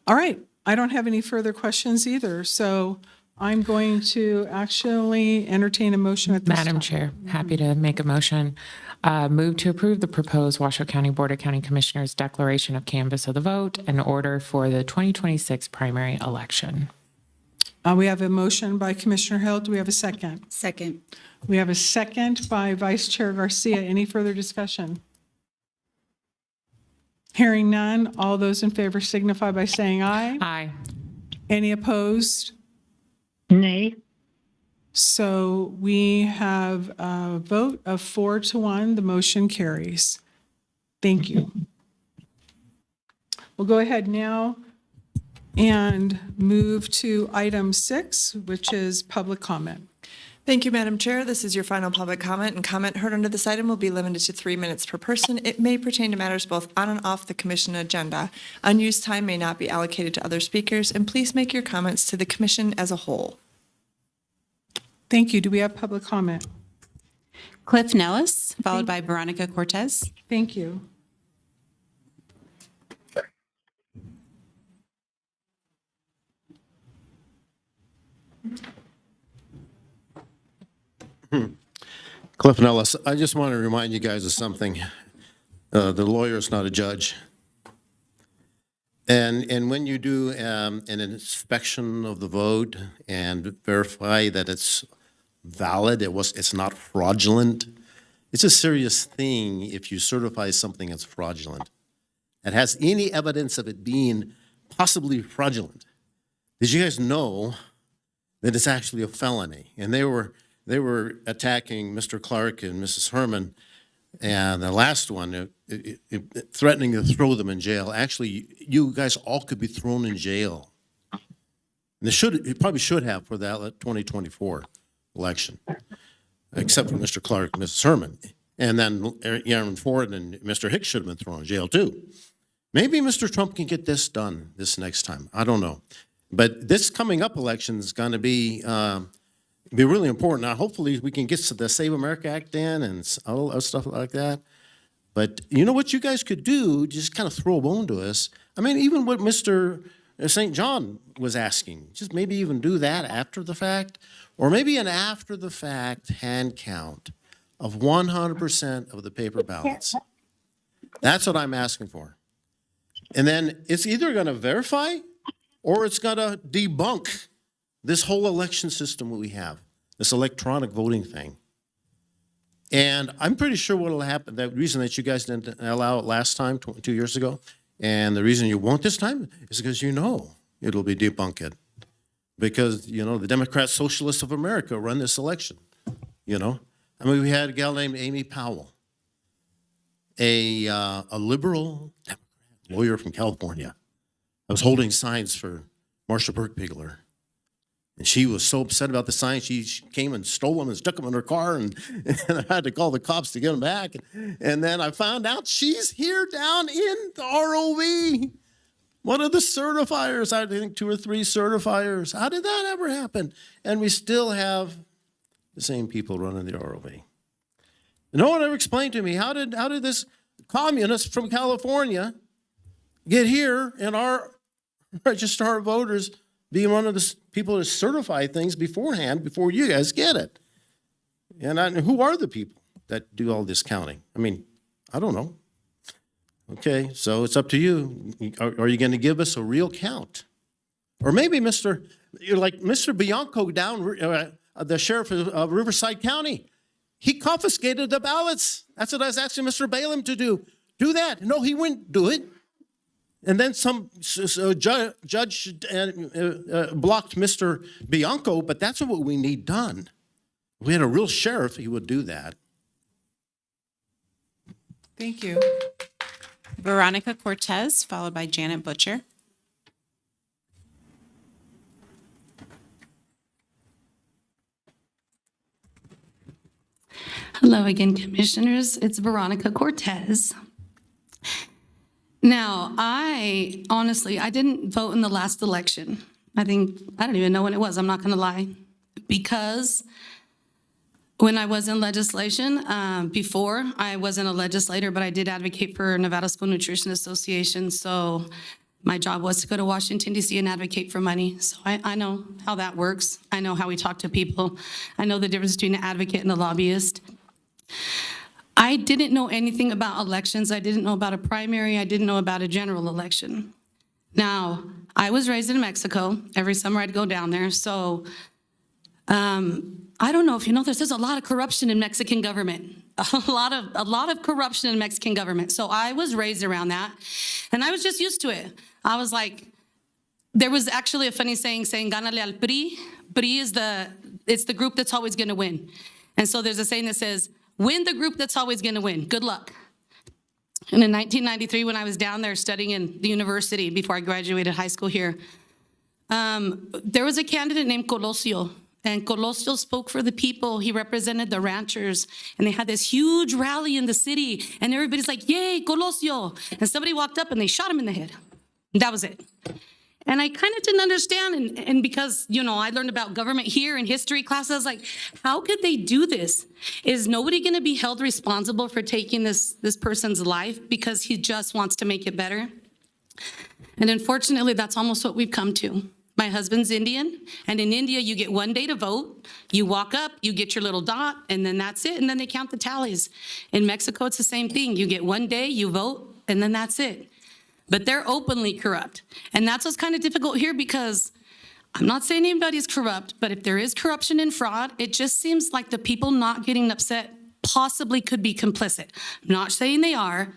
All right, I don't have any further questions either, so I'm going to actually entertain a motion at this time. Madam Chair, happy to make a motion. Move to approve the proposed Washoe County Board of County Commissioners declaration of canvass of the vote and order for the 2026 primary election. We have a motion by Commissioner Hill. Do we have a second? Second. We have a second by Vice Chair Garcia. Any further discussion? Hearing none, all those in favor signify by saying aye. Aye. Any opposed? Nay. So we have a vote of 4-1. The motion carries. Thank you. We'll go ahead now and move to item 6, which is public comment. Thank you, Madam Chair. This is your final public comment, and comment heard under this item will be limited to 3 minutes per person. It may pertain to matters both on and off the commission agenda. Unused time may not be allocated to other speakers, and please make your comments to the commission as a whole. Thank you. Do we have public comment? Cliff Nellis, followed by Veronica Cortez. Thank you. Cliff Nellis, I just want to remind you guys of something. The lawyer's not a judge. And when you do an inspection of the vote and verify that it's valid, it's not fraudulent, it's a serious thing if you certify something as fraudulent. It has any evidence of it being possibly fraudulent. Did you guys know that it's actually a felony? And they were attacking Mr. Clark and Mrs. Herman, and the last one, threatening to throw them in jail. Actually, you guys all could be thrown in jail. And it probably should have for that 2024 election, except for Mr. Clark and Mrs. Herman. And then Aaron Ford and Mr. Hicks should have been thrown in jail too. Maybe Mr. Trump can get this done this next time. I don't know. But this coming up election is going to be really important. Now, hopefully we can get the Save America Act in and all that stuff like that. But you know what you guys could do? Just kind of throw a bone to us. I mean, even what Mr. St. John was asking, just maybe even do that after the fact, or maybe an after the fact hand count of 100% of the paper ballots. That's what I'm asking for. And then it's either going to verify or it's going to debunk this whole election system that we have, this electronic voting thing. And I'm pretty sure what will happen, the reason that you guys didn't allow it last time, 2 years ago, and the reason you won't this time is because you know it'll be debunked. Because, you know, the Democrat Socialists of America run this election, you know. I mean, we had a gal named Amy Powell, a liberal Democrat lawyer from California. I was holding signs for Marsha Burkbigler. And she was so upset about the signs, she came and stole them and stuck them in her car, and I had to call the cops to get them back. And then I found out she's here down in the ROV. One of the certifiers, I think 2 or 3 certifiers. How did that ever happen? And we still have the same people running the ROV. No one ever explained to me, how did this communist from California get here and our registrar of voters being one of the people that certify things beforehand before you guys get it? And who are the people that do all this counting? I mean, I don't know. Okay, so it's up to you. Are you going to give us a real count? Or maybe Mr. Bianco down, the sheriff of Riverside County, he confiscated the ballots. That's what I was asking Mr. Balaam to do. Do that. No, he wouldn't do it. And then some judge blocked Mr. Bianco, but that's what we need done. If we had a real sheriff, he would do that. Thank you. Veronica Cortez, followed by Janet Butcher. Hello again, Commissioners. It's Veronica Cortez. Now, I didn't vote in the last election. I don't even know when it was, I'm not gonna lie. Because when I was in legislation, before I wasn't a legislator, but I did advocate for Nevada School Nutrition Association. So my job was to go to Washington, D.C. and advocate for money. So I know how that works. I know how we talk to people. I know the difference between an advocate and a lobbyist. I didn't know anything about elections. I didn't know about a primary. I didn't know about a general election. Now, I was raised in Mexico. Every summer I'd go down there. So I don't know if you know this, there's a lot of corruption in Mexican government. A lot of corruption in Mexican government. So I was raised around that, and I was just used to it. I was like, there was actually a funny saying "Gánale al PRI." PRI it's the group that's always going to win. And so there's a saying that says, "Win the group that's always going to win. Good luck." And in 1993, when I was down there studying in the university before I graduated high school here, there was a candidate named Colosio. And Colosio spoke for the people. He represented the ranchers. And they had this huge rally in the city. And everybody's like, "Yay, Colosio." And somebody walked up and they shot him in the head. And that was it. And I kind of didn't understand. And because, I learned about government here in history class, I was like, how could they do this? Is nobody going to be held responsible for taking this person's life because he just wants to make it better? And unfortunately, that's almost what we've come to. My husband's Indian, and in India, you get 1 day to vote. You walk up, you get your little dot, and then that's it, and then they count the tallies. In Mexico, it's the same thing. You get 1 day, you vote, and then that's it. But they're openly corrupt. And that's what's kind of difficult here, because I'm not saying anybody's corrupt, but if there is corruption and fraud, it just seems like the people not getting upset possibly could be complicit. I'm not saying they are,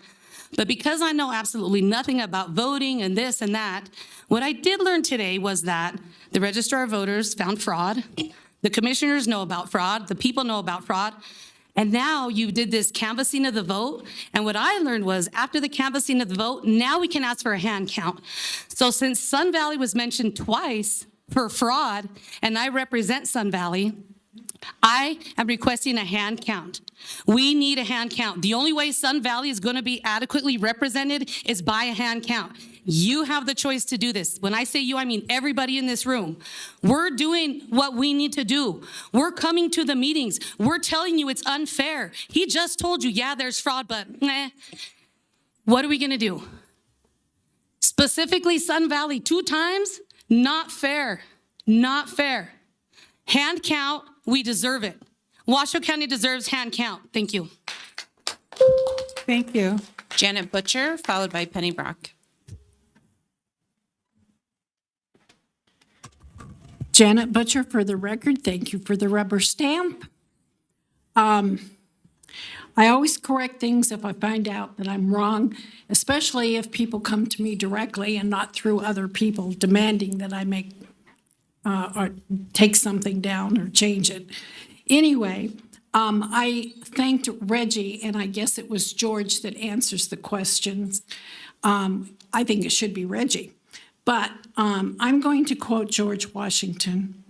but because I know absolutely nothing about voting and this and that, what I did learn today was that the registrar of voters found fraud, the commissioners know about fraud, the people know about fraud, and now you did this canvassing of the vote. And what I learned was after the canvassing of the vote, now we can ask for a hand count. So since Sun Valley was mentioned twice for fraud, and I represent Sun Valley, I am requesting a hand count. We need a hand count. The only way Sun Valley is going to be adequately represented is by a hand count. You have the choice to do this. When I say you, I mean everybody in this room. We're doing what we need to do. We're coming to the meetings. We're telling you it's unfair. He just told you, yeah, there's fraud, but what are we going to do? Specifically, Sun Valley 2 times? Not fair. Not fair. Hand count, we deserve it. Washoe County deserves hand count. Thank you. Thank you. Janet Butcher, followed by Penny Brock. Janet Butcher, for the record, thank you for the rubber stamp. I always correct things if I find out that I'm wrong, especially if people come to me directly and not through other people demanding that I make or take something down or change it. Anyway, I thanked Reggie, and I guess it was George that answers the questions. I think it should be Reggie. But I'm going to quote George Washington.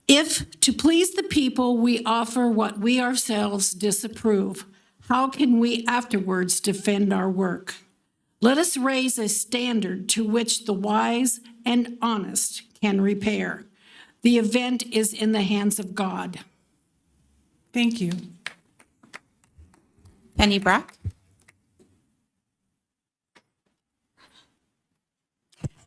If, to please the people, we offer what we ourselves disapprove, how can we afterwards defend our work? Let us raise a standard to which the wise and honest can repair. The event is in the hands of God. Thank you. Penny Brock?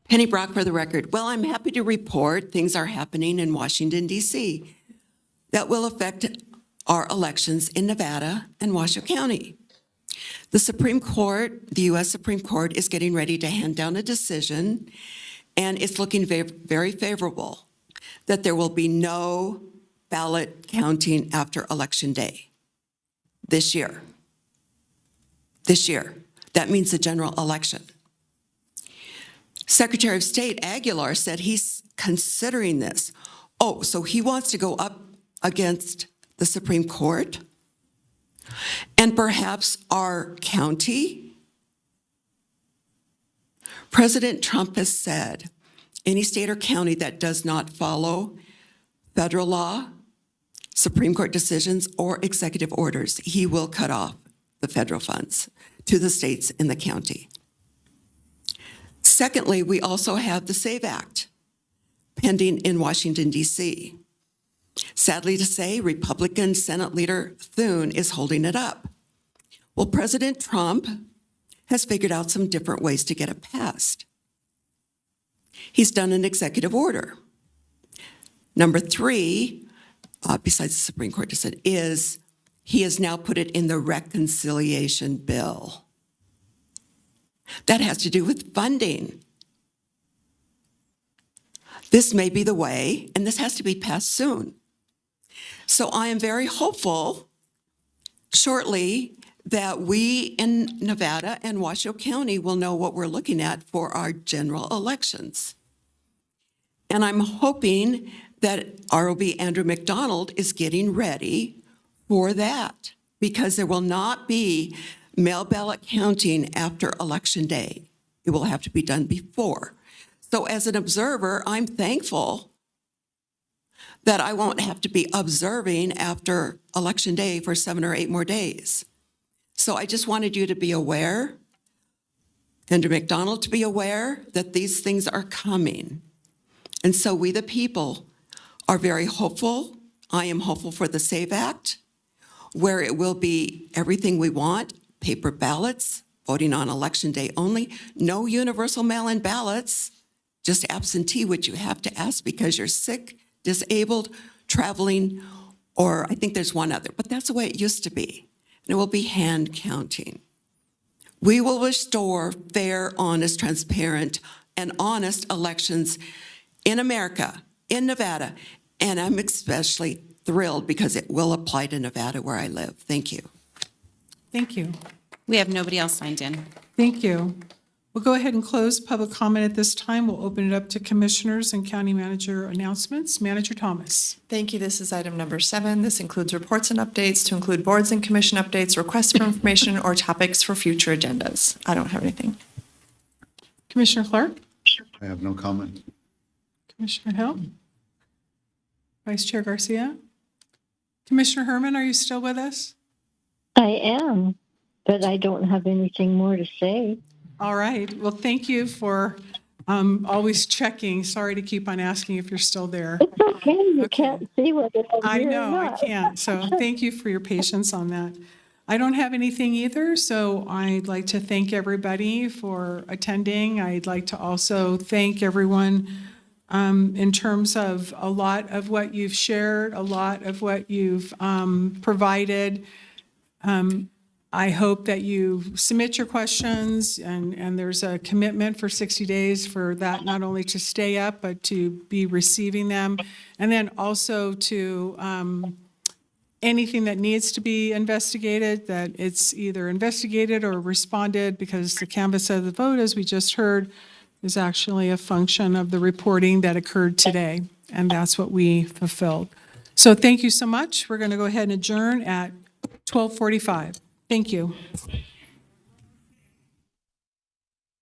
Penny Brock for the record. Well, I'm happy to report things are happening in Washington, D.C. that will affect our elections in Nevada and Washoe County. The Supreme Court, the U.S. Supreme Court, is getting ready to hand down a decision, and it's looking very favorable that there will be no ballot counting after Election Day this year. This year. That means the general election. Secretary of State Aguilar said he's considering this. Oh, so he wants to go up against the Supreme Court? And perhaps our county? President Trump has said any state or county that does not follow federal law, Supreme Court decisions, or executive orders, he will cut off the federal funds to the states and the county. Secondly, we also have the SAVE Act pending in Washington, D.C. Sadly to say, Republican Senate Leader Thune is holding it up. Well, President Trump has figured out some different ways to get it passed. He's done an executive order. Number 3, besides the Supreme Court decision, is he has now put it in the reconciliation bill. That has to do with funding. This may be the way, and this has to be passed soon. So I am very hopeful shortly that we in Nevada and Washoe County will know what we're looking at for our general elections. And I'm hoping that ROB Andrew McDonald is getting ready for that, because there will not be mail ballot counting after Election Day. It will have to be done before. So as an observer, I'm thankful that I won't have to be observing after Election Day for 7 or 8 more days. So I just wanted you to be aware, Andrew McDonald to be aware that these things are coming. And so we, the people, are very hopeful. I am hopeful for the SAVE Act, where it will be everything we want: paper ballots, voting on Election Day only, no universal mail-in ballots, just absentee, which you have to ask because you're sick, disabled, traveling, or I think there's one other, but that's the way it used to be. And it will be hand counting. We will restore fair, honest, transparent, and honest elections in America, in Nevada, and I'm especially thrilled because it will apply to Nevada where I live. Thank you. Thank you. We have nobody else signed in. Thank you. We'll go ahead and close public comment at this time. We'll open it up to commissioners and county manager announcements. Manager Thomas. Thank you. This is item number 7. This includes reports and updates to include boards and commission updates, requests for information, or topics for future agendas. I don't have anything. Commissioner Clark? I have no comment. Commissioner Hill? Vice Chair Garcia? Commissioner Herman, are you still with us? I am, but I don't have anything more to say. All right. Well, thank you for always checking. Sorry to keep on asking if you're still there. It's okay. You can't see whether I'm I here or know, I not. can't. So thank you for your patience on that. I don't have anything either, so I'd like to thank everybody for attending. I'd like to also thank everyone in terms of a lot of what you've shared, a lot of what you've provided. I hope that you submit your questions, and there's a commitment for 60 days for that not only to stay up, but to be receiving them. And then also to anything that needs to be investigated, that it's either investigated or responded, because the canvass of the vote, as we just heard, is actually a function of the reporting that occurred today. And that's what we fulfilled. So thank you so much. We're going to go ahead and adjourn at 12:45. Thank you.